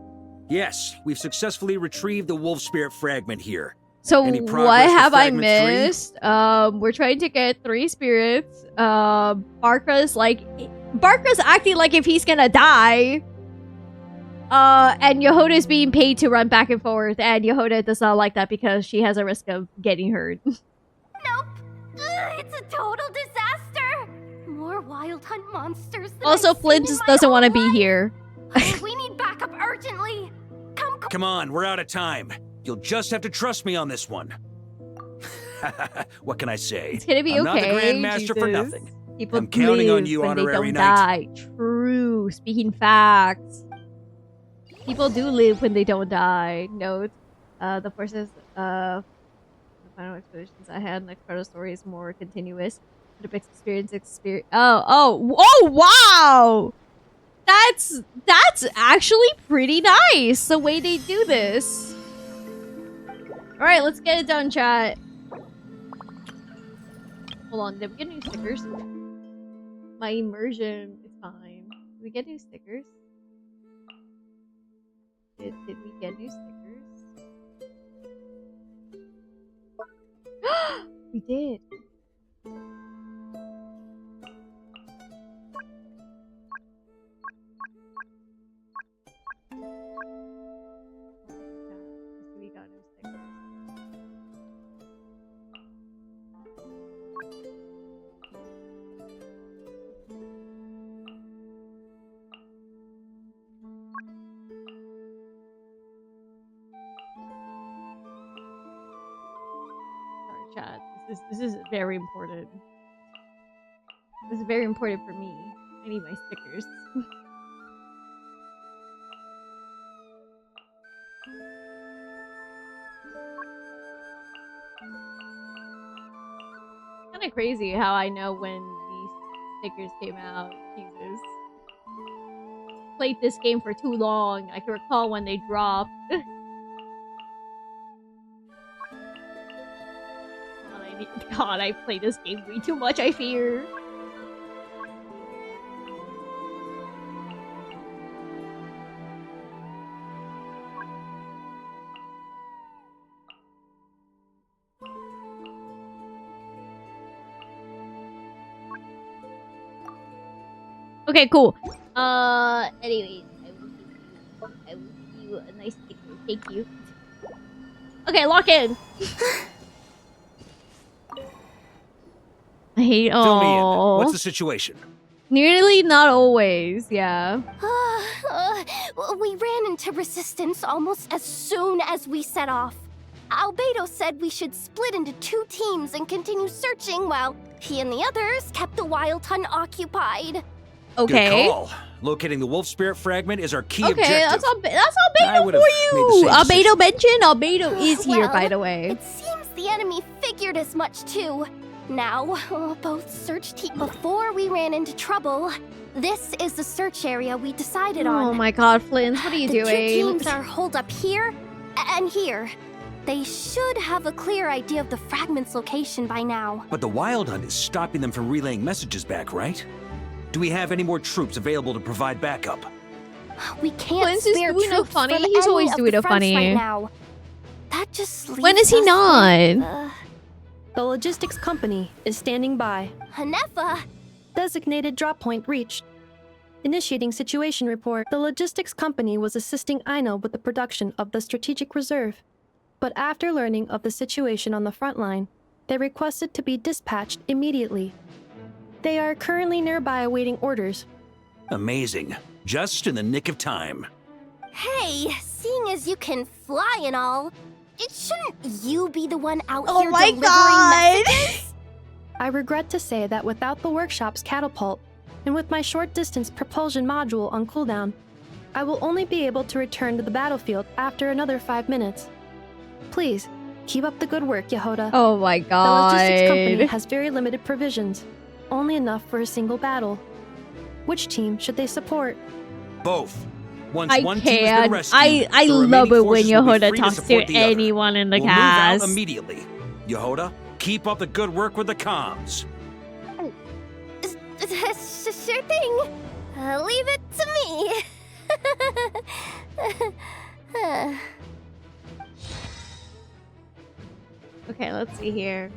Yes, we've successfully retrieved the Wolf Spirit fragment here. So Any what progress with have I Fragment 3? missed? We're trying to get 3 spirits. Barkra's acting like if he's gonna die. And Yehoda's being paid to run back and forth, and Yehoda does not like that because she has a risk of getting hurt. Nope. It's a total disaster. More wild hunt monsters than Also, I've Flint seen in my doesn't whole want to be life. here. We need backup urgently. Come on, we're out of time. You'll just have to trust me on this one. What can I say? It's gonna be I'm okay. not the Grand Master for Jesus. nothing. People I'm counting live on you, when they honorary don't knight. die. True. Speaking facts. People do live when they don't die. Note, the forces of the final expeditions I had. Next part of the story is more continuous. The big experience. Oh, wow! That's actually pretty nice the way they do this. All right, let's get it done, chat. Hold on, did we get new stickers? My immersion is fine. Did we get new stickers? Did we get new stickers? We did. We got new stickers. Sorry, chat. This is very important. This is very important for me. I need my stickers. crazy how I know when these stickers came out. Jesus. Played this game for too long. I can recall when they dropped. God, I played this game way too much, I fear. Okay, cool. Anyways, I will give you a nice sticker. Thank you. Okay, lock in. I hate. Fill me in. Oh. What's the situation? Nearly, not always. Yeah. We ran into resistance almost as soon as we set off. Albedo said we should split into 2 teams and continue searching while he and the others kept the Wild Hunt occupied. Okay. Good call. Locating the wolf spirit fragment is our key Okay, objective. that's Albedo for you. Albedo mentioned. Albedo is here, by the way. It seems the enemy figured as much too. Now, both search teams. Before we ran into trouble, this is the search area we decided on. Oh my God, Flint, what are you doing? The 2 teams are holed up here and here. They should have a clear idea of the fragment's location by now. But the Wild Hunt is stopping them from relaying messages back, right? Do we have any more troops available to provide backup? We can't Flint's is spare doing troops a funny. from He's any always of doing the a fronts funny. right now. That just leaves When is he us not? with, The logistics company is standing by. Hanefa! Designated drop point reached. Initiating situation report. The logistics company was assisting Ino with the production of the strategic reserve. But after learning of the situation on the front line, they requested to be dispatched immediately. They are currently nearby awaiting orders. Amazing. Just in the nick of time. Hey, seeing as you can fly and all, shouldn't you be the one out Oh here my delivering God. messages? I regret to say that without the workshop's catapult, and with my short-distance propulsion module on cooldown, I will only be able to return to the battlefield after another 5 minutes. Please, keep up the good work, Yehoda. Oh my God. The logistics company has very limited provisions, only enough for a single battle. Which team should they support? Both. Once I one team has been can't. rescued, I the love remaining it when forces will be Yehoda free talks support to the other. anyone in the We'll cast. move out immediately. Yehoda, keep up the good work with the comms. Sure thing. Leave it to me. Okay, let's see here.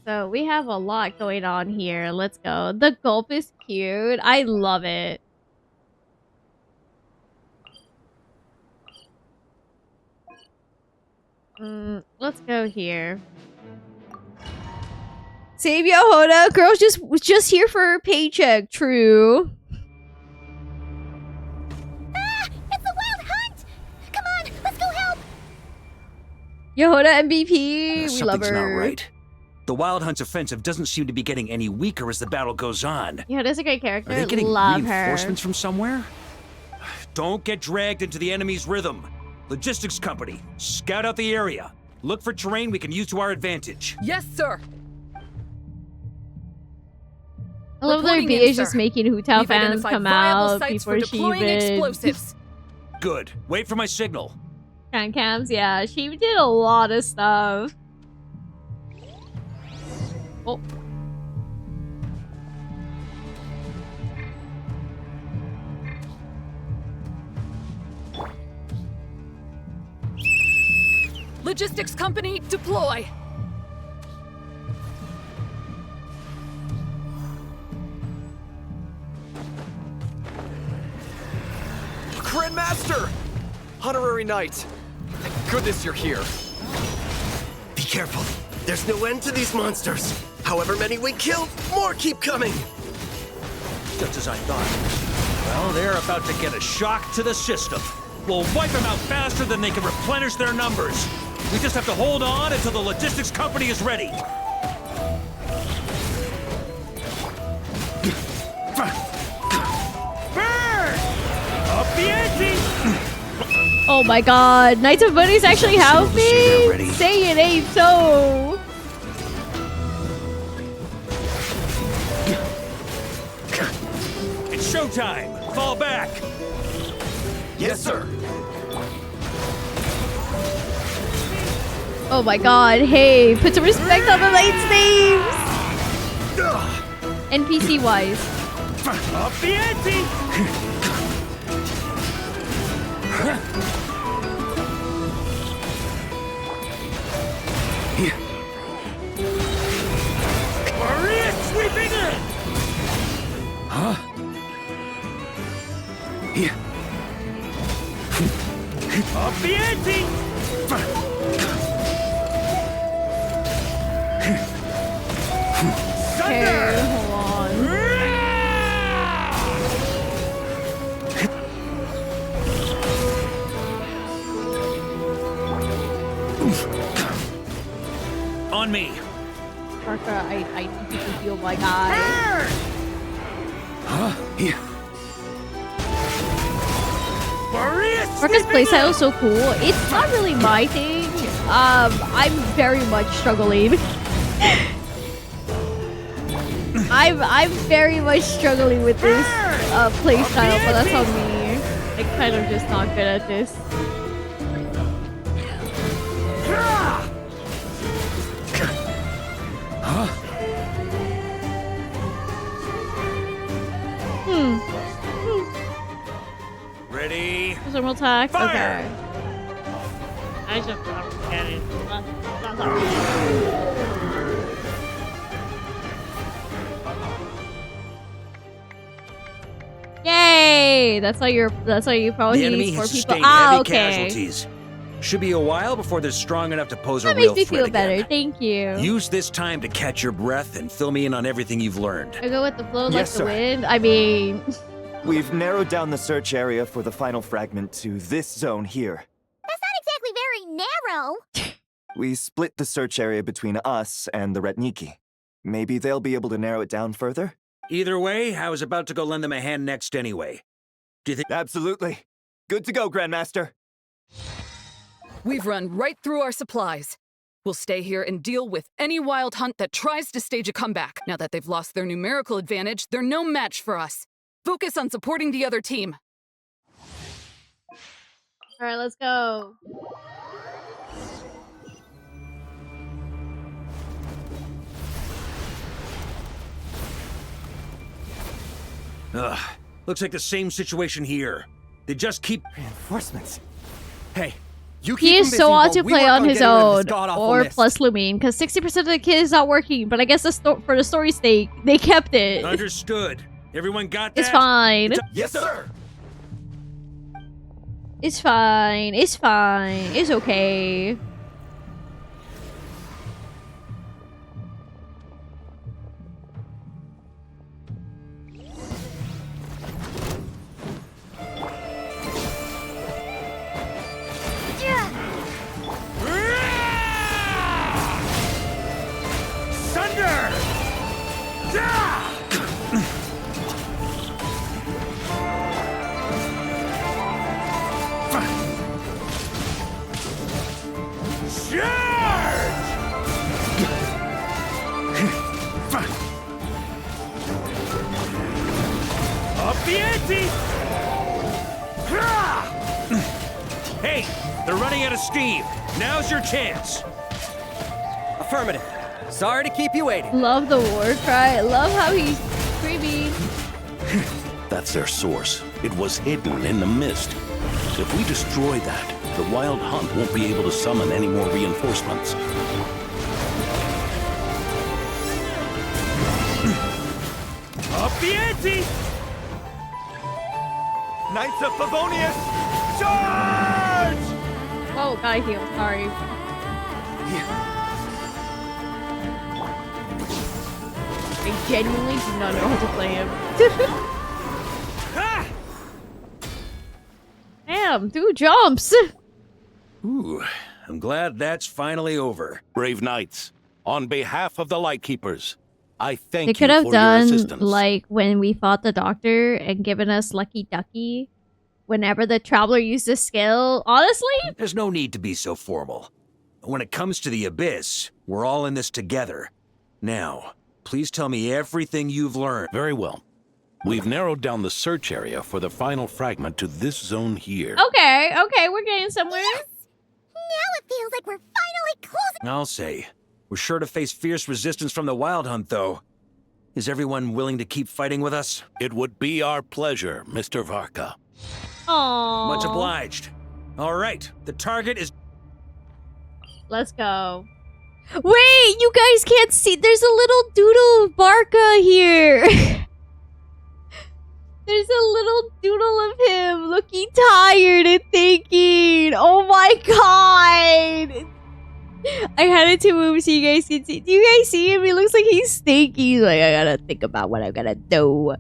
So we have a lot going on here. Let's go. The gulp is cute. I love it. Let's go here. Save Yehoda. Girl's was just here for her paycheck. True. It's the Wild Hunt! Come on, let's go help! Yehoda MVP. We love Something's her. not right. The Wild Hunt's offensive doesn't seem to be getting any weaker as the battle goes on. Yehoda's a great character. Are they getting love reinforcements her. from somewhere? Don't get dragged into the enemy's rhythm. Logistics company, scout out the area. Look for terrain we can use to our advantage. Yes, sir. I love that Reporting B in, is just sir. making Hutao We've fans identified come viable out sites before for she deploying even... explosives. Good. Wait for my signal. Cams, yeah, she did a lot of stuff. Oh. Logistics company, deploy. Grandmaster! Honorary Knight! Thank goodness you're here. Be careful. There's no end to these monsters. However many we kill, more keep coming. Just as I thought. Well, they're about to get a shock to the system. We'll wipe them out faster than they can replenish their numbers. We just have to hold on until the logistics company is ready. Burn! Up the ante! Oh my god, Knights of Bunnies actually help me? they're ready. Say it ain't so. showtime! Fall back! Yes, sir. Oh my god, hey, put some respect on the knight's names! NPC wise. Up the ante! Boreas sweeping in! Huh? Here. Up the ante! Okay, hold on. On me. Varka, I need you to heal my guy. Huh? Here. Varka's playstyle is so cool. It's not really my thing. I'm very much struggling. I'm very much struggling with this playstyle, but that's on me. I'm kind of just not good at this. Ready? Thermal attack. Fire! Okay. I just get it. Yay! That's why you probably The enemy need 4 has people. sustained Ah, heavy okay. casualties. Should be a while before they're strong enough to pose a That real makes me threat feel better. again. Thank you. Use this time to catch your breath and fill me in on everything you've learned. I go with the flow like Yes, the sir. wind. I mean, We've narrowed down the search area for the final fragment to this zone here. That's not exactly very narrow. We split the search area between us and the Retniki. Maybe they'll be able to narrow it down further? Either way, I was about to go lend them a hand next anyway. Do you think? Absolutely. Good to go, Grandmaster. We've run right through our supplies. We'll stay here and deal with any wild hunt that tries to stage a comeback. Now that they've lost their numerical advantage, they're no match for us. Focus on supporting the other team. all right, let's go. Ugh. Looks like the same situation here. They just keep reinforcements. Hey, He is so odd to play on his own, or plus Lumine, because 60% of the kid is not working. But I guess for the story's sake, they kept it. understood. Everyone got that? It's fine. Yes, sir. It's fine. It's fine. It's okay. Thunder! Up the ante! Hey, they're running out of steam. Now's your chance. Affirmative. Sorry to keep you waiting. Love the war cry. Love how he's creepy. That's their source. It was hidden in the mist. If we destroy that, the Wild Hunt won't be able to summon any more reinforcements. Up the ante! Knights of Favonius, charge! Oh, gotta heal. Sorry. I genuinely do not know how to play him. Damn, 2 jumps. Ooh, I'm glad that's finally over. Brave Knights, on behalf of the Lightkeepers, I thank They could you have for your done assistance. like when we fought the doctor and given us Lucky Ducky whenever the traveler used this skill. Honestly, There's no need to be so formal. When it comes to the Abyss, we're all in this together. Now, please tell me everything you've learned. Very well. We've narrowed down the search area for the final fragment to this zone here. Okay, we're getting somewhere. Yes! Now it feels like we're finally closing. I'll say. We're sure to face fierce resistance from the Wild Hunt, though. Is everyone willing to keep fighting with us? It would be our pleasure, Mr. Varka. Aww. Much obliged. All right, the target is... Let's go. Wait, you guys can't see. There's a little doodle of Varka here. There's a little doodle of him looking tired and thinking. Oh my god. I had it to move so you guys can see. Do you guys see him? He looks like he's thinking. He's like, I gotta think about what I'm gonna do.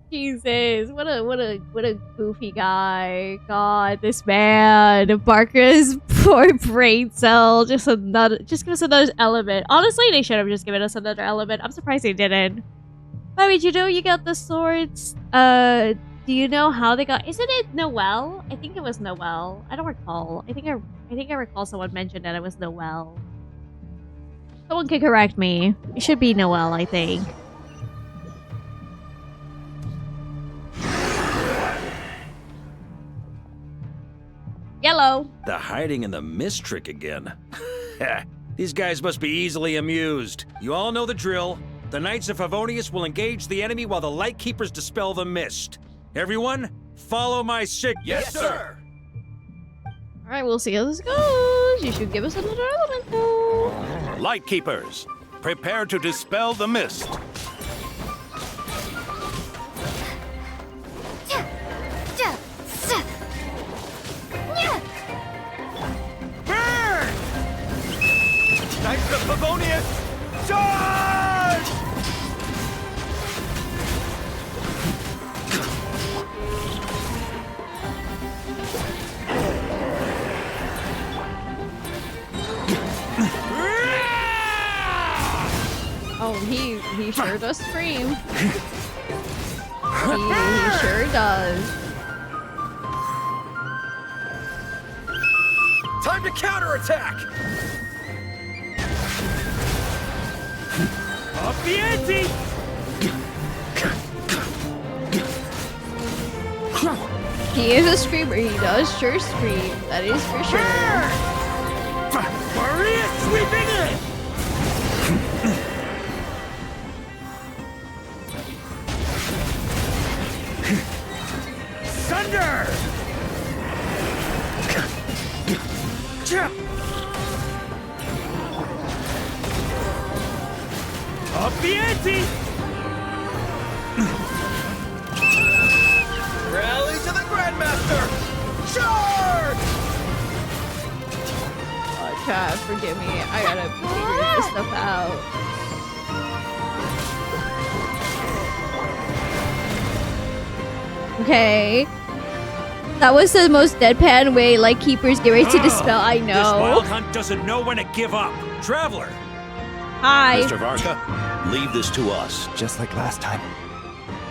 Jesus, what a goofy guy. God, this man. Barker's poor brain cell. Just give us another element. Honestly, they should have just given us another element. I'm surprised they didn't. By the way, you know you got the swords. Do you know how they got? Isn't it Noel? I think it was Noel. I don't recall. I think I recall someone mentioned that it was Noel. Someone can correct me. It should be Noel, I think. Yellow. The hiding in the mist trick again. These guys must be easily amused. You all know the drill. The Knights of Favonius will engage the enemy while the Lightkeepers dispel the mist. Everyone, follow my signal. Yes, sir. Alright, we'll see how this goes. You should give us another element, though. Lightkeepers, prepare to dispel the mist. Burn! Knights of Favonius, charge! Oh, he sure does scream. He sure does. Time to counterattack! Up the ante! He is a screamer. He does sure scream. That is for sure. Boreas sweeping in! Thunder! Up the ante! Rally to the Grandmaster! Charge! Oh, Chad, forgive me. I gotta figure this stuff out. Okay. That was the most deadpan way Lightkeepers get ready to dispel. I know. This Wild Hunt doesn't know when to give up. Traveler! Hi. Mr. Varka, leave this to us. Just like last time.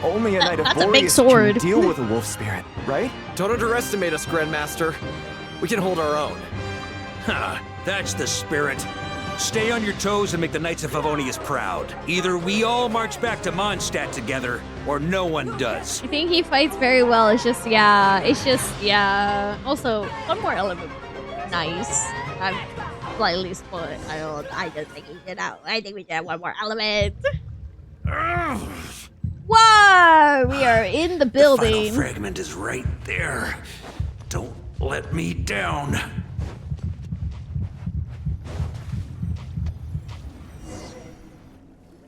Only a Knight of That's a big Boreas sword. can deal with a wolf spirit, right? Don't underestimate us, Grandmaster. We can hold our own. Ha! That's the spirit. Stay on your toes and make the Knights of Favonius proud. Either we all march back to Mondstadt together, or no one does. I think he fights very well. It's just, yeah. Also, one more element. Nice. I'm slightly spoiled. I just think we should out. I think we should have one more element. Whoa! We are in the building. The final fragment is right there. Don't let me down.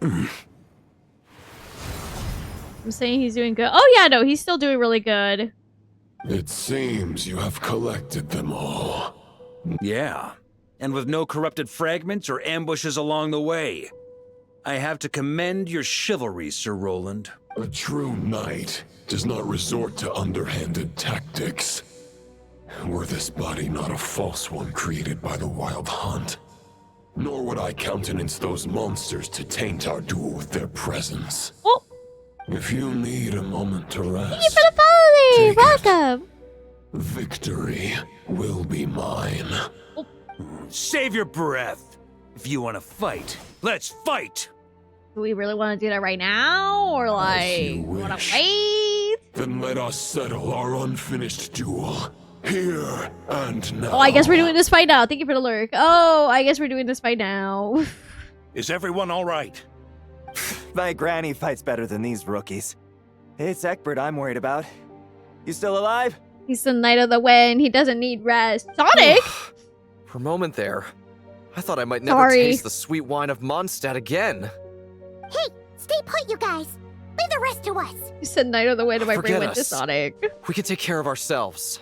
I'm saying he's doing good. Oh yeah, no, he's still doing really good. It seems you have collected them all. Yeah, and with no corrupted fragments or ambushes along the way. I have to commend your chivalry, Sir Roland. A true knight does not resort to underhanded tactics. Were this body not a false one created by the Wild Hunt, nor would I countenance those monsters to taint our duel with their presence. Oh. If you need a moment to rest, Thank you for the follow me. Welcome. Victory will be mine. Save your breath. If you want to fight, let's fight. Do we really want to do that right now? Or like, want to wait? Then let us settle our unfinished duel. Here and now. Oh, I guess we're doing this fight now. Thank you for the lurk. Oh, I guess we're doing this fight now. Is everyone all right? My granny fights better than these rookies. It's Egbert I'm worried about. You still alive? He's the Knight of the Wind. He doesn't need rest. Sonic! For a moment there, I thought I might never taste the sweet wine of Mondstadt again. Hey, stay put, you guys. Leave the rest to us. You said Knight of the Wind, and my brain Forget went to us. Sonic. We can take care of ourselves.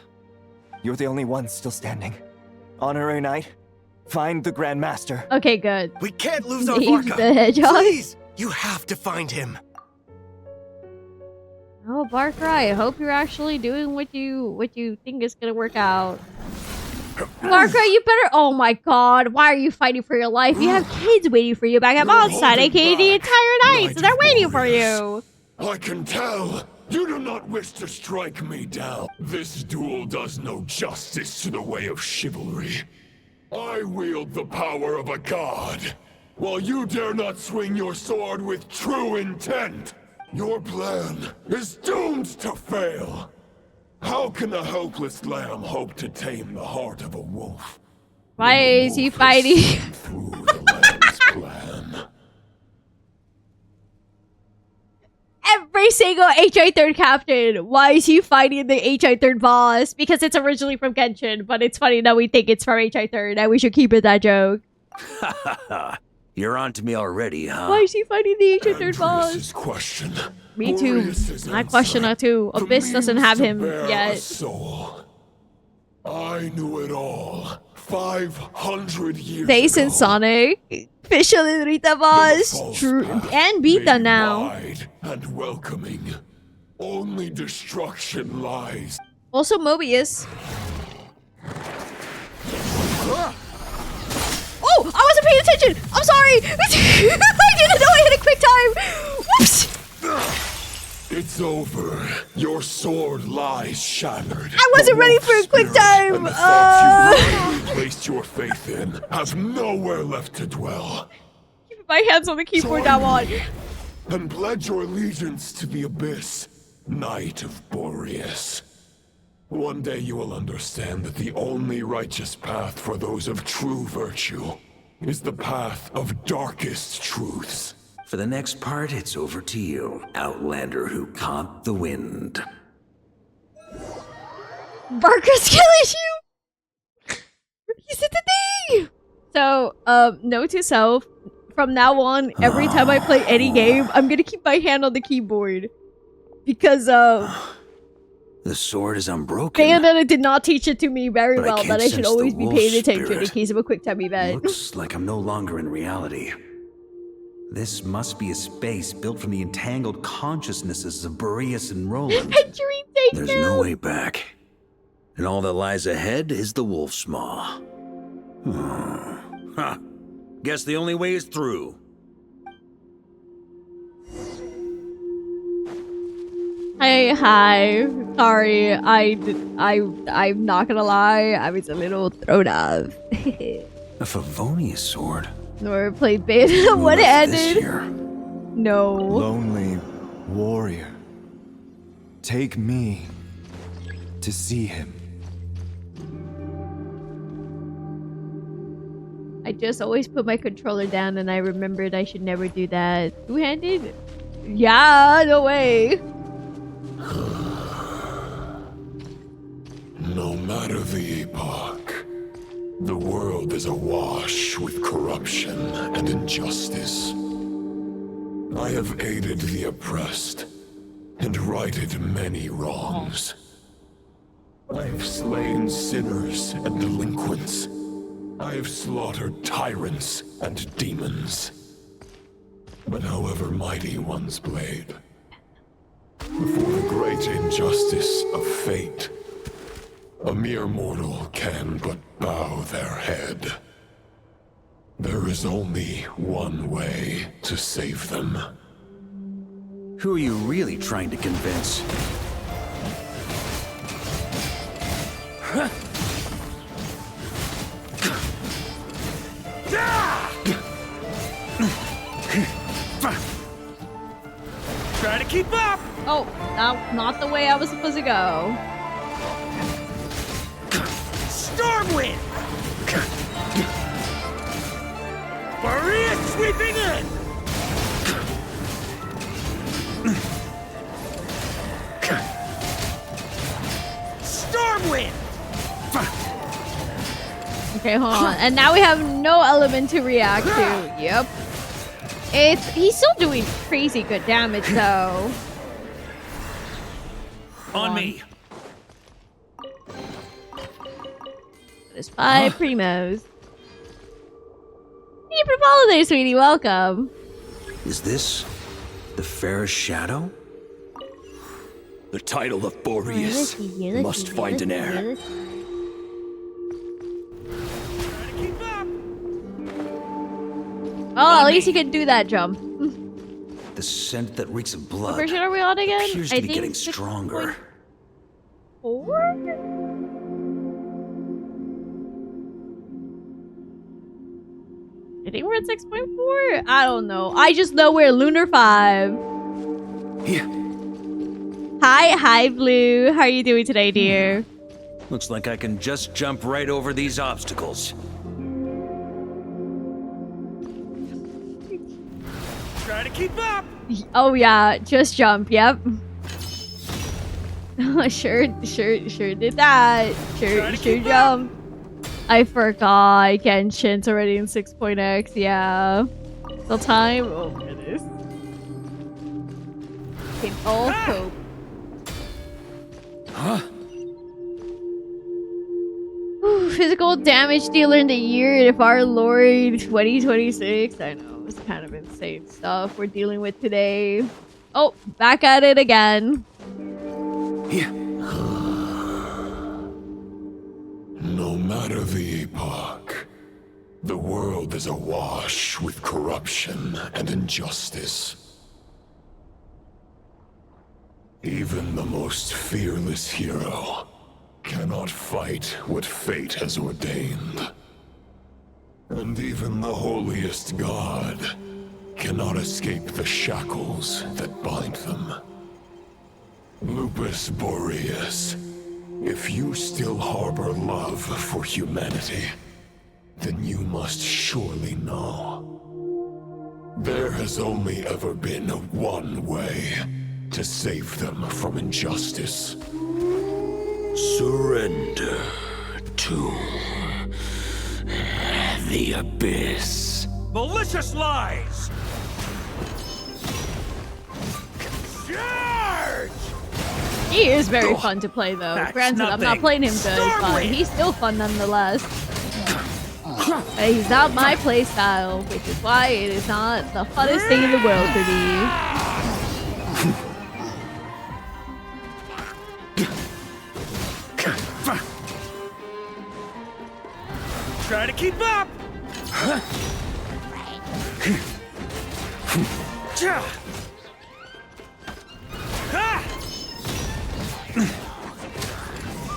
You're the only one still standing. Honorary Knight, find the Grand Master. Okay, good. We can't lose our Leave Varka. the hedgehog. Please, you have to find him. Oh, Barker, I hope you're actually doing what you think is gonna work out. Barker, you better. Oh my God, why are you fighting for your life? You have kids waiting for you back at Mondstadt, aka the entire night, so they're waiting for you. I can tell. You do not wish to strike me down. This duel does no justice to the way of chivalry. I wield the power of a god, while you dare not swing your sword with true intent. Your plan is doomed to fail. How can a helpless lamb hope to tame the heart of a wolf? Why is he fighting? Through the lamb's plan. Every single HI 3rd captain. Why is he fighting the HI 3rd boss? Because it's originally from Genshin, but it's funny that we think it's from HI 3rd, and we should keep it that joke. You're on to me already, huh? Why is he fighting the HI 3rd boss? Question. Me too. I question that too. Abyss doesn't have him yet. I knew it all. 500 years Face ago. and Sonic. Fischl and Rita boss. True. And Beta now. Wide and welcoming. Only destruction lies. Also Mobius. Oh, I wasn't paying attention. I'm sorry. I didn't know I hit a quick time. Whoops. It's over. Your sword lies shattered. I wasn't ready for a quick time. And the thoughts you placed your faith in have nowhere left to dwell. Keep my hands on the keyboard now on. And pledge your allegiance to the Abyss, Knight of Boreas. One day you will understand that the only righteous path for those of true virtue is the path of darkest truths. For the next part, it's over to you, Outlander who caught the wind. Barker's killing you! He said the thing! So, note to self, from now on, every time I play any game, I'm gonna keep my hand on the keyboard. Because, The sword is unbroken. Bayonetta did not teach it to me very But I well, can't that I should sense the always be wolf paying attention in spirit. case of a quick time event. Looks like I'm no longer in reality. This must be a space built from the entangled consciousnesses of Boreas and Roland. There's no way back. And all that lies ahead is the wolf's maw. Huh. Guess the only way is through. Hey, hi. Sorry, I'm not gonna lie, I was a little thrown off. A Favonius sword. Nor played beta when it ended. No. Lonely warrior, take me to see him. I just always put my controller down and I remembered I should never do that. Two-handed? Yeah, no way. No matter the epoch, the world is awash with corruption and injustice. I have aided the oppressed and righted many wrongs. I have slain sinners and delinquents. I have slaughtered tyrants and demons. But however mighty one's blade, before the great injustice of fate, a mere mortal can but bow their head. There is only one way to save them. Who are you really trying to convince? Try to keep up! Oh, not the way I was supposed to go. Stormwind! Boreas sweeping in! Stormwind! Okay, hold on. And now we have no element to react to. Yep. He's still doing crazy good damage though. On me. There's 5 primos. Happy holiday, sweetie. Welcome. Is this the fairest shadow? The title of Boreas must find an heir. Oh, at least you can do that jump. The scent that reeks of blood. What version are we on again? Appears to be getting stronger. 4? I think we're at 6.4. I don't know. I just know we're Lunar 5. Yeah. Hi, Blue. How are you doing today, dear? Looks like I can just jump right over these obstacles. Try to keep up! Oh yeah, just jump. Yep. sure did that. Sure jump. I forgot. Genshin's already in 6.x. Yeah. Still time. Oh goodness. Can all cope. Huh? Physical damage dealer in the year of our Lord 2026. I know. It's kind of insane stuff we're dealing with today. Oh, back at it again. Yeah. No matter the epoch, the world is awash with corruption and injustice. Even the most fearless hero cannot fight what fate has ordained. And even the holiest god cannot escape the shackles that bind them. Lupus Boreas, if you still harbor love for humanity, then you must surely know. There has only ever been one way to save them from injustice. Surrender to the Abyss. Malicious lies! Charge! He is very fun to play though. That's Granted, I'm not nothing. playing him good, but he's still fun nonetheless. He's not my playstyle, which is why it is not the funnest thing in the world for me. Try to keep up!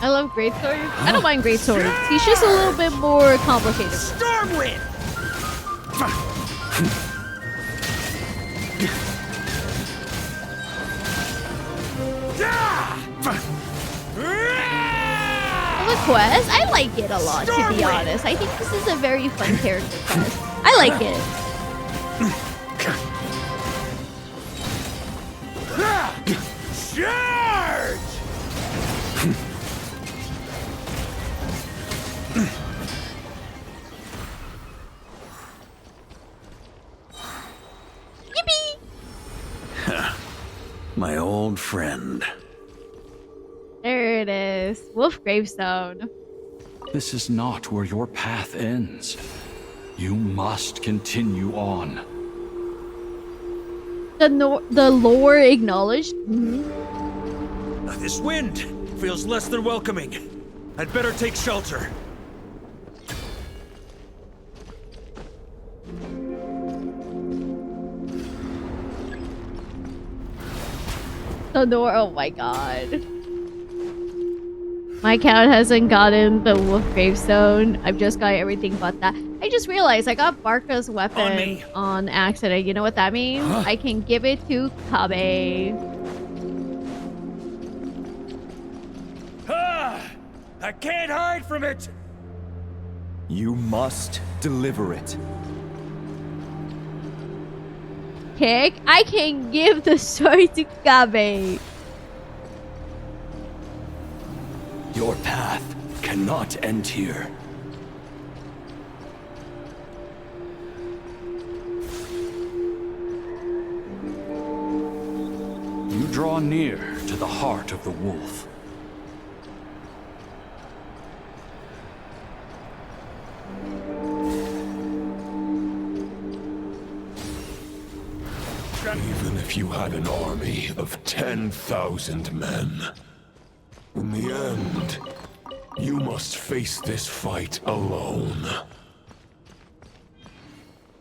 I love great swords. I don't mind great swords. He's just a little bit more complicated. Stormwind! The quest, I like it a lot, to be honest. I think this is a very fun character quest. I like it. Charge! Yippee! My old friend. There it is. Wolf Gravestone. This is not where your path ends. You must continue on. The lore acknowledged. This wind feels less than welcoming. I'd better take shelter. The door. Oh my god. My account hasn't gotten the Wolf Gravestone. I've just got everything but that. I I just realized I got VARKA'S weapon on accident. You know what that means? Huh? I can give it to Kabe. I can't hide from it! You must deliver it. Heck, I can give the sword to Kabe. Your path cannot end here. You draw near to the heart of the wolf. Even if you had an army of 10,000 men, in the end, you must face this fight alone.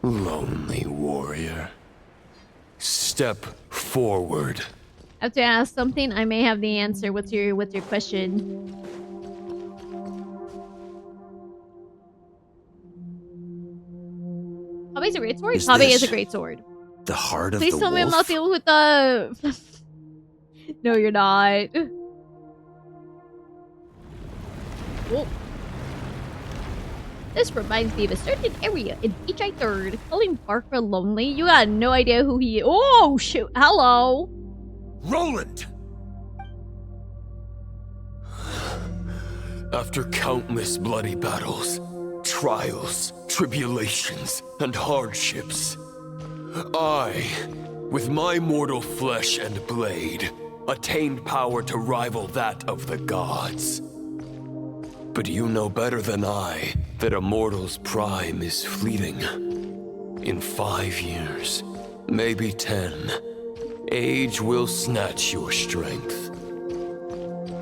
Lonely warrior. Step forward. I have to ask something. I may have the answer. What's your question? Kabe's a great sword? Kabe is a great sword. The heart of Please the tell me I'm wolf? not dealing with the... No, you're not. Whoa. This reminds me of a certain area in HI 3rd. Calling Barker lonely? You got no idea who he is. Oh, shoot. Hello. Roland! After countless bloody battles, trials, tribulations, and hardships, I, with my mortal flesh and blade, attained power to rival that of the gods. But you know better than I that a mortal's prime is fleeting. In 5 years, maybe 10, age will snatch your strength.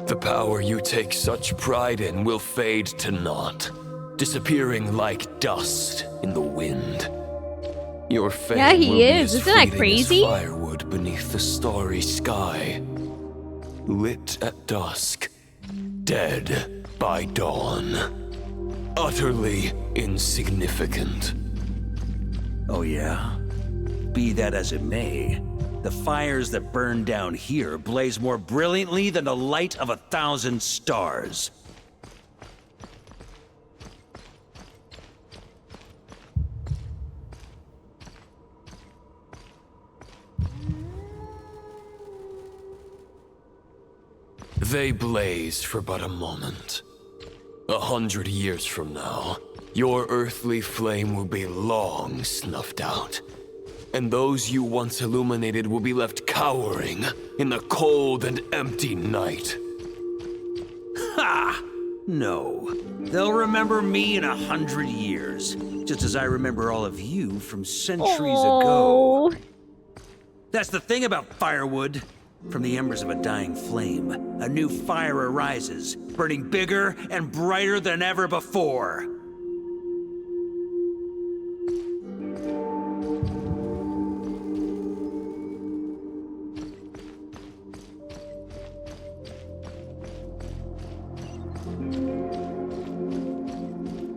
The power you take such pride in will fade to naught, disappearing like dust in the wind. Your fate Yeah, he will be is. as Isn't that fleeting crazy? as firewood beneath the starry sky, lit at dusk, dead by dawn, utterly insignificant. Oh yeah? Be that as it may, the fires that burn down here blaze more brilliantly than the light of 1,000 stars. They blaze for but a moment. 100 years from now, your earthly flame will be long snuffed out, and those you once illuminated will be left cowering in the cold and empty night. Ha! No. They'll remember me in 100 years, just as I remember all of you from centuries ago. That's the thing about firewood. From the embers of a dying flame, a new fire arises, burning bigger and brighter than ever before.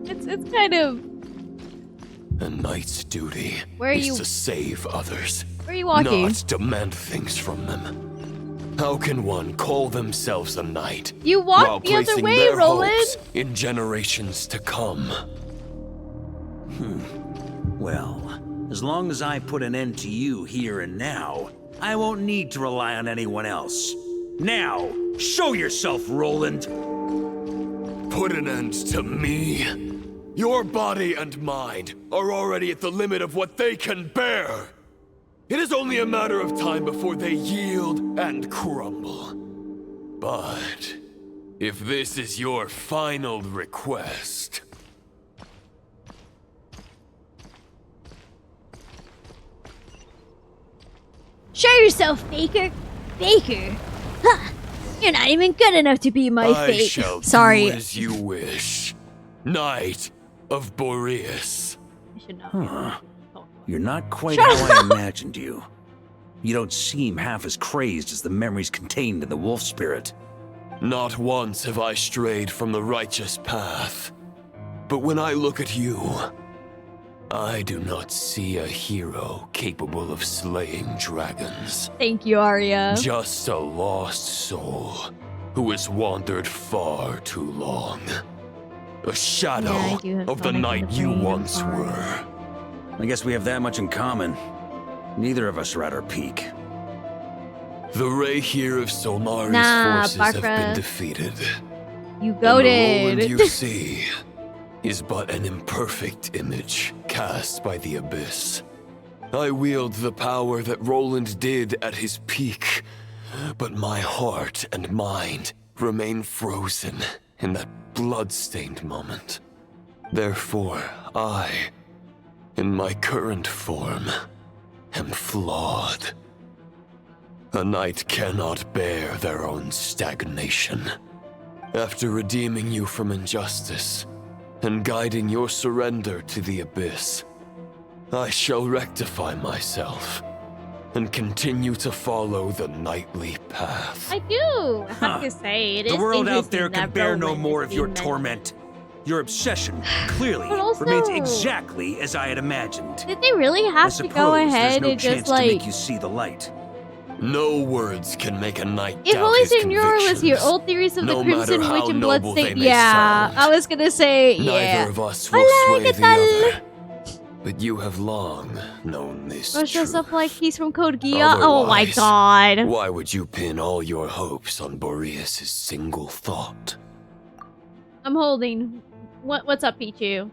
It's kind of... A knight's duty Where are is you- to save others, Where are you walking? not demand things from them. How can one call themselves a knight You walk while the other placing way, their Roland. hopes in generations to come? Well, as long as I put an end to you here and now, I won't need to rely on anyone else. Now, show yourself, Roland! Put an end to me? Your body and mind are already at the limit of what they can bear. It is only a matter of time before they yield and crumble. But if this is your final request... Show yourself, Baker. Baker. Huh. You're not even good enough to be my I fate. shall Sorry. do as you wish. Knight of Boreas. Huh. You're not quite Shut how I imagined you. You don't seem half as crazed as the memories contained in the wolf spirit. Not once have I strayed from the righteous path. But when I look at you, I do not see a hero capable of slaying dragons. Thank you, Arya. Just a lost soul who has wandered far too long. A shadow of the knight you once were. I guess we have that much in common. Neither of us are at our peak. The ray here of Solmari's forces have been defeated. You goated. And the Roland you see is but an imperfect image cast by the Abyss. I wield the power that Roland did at his peak, but my heart and mind remain frozen in that bloodstained moment. Therefore, I, in my current form, am flawed. A knight cannot bear their own stagnation. After redeeming you from injustice and guiding your surrender to the Abyss, I shall rectify myself and continue to follow the knightly path. I do. I have to say, it is the world out interesting there can that bear no Roland more is of your being torment. Your obsession, clearly, But also- remains exactly as I had imagined. Did they really I have to suppose go there's ahead no and chance just to like? make you see the light. No words can make a knight If doubt only his Senora was here, convictions. old theories of the No Crimson matter Witch how and noble they Bloodstained. may Yeah, sound. I was gonna say Neither yeah. of us will Hola, sway ¿qué the tal? other. But you have long known this Brush truth. us up like he's from Code Geass. Oh my Otherwise, god. Why would you pin all your hopes on Boreas' single thought? I'm holding. What's up, Pichu?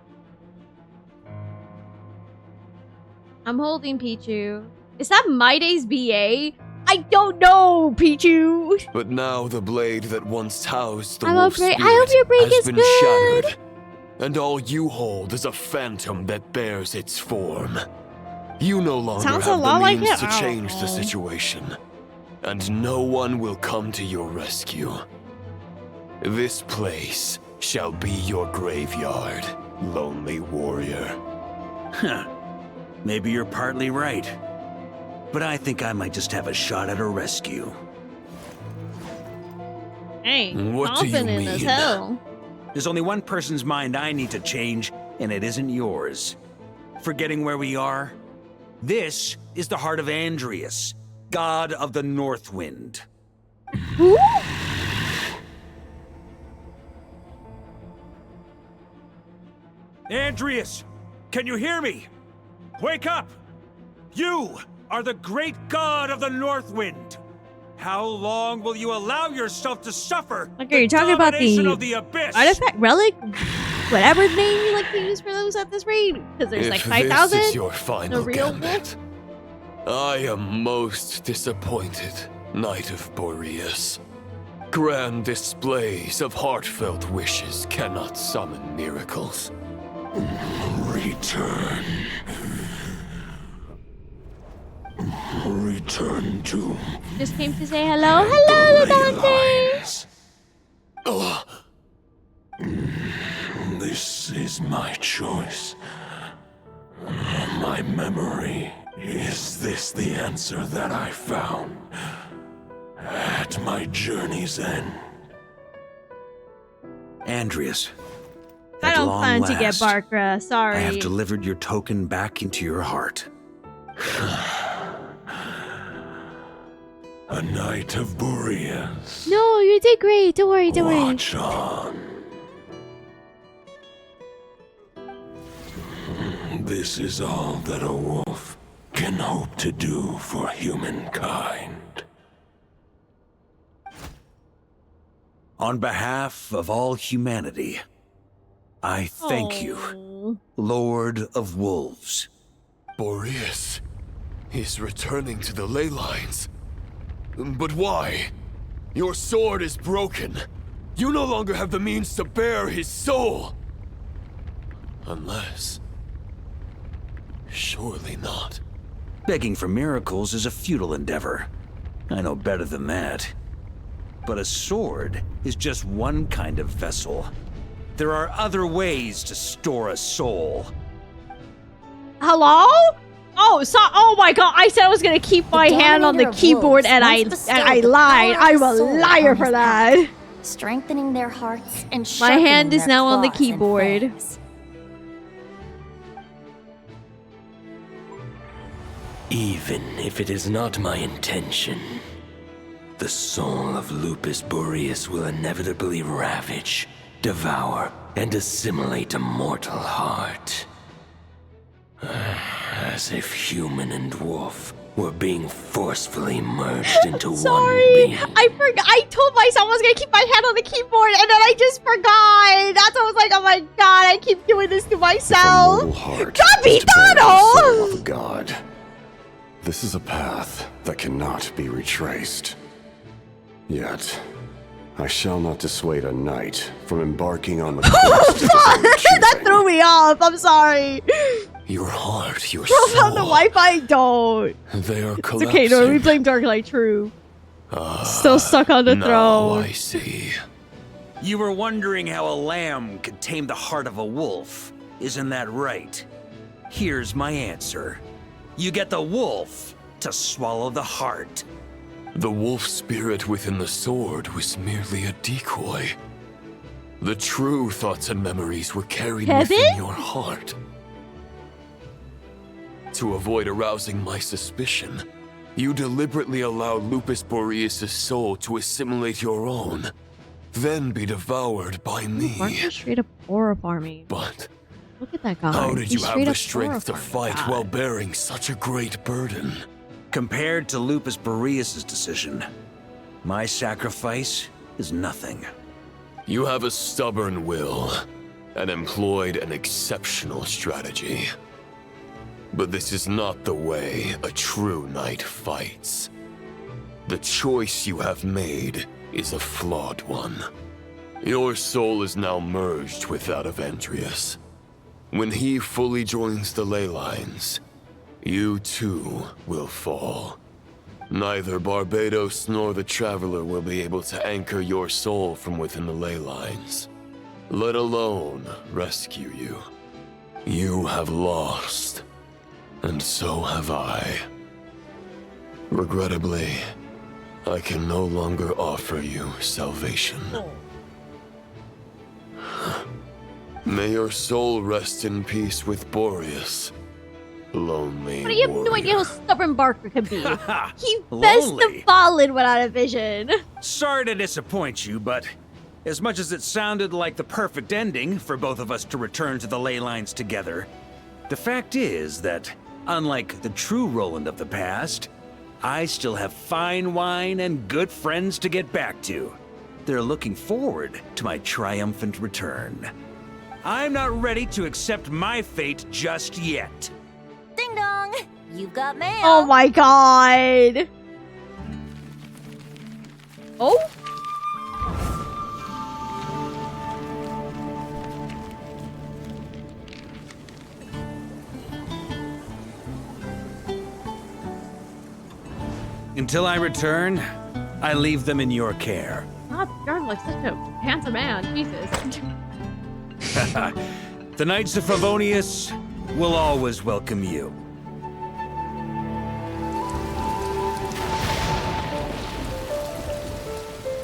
I'm holding Pichu. Is that My Day's BA? I don't know, Pichu. But now the blade that once housed the I wolf hope spirit your break has is been good. shattered, and all you hold is a phantom that bears its form. You no longer Sounds a have lot the like means it. to I don't change the know. situation, and no one will come to your rescue. This place shall be your graveyard, lonely warrior. Huh. Maybe you're partly right. But I think I might just have a shot at a rescue. Hey, What do you confident as mean? hell. There's only one person's mind I need to change, and it isn't yours. Forgetting where we are? This is the heart of Andreas, god of the North Wind. Who? Andreas, can you hear me? Wake up! You are the great god of the North Wind. How long will you allow yourself to suffer? Okay, you're talking about domination the of the abyss? artifact, relic, whatever name you like to use for those at this rate. Because there's like If 5,000. this is your final The real gambit, I am most disappointed, Knight of Boreas. Grand displays of heartfelt wishes cannot summon miracles. Return. Return to Just came to say hello. Hello, Dante. This is my choice. My memory. Is this the answer that I found at my journey's end? Andreas. I at don't long plan to get last, Barkra. Sorry. I have delivered your token back into your heart. A Knight of Boreas. No, you did great. Don't worry. Don't worry. Watch on. This is all that a wolf can hope to do for humankind. On behalf of all humanity, I thank you, Lord of Wolves. Boreas is returning to the ley lines. But why? Your sword is broken. You no longer have the means to bear his soul. Unless... surely not. Begging for miracles is a futile endeavor. I know better than that. But a sword is just one kind of vessel. There are other ways to store a soul. Hello? Oh my god, I said I was gonna keep my hand on the keyboard and I lied. I'm a liar for that. Strengthening their hearts and My hand is their now on the claws and keyboard. fangs. Even if it is not my intention, the soul of Lupus Boreas will inevitably ravage, devour, and assimilate a mortal heart. As if human and wolf were being forcefully merged into one being. I forgot. I told myself I was gonna keep my hand on the keyboard, and then I just forgot. That's why I was like, oh my god, I keep doing this to myself. God be soul of God. This is a path that cannot be retraced. Yet, I shall not dissuade a knight from embarking on the quest. That threw me off. I'm sorry. Your heart, your Roll soul. on the Wi-Fi. Don't. They are It's collapsing. okay. No, we blame Dark Knight. True. Still stuck on the now throne. I see. You were wondering how a lamb could tame the heart of a wolf. Isn't that right? Here's my answer. You get the wolf to swallow the heart. The wolf spirit within the sword was merely a decoy. The true thoughts and memories were carried within your heart. To avoid arousing my suspicion, you deliberately allowed Lupus Boreas' soul to assimilate your own, then be devoured by me. Barker's straight up aura farming. But look at that guy. how did He's you have straight the up strength to aura fight farming. while bearing such a great burden? Compared to Lupus Boreas' decision, my sacrifice is nothing. You have a stubborn will and employed an exceptional strategy. But this is not the way a true knight fights. The choice you have made is a flawed one. Your soul is now merged with that of Andreas. When he fully joins the ley lines, you too will fall. Neither Barbados nor the Traveler will be able to anchor your soul from within the ley lines, let alone rescue you. You have lost, and so have I. Regrettably, I can no longer offer you salvation. May your soul rest in peace with Boreas, lonely But you have no warrior. idea how stubborn Barker can be. He best have fallen without a vision. Sorry to disappoint you, but as much as it sounded like the perfect ending for both of us to return to the ley lines together, the fact is that, unlike the true Roland of the past, I still have fine wine and good friends to get back to. They're looking forward to my triumphant return. I'm not ready to accept my fate just yet. Ding dong! You've got mail. Oh my god. Oh? Until I return, I leave them in your care. God, you're like such a handsome man. Jesus. The Knights of Favonius will always welcome you.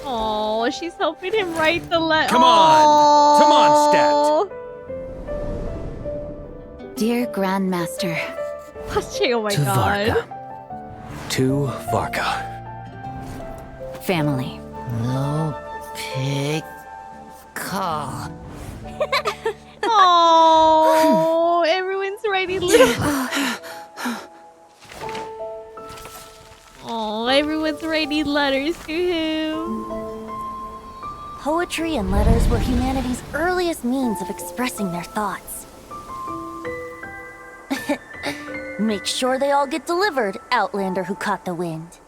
Oh, she's helping him write the letter. Come on! Come on, Stat! Dear Grandmaster. Oh my To god. Varka. To Varka. Family. No pig call. Oh, everyone's writing little. Oh, everyone's writing letters to him. Poetry and letters were humanity's earliest means of expressing their thoughts. Make sure they all get delivered, Outlander who caught the wind.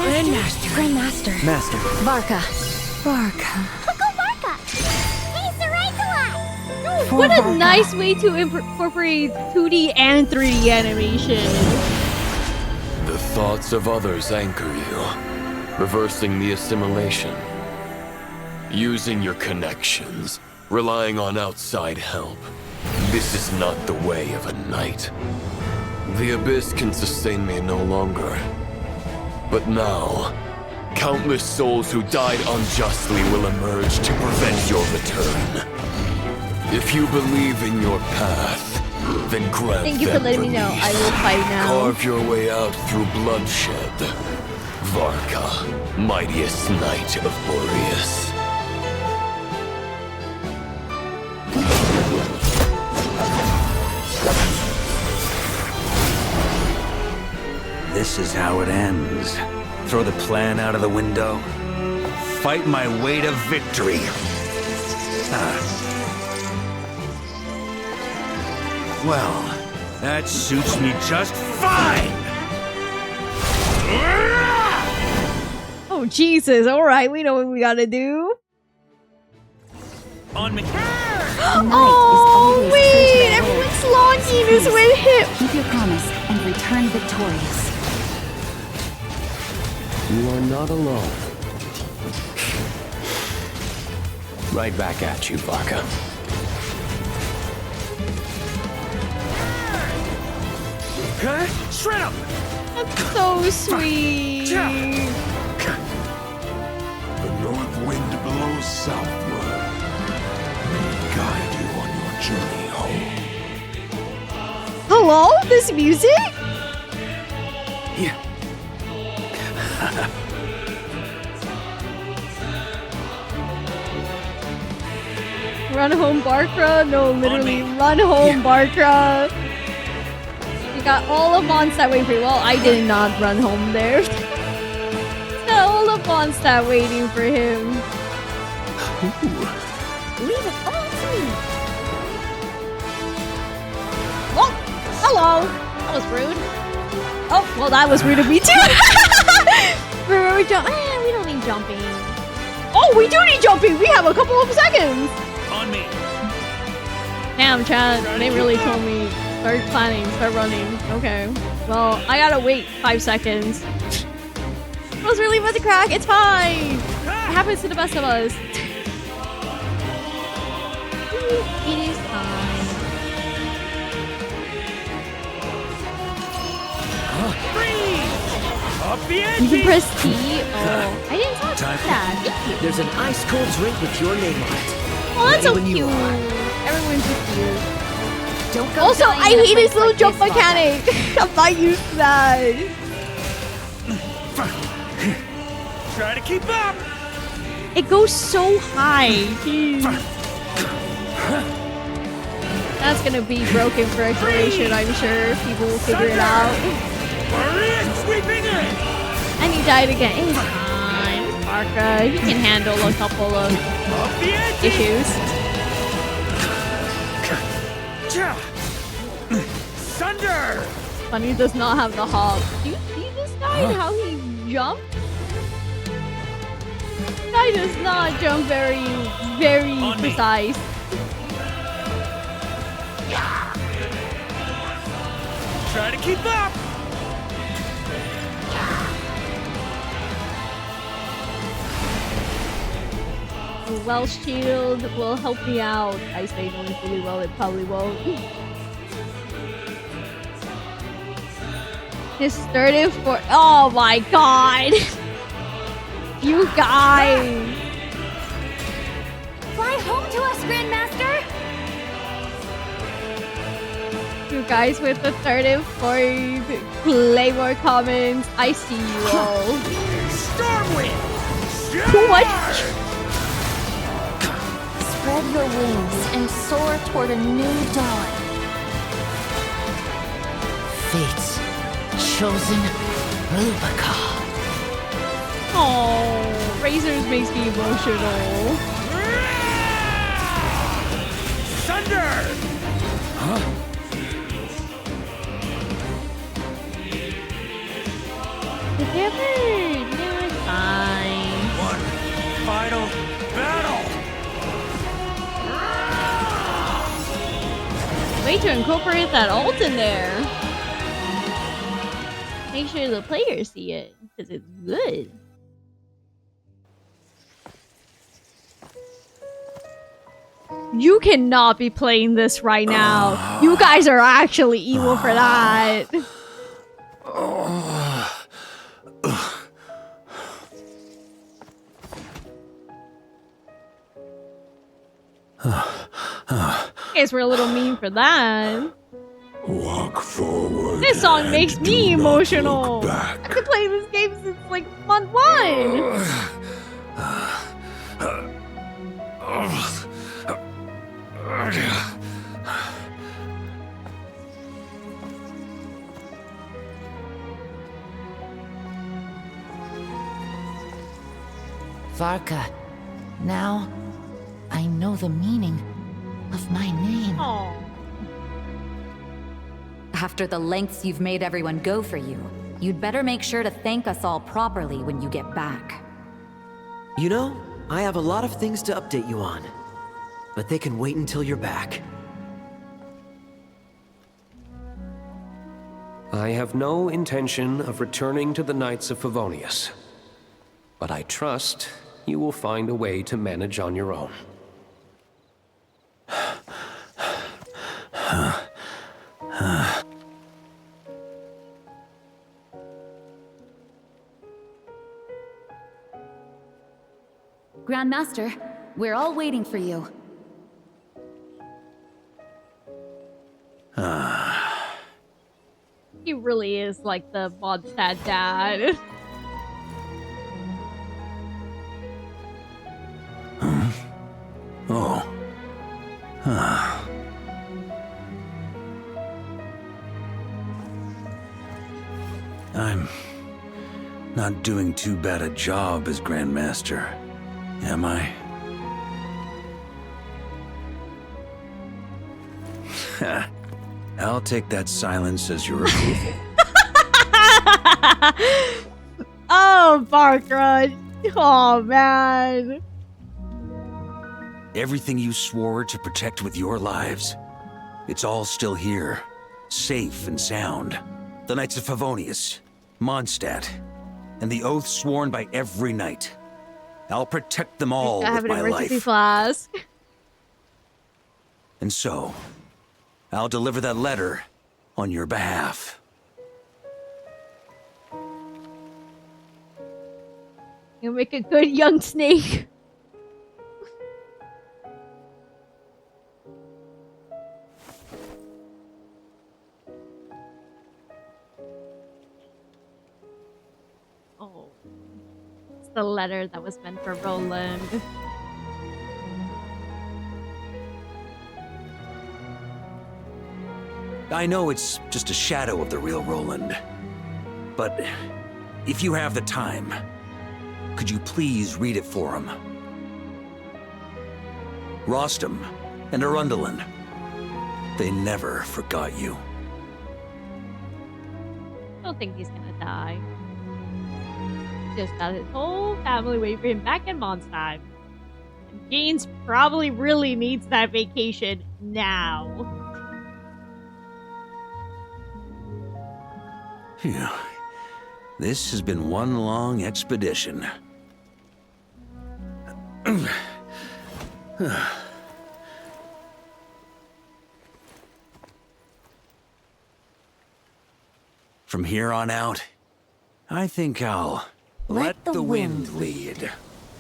Grandmaster. Master. Varka. Varka. Uncle Varka! He's the right to What a nice way to incorporate 2D and 3D animation. The thoughts of others anchor you, reversing the assimilation. Using your connections, relying on outside help. This is not the way of a knight. The Abyss can sustain me no longer. But now, countless souls who died unjustly will emerge to prevent your return. If you believe in your path, then grant Thank you for letting me know. I will fight now. Carve your way out through bloodshed. Varka, mightiest knight of Boreas. This is how it ends. Throw the plan out of the window. Fight my way to victory. Well, that suits me just fine! Oh, Jesus. All right, we know what we gotta do. On me. Oh, wait! Everyone's longing is with him. Keep your promise and return victorious. You are not alone. Right back at you, Varka. Shred him! That's so sweet. The north wind blows southward. May it guide you on your journey home. Hello? This music? Yeah. Run home, Barkra? No, literally, run home, Barkra. You got all of Mondstadt waiting for you. Well, I did not run home there. Got all of Mondstadt waiting for him. Leave it all to me. Oh, hello. That was rude. Oh, well, that was rude of me too. We don't need jumping. Oh, we do need jumping. We have a couple of seconds. On me. Damn, Chad. They really told me. Start planning. Start running. Okay. Well, I gotta wait 5 seconds. I was really about to crack. It's fine. It happens to the best of us. It is fine. Up the edge. You can press T. Oh, I didn't talk Time. that. Thank you. There's an ice cold drink with your name on it. Oh, that's so Ready when you cute. are. Everyone's so cute. Don't go Also, dying I in a hate place his little like jump this, Varka. mechanic. I'm not used to that. Try to keep up. It goes so high. Jeez. That's gonna be broken for exploration, I'm sure. People will figure it out. Sweeping in. And he died again. It's fine. Barkra, he can handle a couple of issues. Thunder! Bunny does not have the hop. Do you see this guy and how he jumped? This guy does not jump very precise. Try to keep up. The Welsh shield will help me out. I say knowing fully well it probably won't. His 34. Oh my god! You guys! Fly home to us, Grandmaster! You guys with the 34th Claymore comments. I see you all. Stormwind! Too much! Spread your wings and soar toward a new dawn. Fate's chosen Rubica. Oh, Razors makes me emotional. Thunder! Huh? Never fine. One final battle! Way to incorporate that ult in there. Make sure the players see it, because it's good. You cannot be playing this right now. You guys are actually evil for that. You guys were a little mean for that. Walk forward. This song makes me emotional. I've been playing this game since like month 1. Varka, now I know the meaning of my name. Aww. After the lengths you've made everyone go for you, you'd better make sure to thank us all properly when you get back. You know, I have a lot of things to update you on, but they can wait until you're back. I have no intention of returning to the Knights of Favonius, but I trust you will find a way to manage on your own. Grandmaster, we're all waiting for you. He really is like the Mondstadt dad. Oh. I'm not doing too bad a job as Grandmaster, am I? I'll take that silence as your approval. Oh, Barkra. Oh, man. Everything you swore to protect with your lives, it's all still here, safe and sound. The Knights of Favonius, Mondstadt, and the oath sworn by every knight. I'll protect them all I have with an my emergency life. flask. And so, I'll deliver that letter on your behalf. You'll make a good young snake. Oh. It's the letter that was meant for Roland. I know it's just a shadow of the real Roland, but if you have the time, could you please read it for him? Rostam and Arundelen, they never forgot you. I don't think he's gonna die. Just got his whole family waiting for him back in Mondstadt. And Gaines probably really needs that vacation now. Phew. This has been one long expedition. From here on out, I think I'll let the wind lead.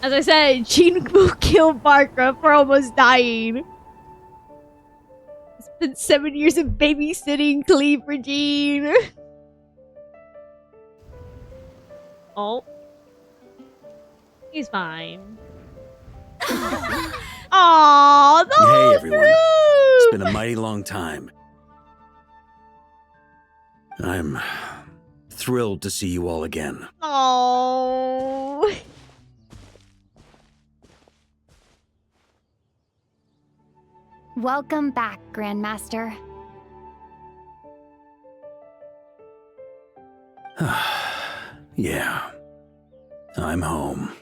As I said, Jean will kill Barkra for almost dying. It's been 7 years of babysitting Cleve for Jean. Oh. He's fine. Aww, Hey everyone. It's been a mighty long time. I'm thrilled to see you all again. Oh. Welcome back, Grandmaster. Yeah. I'm home.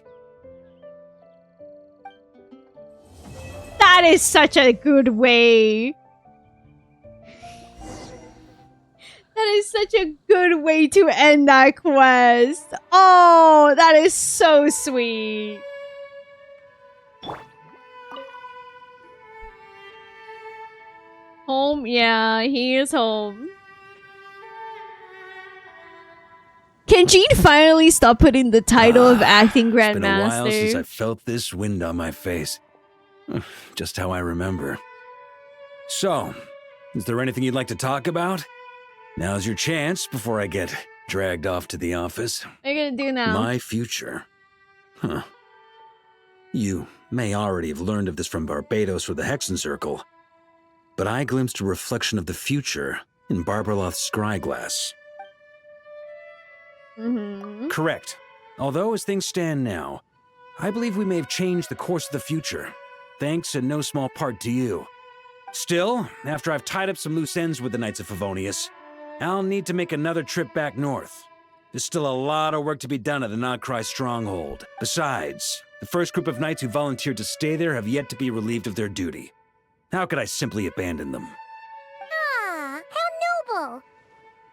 That is such a good way. That is such a good way to end that quest. Oh, that is so sweet. home? Yeah, he is home. Can Jean finally stop putting the title of acting grandmaster? It's been a while since I felt this wind on my face. Just how I remember. So, is there anything you'd like to talk about? Now's your chance before I get dragged off to the office. What are you gonna do now? My future. Huh. You may already have learned of this from Barbados or the Hexen Circle, but I glimpsed a reflection of the future in Barbarloth's scryglass. Correct. Although, as things stand now, I believe we may have changed the course of the future, thanks in no small part to you. Still, after I've tied up some loose ends with the Knights of Favonius, I'll need to make another trip back north. There's still a lot of work to be done at the Nodcry Stronghold. Besides, the first group of knights who volunteered to stay there have yet to be relieved of their duty. How could I simply abandon them? Ah, how noble.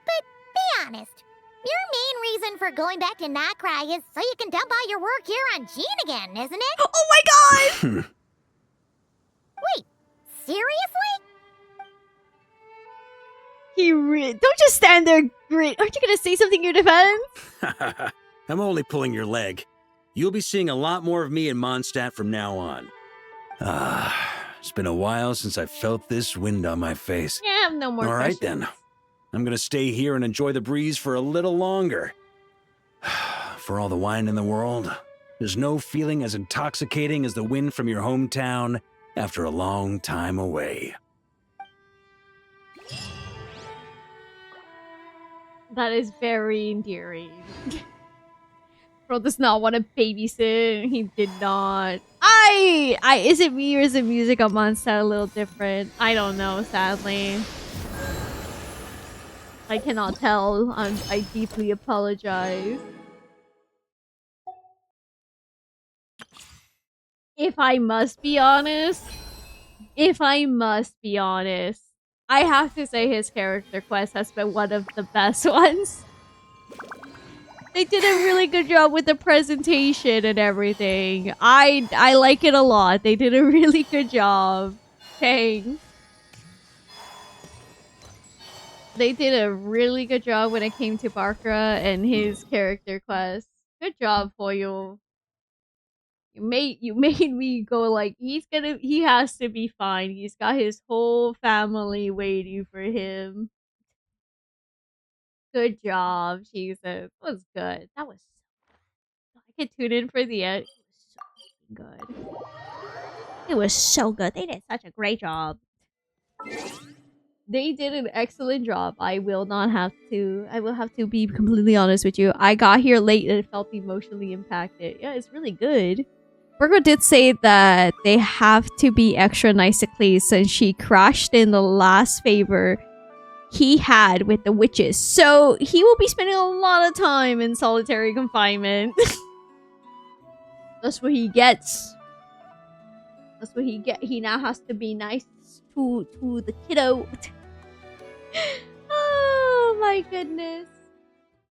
But be honest, your main reason for going back to Nodcry is so you can dump all your work here on Jean again, isn't it? Oh my god! Wait, seriously? Don't just stand there, grit. Aren't you gonna say something in your defense? I'm only pulling your leg. You'll be seeing a lot more of me in Mondstadt from now on. It's been a while since I felt this wind on my face. Yeah, I have no more All right questions. then. I'm gonna stay here and enjoy the breeze for a little longer. For all the wine in the world, there's no feeling as intoxicating as the wind from your hometown after a long time away. That is very endearing. Bro does not want to babysit. He did not. Is it me or is the music on Mondstadt a little different? I don't know, sadly. I cannot tell. I deeply apologize. If I must be honest, I have to say his character quest has been one of the best ones. They did a really good job with the presentation and everything. I like it a lot. They did a really good job. Dang. They did a really good job when it came to Barkra and his character quest. Good job, Foil. You made me go like, he has to be fine. He's got his whole family waiting for him. Good job, Jesus. That was good. That was so I could tune in for the end. It was so good. It was so good. They did such a great job. They did an excellent job. I will have to be completely honest with you. I got here late and felt emotionally impacted. Yeah, it's really good. Virgo did say that they have to be extra nice to Clee since she crashed in the last favor he had with the witches. So he will be spending a lot of time in solitary confinement. That's what he gets. That's what he get. He now has to be nice to the kiddo. Oh my goodness.